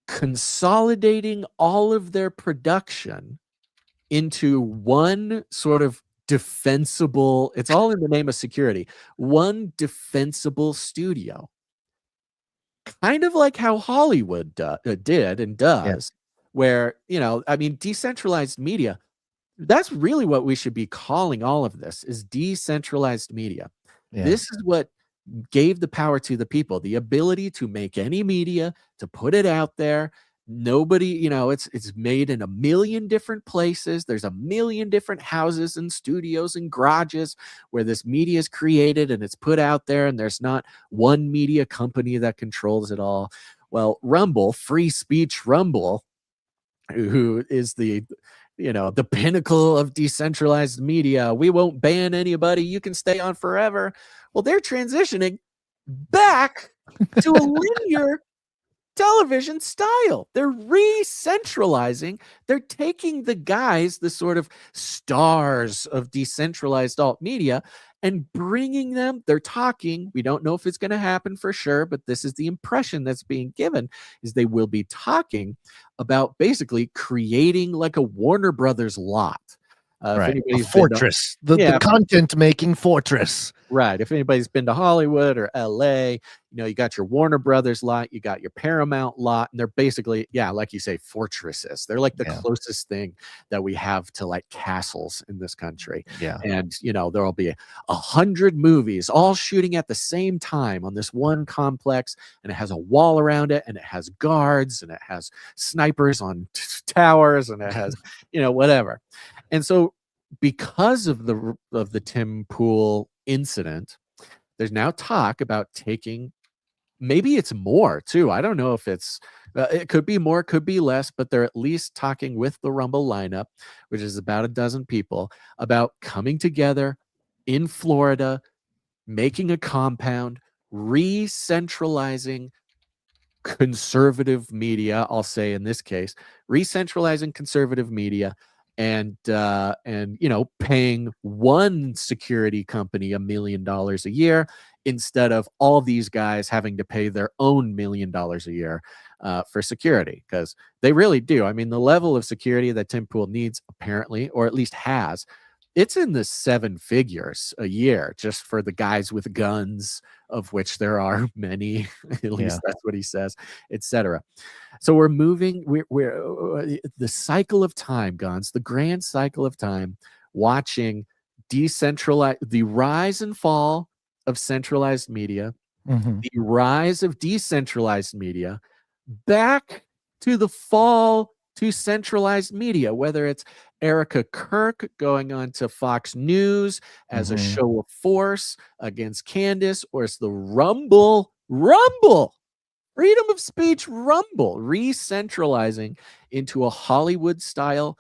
consolidating all of their production into one sort of defensible, it's all in the name of security, one defensible studio. Kind of like how Hollywood did and does, where, decentralized media, that's really what we should be calling all of this, is decentralized media. This is what gave the power to the people, the ability to make any media, to put it out there. Nobody, it's made in a million different places. There's a million different houses and studios and garages where this media is created and it's put out there, and there's not one media company that controls it all. Well, Rumble, free speech Rumble, who is the pinnacle of decentralized media. We won't ban anybody. You can stay on forever. Well, they're transitioning back to a linear television style. They're re-centralizing. They're taking the guys, the sort of stars of decentralized alt media, and bringing them. They're talking. We don't know if it's going to happen for sure, but this is the impression that's being given, is they will be talking about basically creating like a Warner Brothers lot. If Right. A anybody's been to- fortress. The content making fortress. Right. If anybody's been to Hollywood or LA, you got your Warner Brothers lot, you got your Paramount lot, and they're basically, like you say, fortresses. They're like the closest thing that we have to like castles in this country. Yeah. And, there'll be 100 movies all shooting at the same time on this one complex, and it has a wall around it, and it has guards, and it has snipers on towers, and it has, whatever. And so because of the Tim Pool incident, there's now talk about taking, maybe it's more too. I don't know if it could be more, could be less, but they're at least talking with the Rumble lineup, which is about a dozen people, about coming together in Florida, making a compound, re-centralizing conservative media. I'll say in this case, re-centralizing conservative media, and paying one security company $1 million a year instead of all these guys having to pay their own $1 million a year for security, because they really do. I mean, the level of security that Tim Pool needs, apparently, or at least has, it's in the 7 figures a year just for the guys with guns, of which there are many. At least that's what he says, etc. So we're moving. We're the cycle of time, Gons, the grand cycle of time, watching the rise and fall of centralized media, the rise of decentralized media, back to the fall to centralized media, whether it's Erika Kirk going on to Fox News as a show of force against Candace, or it's the Rumble, freedom of speech Rumble, re-centralizing into a Hollywood-style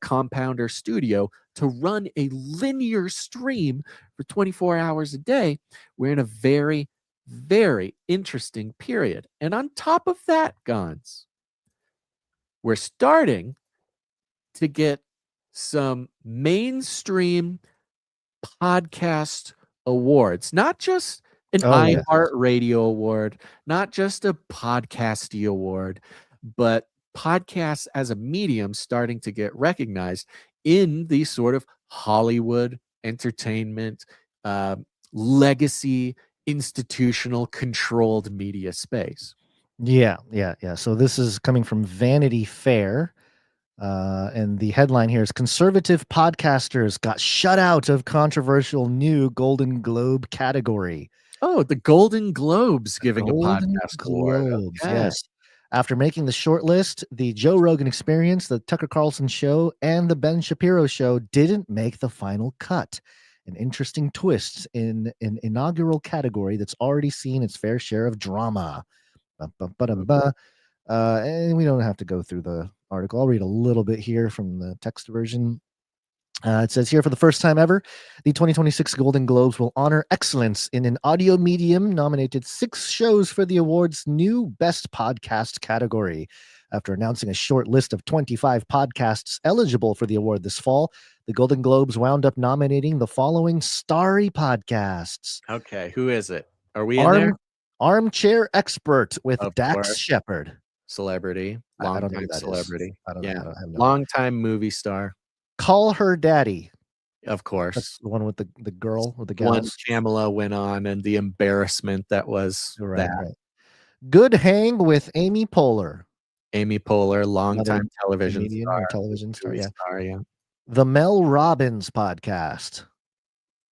compounder studio to run a linear stream for 24 hours a day. We're in a very, very interesting period. And on top of that, Gons, we're starting to get some mainstream podcast awards, not just an iHeartRadio award, not just a Podcasty award, but podcasts as a medium starting to get recognized in the sort of Hollywood entertainment, legacy, institutional controlled media space. Yeah. So this is coming from Vanity Fair. And the headline here is conservative podcasters got shut out of controversial new Golden Globe category. Oh, the Golden Globes giving a podcast award. Globes, Okay. yes. After making the short list, the Joe Rogan Experience, the Tucker Carlson Show, and the Ben Shapiro Show didn't make the final cut. An interesting twist in an inaugural category that's already seen its fair share of drama. And we don't have to go through the article. I'll read a little bit here from the text version. It says here, for the first time ever, the 2026 Golden Globes will honor excellence in an audio medium, nominated 6 shows for the award's new Best Podcast category. After announcing a short list of 25 podcasts eligible for the award this fall, the Golden Globes wound up nominating the following starry podcasts. Okay, who is it? Are we in there? Armchair Expert with Of Dax course. Shepard. Celebrity, I don't know long-time who that is. celebrity. I don't know. I have no Long-time movie star. Call Her Daddy. Of course. That's the one with the girl or the One gals. Pamela went on, and the embarrassment that was that. Right. Good Hang with Amy Poehler. Amy Poehler, longtime Another television comedian star. or television star, movie yeah. star, yeah. The Mel Robbins Podcast.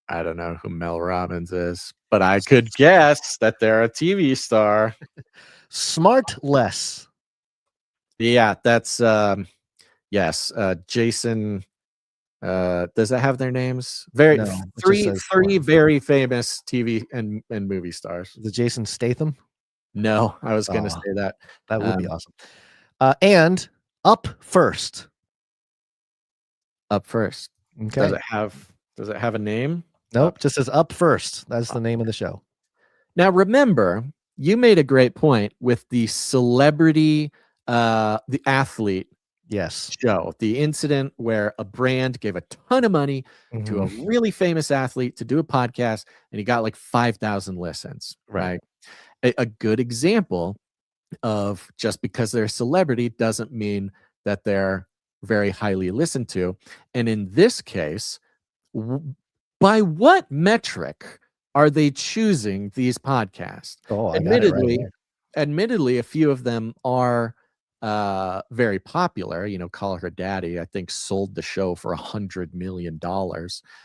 I don't know who Mel Robbins is, but I could guess that they're a TV star. Smart Less. Yeah, that's Jason. Does that have their names? No, it just says three very famous TV and movie stars. The Jason Statham. No, I was gonna say that. That would be awesome. And Up First. Up First. Okay. Does it have a name? Nope, just says Up First. That's the name of the show. Now remember, you made a great point with the celebrity, the athlete show, the incident where a brand gave a ton of money to a really famous athlete to do a podcast, and he got like 5,000 listens, right? A good example of just because they're a celebrity doesn't mean that they're very highly listened to. And in this case, by what metric are they choosing these podcasts? Oh, I got it right here. Admittedly, a few of them are very popular. Call Her Daddy, I think, sold the show for $100 million.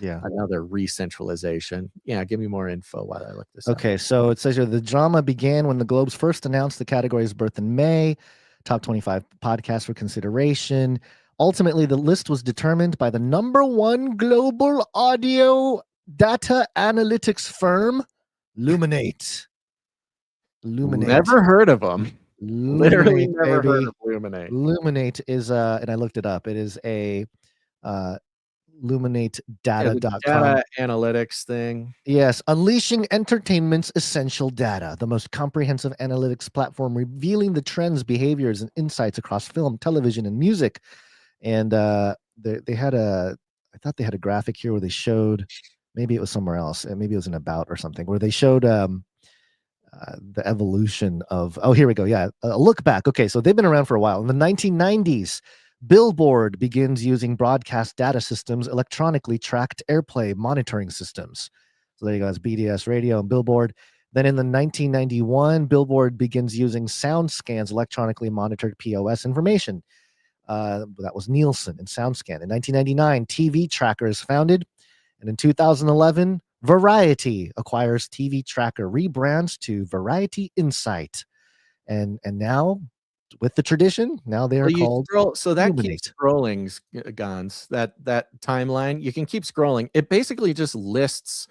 Yeah. Another re-centralization. Yeah, give me more info while I look this up. Okay, so it says here the drama began when the Globes first announced the category's birth in May. Top 25 podcasts for consideration. Ultimately, the list was determined by the #1 global audio data analytics firm, Luminate. Never heard of them. Literally Luminate, never heard baby. of Luminate. Luminate is and I looked it up. It is a luminatedata.com. The data analytics thing. Yes, unleashing entertainment's essential data, the most comprehensive analytics platform revealing the trends, behaviors, and insights across film, television, and music. And they had I thought they had a graphic here where they showed, maybe it was somewhere else, and maybe it was an about or something, where they showed the evolution of, oh, here we go. Yeah. A look back. Okay. So they've been around for a while. In the 1990s, Billboard begins using broadcast data systems, electronically tracked airplay monitoring systems. So there you go. That's BDS radio and Billboard. Then in the 1991, Billboard begins using SoundScan's electronically monitored POS information. That was Nielsen and SoundScan. In 1999, TV Tracker is founded. And in 2011, Variety acquires TV Tracker, rebrands to Variety Insight. And now, with the tradition, now they are called so that Luminate. keeps scrolling, Gons. That timeline, you can keep scrolling. It basically just lists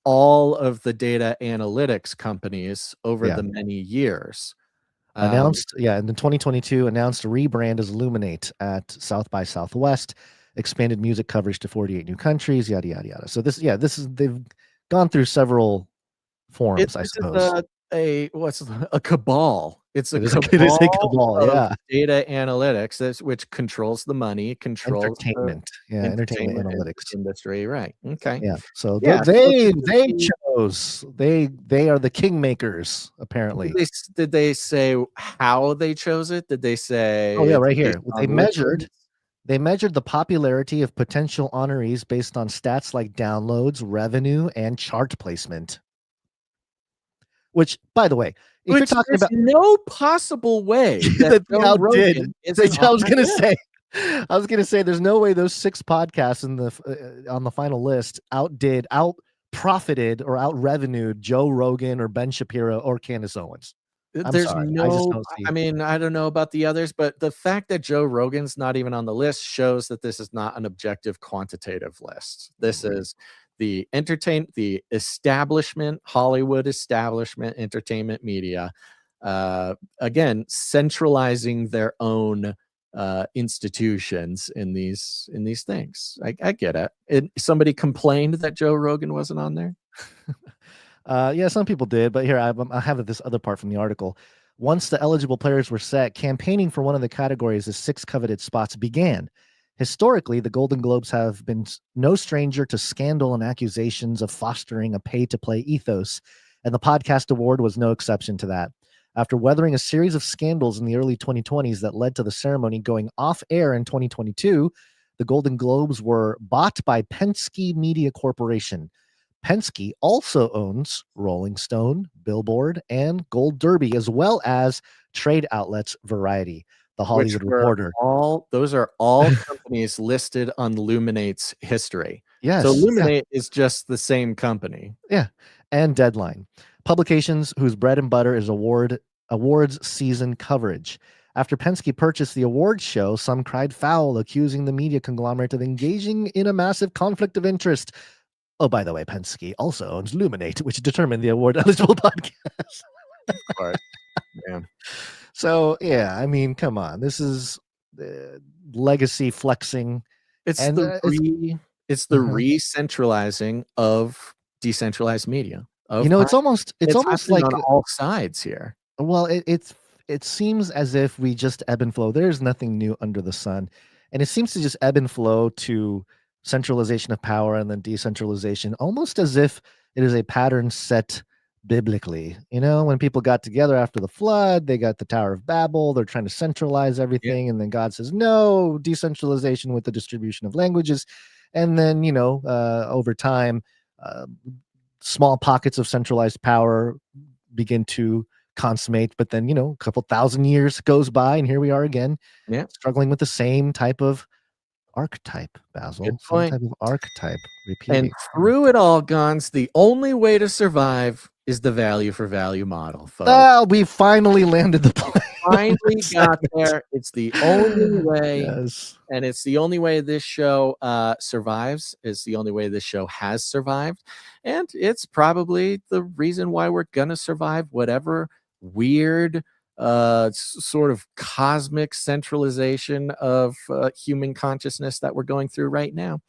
all of the data analytics companies over the many years. Announced, in the 2022, announced a rebrand as Luminate at South by Southwest. Expanded music coverage to 48 new countries, yada yada yada. So they've gone through several forms, I suppose. What's a cabal? It is a cabal, of data analytics, which controls the money, controls entertainment, entertainment analytics industry, right? Okay, yeah. So yeah, they chose they are the kingmakers apparently. Did they say how they chose it? Did they say? Oh yeah, right here. They measured the popularity of potential honorees based on stats like downloads, revenue, and chart placement. Which, by the way, if you're talking about no possible way that they outdid, I was gonna say there's no way those 6 podcasts in the on the final list profited or out revenued Joe Rogan or Ben Shapiro or Candace Owens. There's I mean, I don't know about the others, but the fact that Joe Rogan's not even on the list shows that this is not an objective quantitative list. This is the establishment, Hollywood establishment, entertainment media, again, centralizing their own institutions in these things. I get it. Somebody complained that Joe Rogan wasn't on there. Yeah, some people did, but here I have this other part from the article. Once the eligible players were set, campaigning for one of the categories' 6 coveted spots began. Historically, the Golden Globes have been no stranger to scandal and accusations of fostering a pay-to-play ethos, and the podcast award was no exception to that. After weathering a series of scandals in the early 2020s that led to the ceremony going off air in 2022, the Golden Globes were bought by Penske Media Corporation. Penske also owns Rolling Stone, Billboard, and Gold Derby, as well as trade outlets Variety, The Hollywood Reporter. Those are all companies listed on Luminate's history. Yes. So Luminate is just the same company. Yeah. And Deadline. Publications whose bread and butter is awards season coverage. After Penske purchased the awards show, some cried foul, accusing the media conglomerate of engaging in a massive conflict of interest. Oh, by the way, Penske also owns Luminate, which determined the award-eligible podcast. Right. Yeah. So, yeah, I mean, come on. This is legacy flexing. It's the re-centralizing of decentralized media. It's almost like on all sides here. Well, it seems as if we just ebb and flow. There's nothing new under the sun, and it seems to just ebb and flow to centralization of power and then decentralization, almost as if it is a pattern set biblically. You know, when people got together after the flood, they got the Tower of Babel, they're trying to centralize everything, and then God says no, decentralization with the distribution of languages. And then, you know, over time, small pockets of centralized power begin to consummate, but then, you know, a couple thousand years goes by and here we are again, struggling with the same type of archetype, Basil. Good Same point. type of archetype repeating. And through it all, Gons, the only way to survive is the value for value model, folks. Oh, we finally landed the plane. Finally got there. It's the only way. Yes. And it's the only way this show survives. It's the only way this show has survived. And it's probably the reason why we're going to survive whatever weird sort of cosmic centralization of human consciousness that we're going through right now.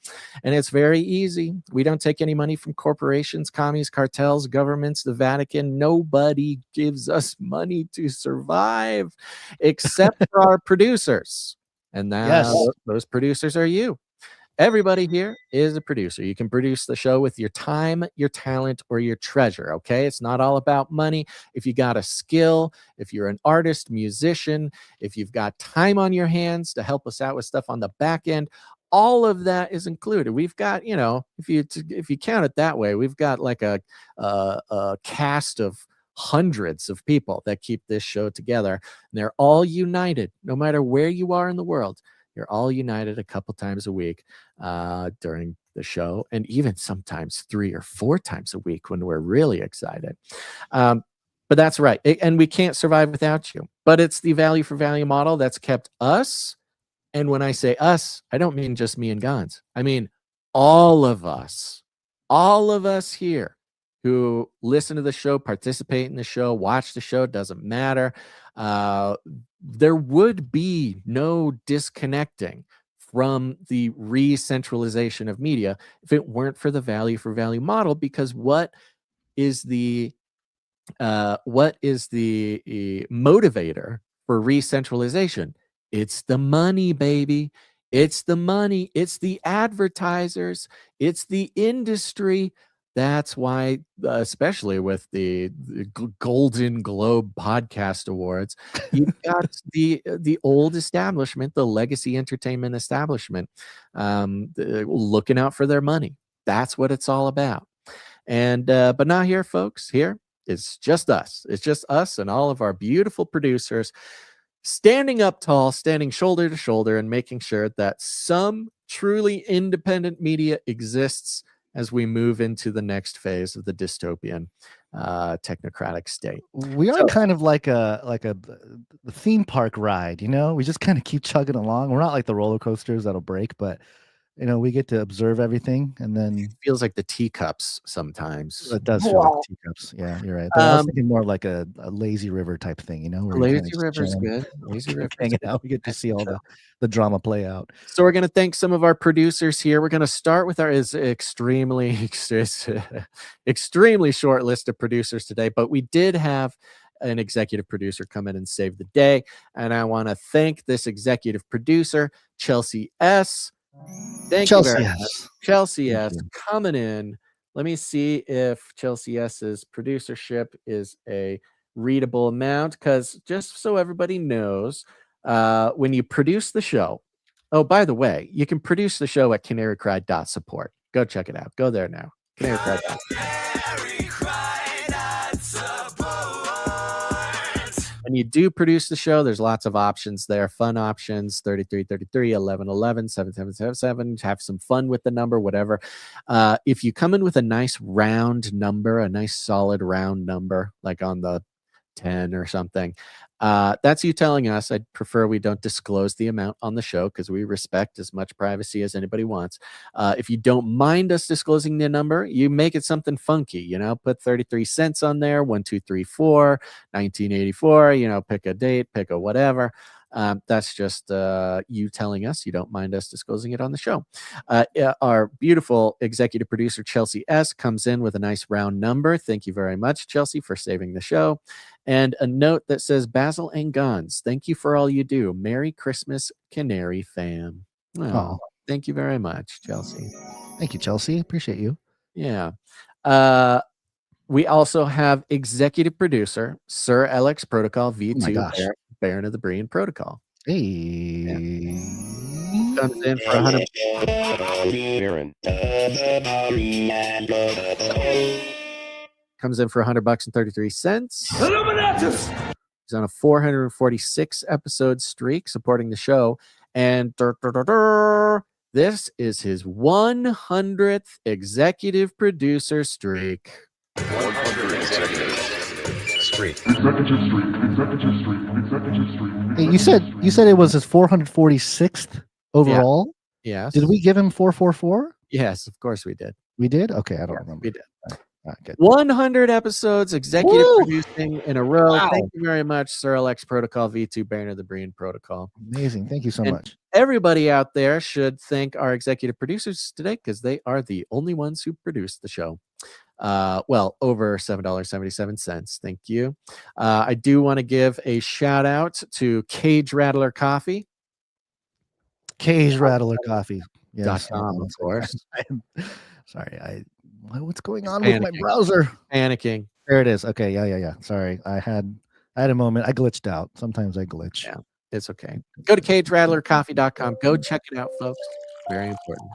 And it's very easy. We don't take any money from corporations, commies, cartels, governments, the Vatican. Nobody gives us money to survive except for our producers. And those producers are you. Everybody here is a producer. You can produce the show with your time, your talent, or your treasure, okay? It's not all about money. If you got a skill, if you're an artist, musician, if you've got time on your hands to help us out with stuff on the back end, all of that is included. We've got, you know, if you count it that way, we've got like a cast of hundreds of people that keep this show together. And they're all united, no matter where you are in the world. You're all united a couple times a week during the show, and even sometimes 3 or 4 times a week when we're really excited. But that's right. And we can't survive without you. But it's the value for value model that's kept us. And when I say us, I don't mean just me and Gons. I mean all of us here who listen to the show, participate in the show, watch the show, doesn't matter. There would be no disconnecting from the re-centralization of media if it weren't for the value for value model, because what is the motivator for re-centralization? It's the money, baby. It's the money. It's the advertisers. It's the industry. That's why, especially with the Golden Globe Podcast Awards, you've got the old establishment, the legacy entertainment establishment, looking out for their money. That's what it's all about. And but not here, folks. Here it's just us. It's just us and all of our beautiful producers standing up tall, standing shoulder to shoulder, and making sure that some truly independent media exists as we move into the next phase of the dystopian technocratic state. We are kind of like a theme park ride, you know? We just kind of keep chugging along. We're not like the roller coasters that'll break, but you know, we get to observe everything, and then it feels like the teacups sometimes. It does feel like teacups. Yeah, you're right. But I was thinking more like a lazy river type thing, you know? Where Lazy river's good. Lazy river hanging out. We get to see all the drama play out. So we're going to thank some of our producers here. We're going to start with our extremely short list of producers today, but we did have an executive producer come in and save the day. And I want to thank this executive producer, Chelsea S. Thank you very much. Chelsea S. coming in. Let me see if Chelsea S's producership is a readable amount, because just so everybody knows, when you produce the show, oh, by the way, you can produce the show at canarycry.support. Go check it out. Go there now. Canarycry.support. When you do produce the show, there's lots of options there, fun options, 3333, 1111, 7777, have some fun with the number, whatever. If you come in with a nice round number, a nice solid round number, like on the 10 or something, that's you telling us I'd prefer we don't disclose the amount on the show, because we respect as much privacy as anybody wants. If you don't mind us disclosing the number, you make it something funky, you know, put 33 cents on there, 1234, 1984, you know, pick a date, pick a whatever. That's just you telling us you don't mind us disclosing it on the show. Our beautiful executive producer, Chelsea S., comes in with a nice round number. Thank you very much, Chelsea, for saving the show. And a note that says, Basil and Gons, thank you for all you do. Merry Christmas, Canary fam. Oh, thank you very much, Chelsea. Thank you, Chelsea. Appreciate you. Yeah. We also have executive producer Sir LX Protocol Oh my V2 gosh. Baron of the Breen Protocol. Hey. Comes in for 100. Comes in for $100.33. Illuminatus! He's on a 446 episode streak supporting the show, and this is his 100th executive producer streak. 100 executive streak. Hey, you said it was his 446th overall? Yes. Did we give him 444? Yes, of course we did. We did? Okay, I don't remember. We did. All right, good. 100 episodes executive Woo! producing in a row. Wow. Thank you very much, Sir LX Protocol V2 Baron of the Breen Protocol. Amazing. Thank you so And much. everybody out there should thank our executive producers today because they are the only ones who produce the show. Well, over $7.77. Thank you. I do want to give a shout out to Cage Rattler Coffee. Cage Rattler Coffee. Yes. .com, of course. Sorry, what's going on with my Panicking. browser? Panicking. There it is. Okay, yeah. Sorry. I had a moment. I glitched out. Sometimes I glitch. Yeah, it's okay. Go to CageRattlerCoffee.com. Go check it out, folks. Very important.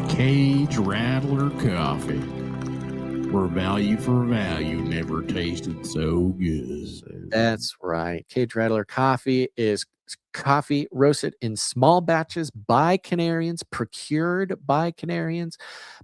Cage Rattler Coffee, where value for value never tasted so good. That's right. Cage Rattler Coffee is coffee roasted in small batches by Canarians, procured by Canarians,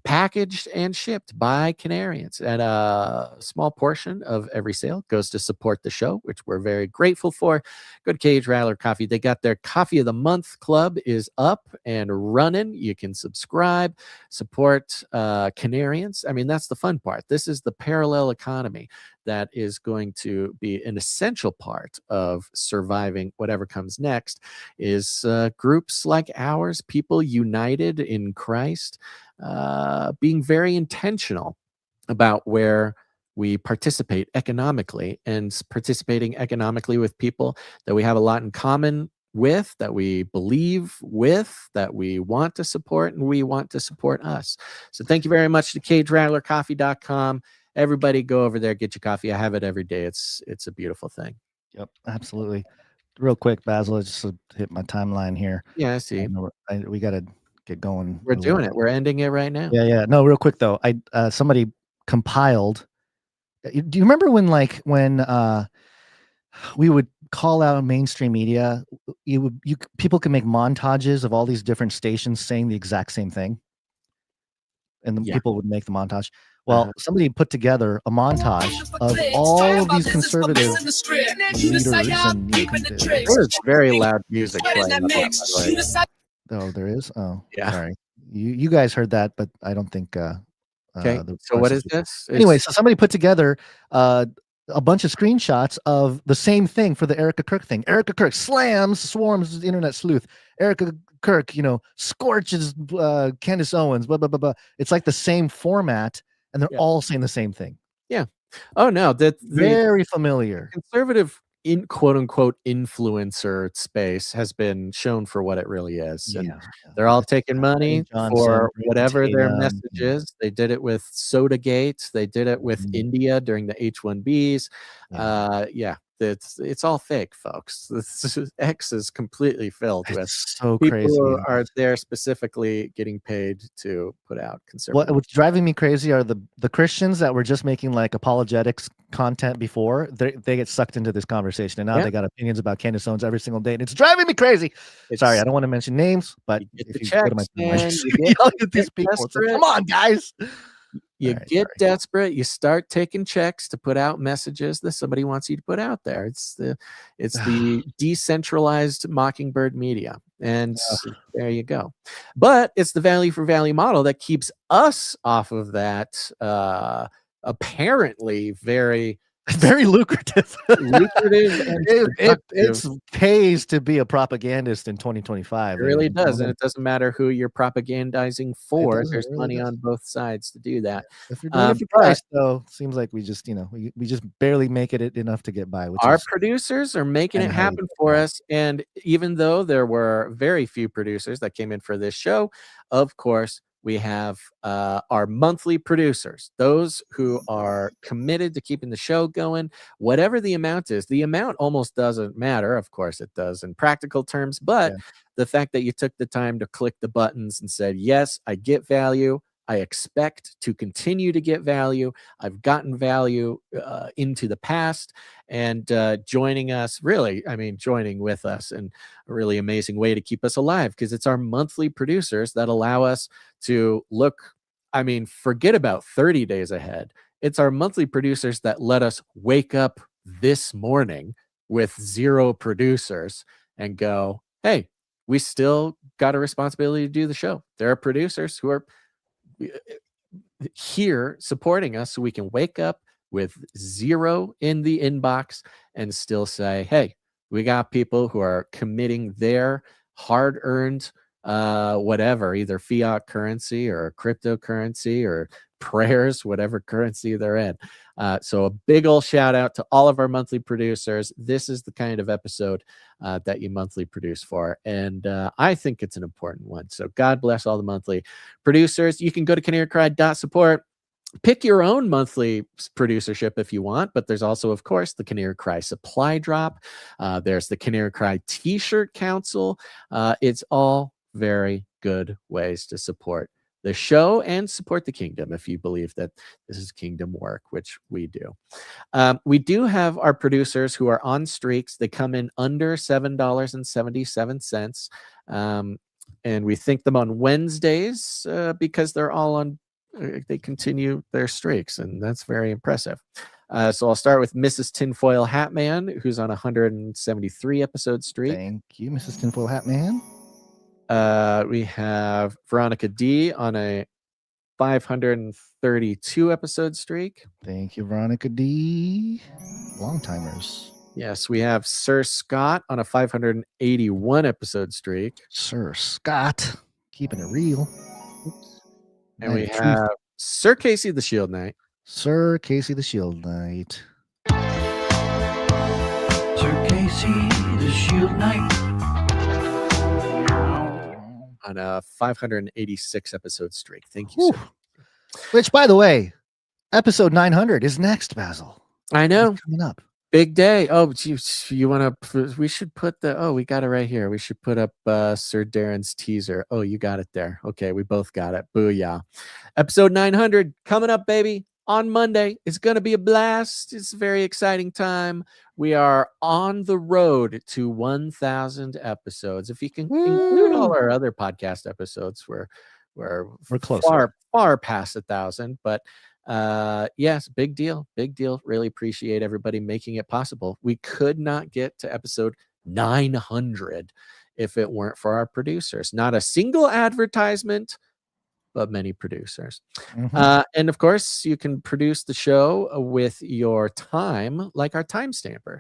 packaged and shipped by Canarians. And a small portion of every sale goes to support the show, which we're very grateful for. Go to Cage Rattler Coffee. They got their Coffee of the Month Club is up and running. You can subscribe, support Canarians. I mean, that's the fun part. This is the parallel economy that is going to be an essential part of surviving whatever comes next, is groups like ours, people united in Christ, being very intentional about where we participate economically, and participating economically with people that we have a lot in common with, that we believe with, that we want to support, and we want to support us. So thank you very much to CageRattlerCoffee.com. Everybody go over there, get your coffee. I have it every day. It's a beautiful thing. Yep, absolutely. Real quick, Basil, I just hit my timeline here. Yeah, I see. We got to get going. We're doing it. We're ending it right now. Yeah. No, real quick though. Somebody compiled. Do you remember when we would call out mainstream media? People could make montages of all these different stations saying the exact same thing, and the people would make the montage. Well, somebody put together a montage of all of these conservative leaders, and there's very loud music playing. Oh, there is. Oh, yeah. Sorry, you guys heard that, but I don't think. Okay. So what is this? Anyway, so somebody put together a bunch of screenshots of the same thing for the Erika Kirk thing. Erika Kirk swarms the internet sleuth. Erika Kirk, scorches Candace Owens. Blah blah blah blah. It's like the same format. And they're all saying the same thing. Yeah. Oh no, that very familiar. Conservative in quote unquote influencer space has been shown for what it really is. And they're all taking money for whatever their message is. They did it with Sodagate. They did it with India during the H-1Bs. It's all fake, folks. X is completely filled with so people crazy. who are there specifically getting paid to put out conservative. What's driving me crazy are the Christians that were just making like apologetics content before. They get sucked into this conversation, and now they got opinions about Candace Owens every single day, and it's driving me crazy. Sorry, I don't want to mention names, but if you go to my yell at these people, it's like, come on, guys. You get desperate. You start taking checks to put out messages that somebody wants you to put out there. It's the decentralized Mockingbird media, and there you go. But it's the value for value model that keeps us off of that apparently very lucrative. And it pays to be a propagandist in 2025. It really does, and it doesn't matter who you're propagandizing for. There's money on both sides to do that. If you're doing it for Christ, though, seems like we just we just barely make it enough to get by. Our producers are making it happen for us, and even though there were very few producers that came in for this show, of course, We have our monthly producers, those who are committed to keeping the show going. Whatever the amount is, the amount almost doesn't matter. Of course, it does in practical terms, but the fact that you took the time to click the buttons and said, yes, I get value. I expect to continue to get value. I've gotten value into the past, and joining us, really, I mean, joining with us in a really amazing way to keep us alive, because it's our monthly producers that allow us to look, I mean, forget about 30 days ahead. It's our monthly producers that let us wake up this morning with 0 producers and go, hey, we still got a responsibility to do the show. There are producers who are here supporting us so we can wake up with 0 in the inbox and still say, hey, we got people who are committing their hard-earned whatever, either fiat currency or cryptocurrency or prayers, whatever currency they're in. So a big old shout out to all of our monthly producers. This is the kind of episode that you monthly produce for, and I think it's an important one. So God bless all the monthly producers. You can go to canarycry.support. Pick your own monthly producership if you want, but there's also, of course, the Canary Cry supply drop. There's the Canary Cry t-shirt council. It's all very good ways to support the show and support the kingdom if you believe that this is kingdom work, which we do. We do have our producers who are on streaks. They come in under $7.77. And we thank them on Wednesdays because they're all on, they continue their streaks, and that's very impressive. So I'll start with Mrs. Tinfoil Hatman, who's on a 173 episode streak. Thank you, Mrs. Tinfoil Hatman. We have Veronica D on a 532 episode streak. Thank you, Veronica D. Long timers. Yes, we have Sir Scott on a 581 episode streak. Sir Scott, keeping it real. And we have Sir Casey the Shield Knight. Sir Casey the Shield Knight. Sir Casey the Shield Knight. On a 586 episode streak. Thank you, sir. Which, by the way, episode 900 is next, Basil. I know. It's coming up. Big day. Oh, you want to? We should put the. Oh, we got it right here. We should put up Sir Darren's teaser. Oh, you got it there. Okay, we both got it. Booyah! Episode 900 coming up, baby, on Monday. It's gonna be a blast. It's a very exciting time. We are on the road to 1,000 episodes. If you can include all our other podcast episodes, we're close. Far past 1,000, but. Yes, big deal. Really appreciate everybody making it possible. We could not get to episode 900 if it weren't for our producers. Not a single advertisement, but many producers. And of course, you can produce the show with your time, like our timestamper.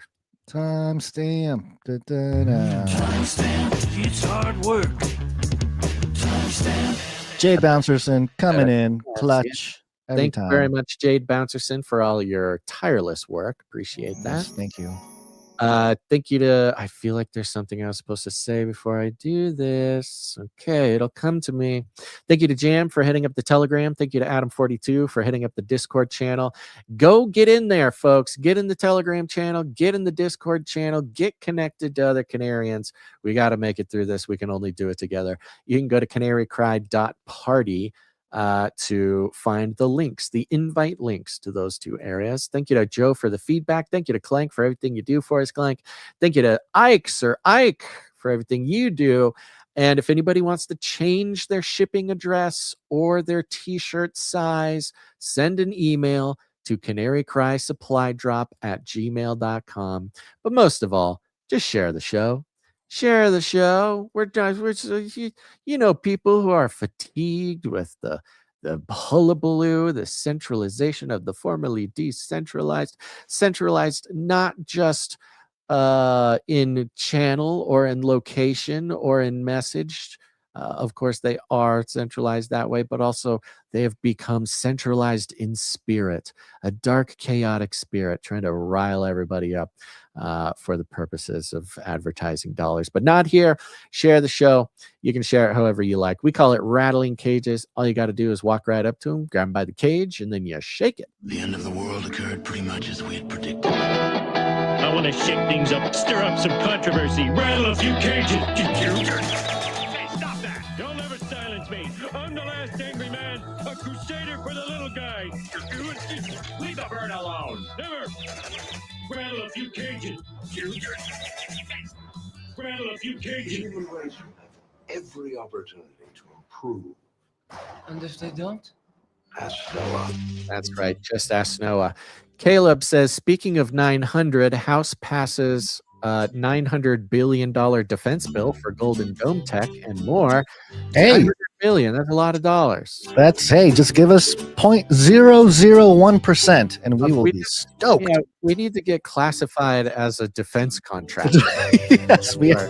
Timestamp. Timestamp. It's hard work. Timestamp. Jade Bouncerson coming in clutch. Thank you very much, Jade Bouncerson, for all your tireless work. Appreciate that. Yes, thank you. Thank you to, I feel like there's something I was supposed to say before I do this. Okay, it'll come to me. Thank you to Jam for heading up the Telegram. Thank you to Adam42 for heading up the Discord channel. Go get in there, folks. Get in the Telegram channel. Get in the Discord channel. Get connected to other Canarians. We got to make it through this. We can only do it together. You can go to canarycry.party to find the links, the invite links to those 2 areas. Thank you to Joe for the feedback. Thank you to Clank for everything you do for us, Clank. Thank you to Ike, Sir Ike, for everything you do. And if anybody wants to change their shipping address or their t-shirt size, send an email to canarycrysupply@gmail.com. But most of all, just share the show. Share the show. We're people who are fatigued with the hullabaloo, the centralization of the formerly decentralized, centralized not just in channel or in location or in message, Of course, they are centralized that way, but also they have become centralized in spirit, a dark, chaotic spirit trying to rile everybody up for the purposes of advertising dollars. But not here. Share the show. You can share it however you like. We call it rattling cages. All you got to do is walk right up to them, grab them by the cage, and then you shake it. The end of the world occurred pretty much as we had predicted. I want to shake things up, stir up some controversy, rattle a few cages. Hey, stop that! You'll never silence me. I'm the last angry man, a crusader for the little guy. Leave the bird alone. Never. Rattle a few cages. Rattle a few cages. Human race will have every opportunity to improve. And if they don't? Ask Noah. That's right. Just ask Noah. Caleb says, speaking of 900, House passes $900 billion defense bill for Golden Dome tech and more. Hey. $900 billion. That's a lot of dollars. That's, hey, just give us 0.001% and we will be stoked. Yeah, we need to get classified as a defense contractor. Yes, we are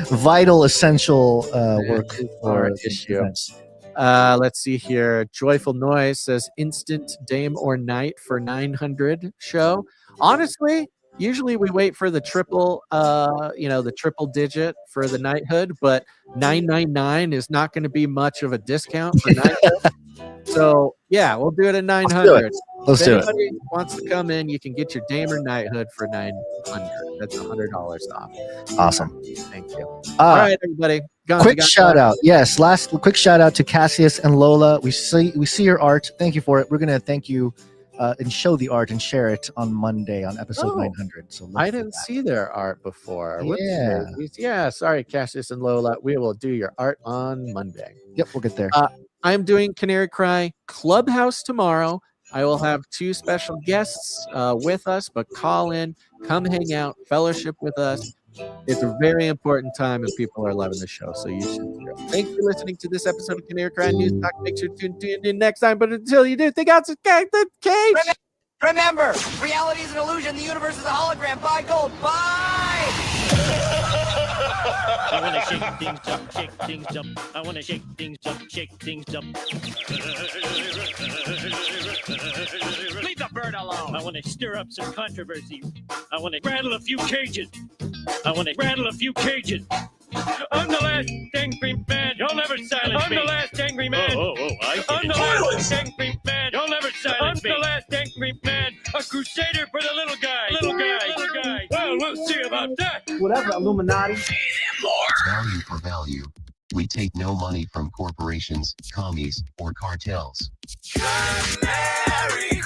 vital, essential work for issue. defense. Let's see here. Joyful Noise says instant Dame or Knight for 900 show. Honestly, usually we wait for the triple, the triple digit for the knighthood, but 999 is not going to be much of a discount for knighthood. So yeah, we'll do it at 900. Let's do it. If anybody wants to come in, you can get your Dame or knighthood for 900. That's $100 off. Awesome. Thank you. All right, everybody. Quick shout out. Yes, last quick shout out to Cassius and Lola. We see your art. Thank you for it. We're gonna thank you and show the art and share it on Monday on episode 900. So I didn't see their art before. Yeah. Yeah. Sorry, Cassius and Lola. We will do your art on Monday. Yep, we'll get there. I'm doing Canary Cry Clubhouse tomorrow. I will have 2 special guests with us, but call in, come hang out, fellowship with us. It's a very important time and people are loving the show, so you should. Thanks for listening to this episode of Canary Cry News Talk. Make sure to tune in next time, but until you do, think out the cage. Remember, reality is an illusion. The universe is a hologram. Buy gold. Buy! I want to shake things up, shake things up. I want to shake things up, shake things up. Leave the bird alone. I want to stir up some controversy. I want to rattle a few cages. I'm the last angry man. You'll never silence me. I'm the last angry man. I'm the last angry man. You'll never silence me. I'm the last angry man. A crusader for the little guy. Well, we'll see about that. Whatever, Illuminati. Value for value. We take no money from corporations, commies, or cartels. Canary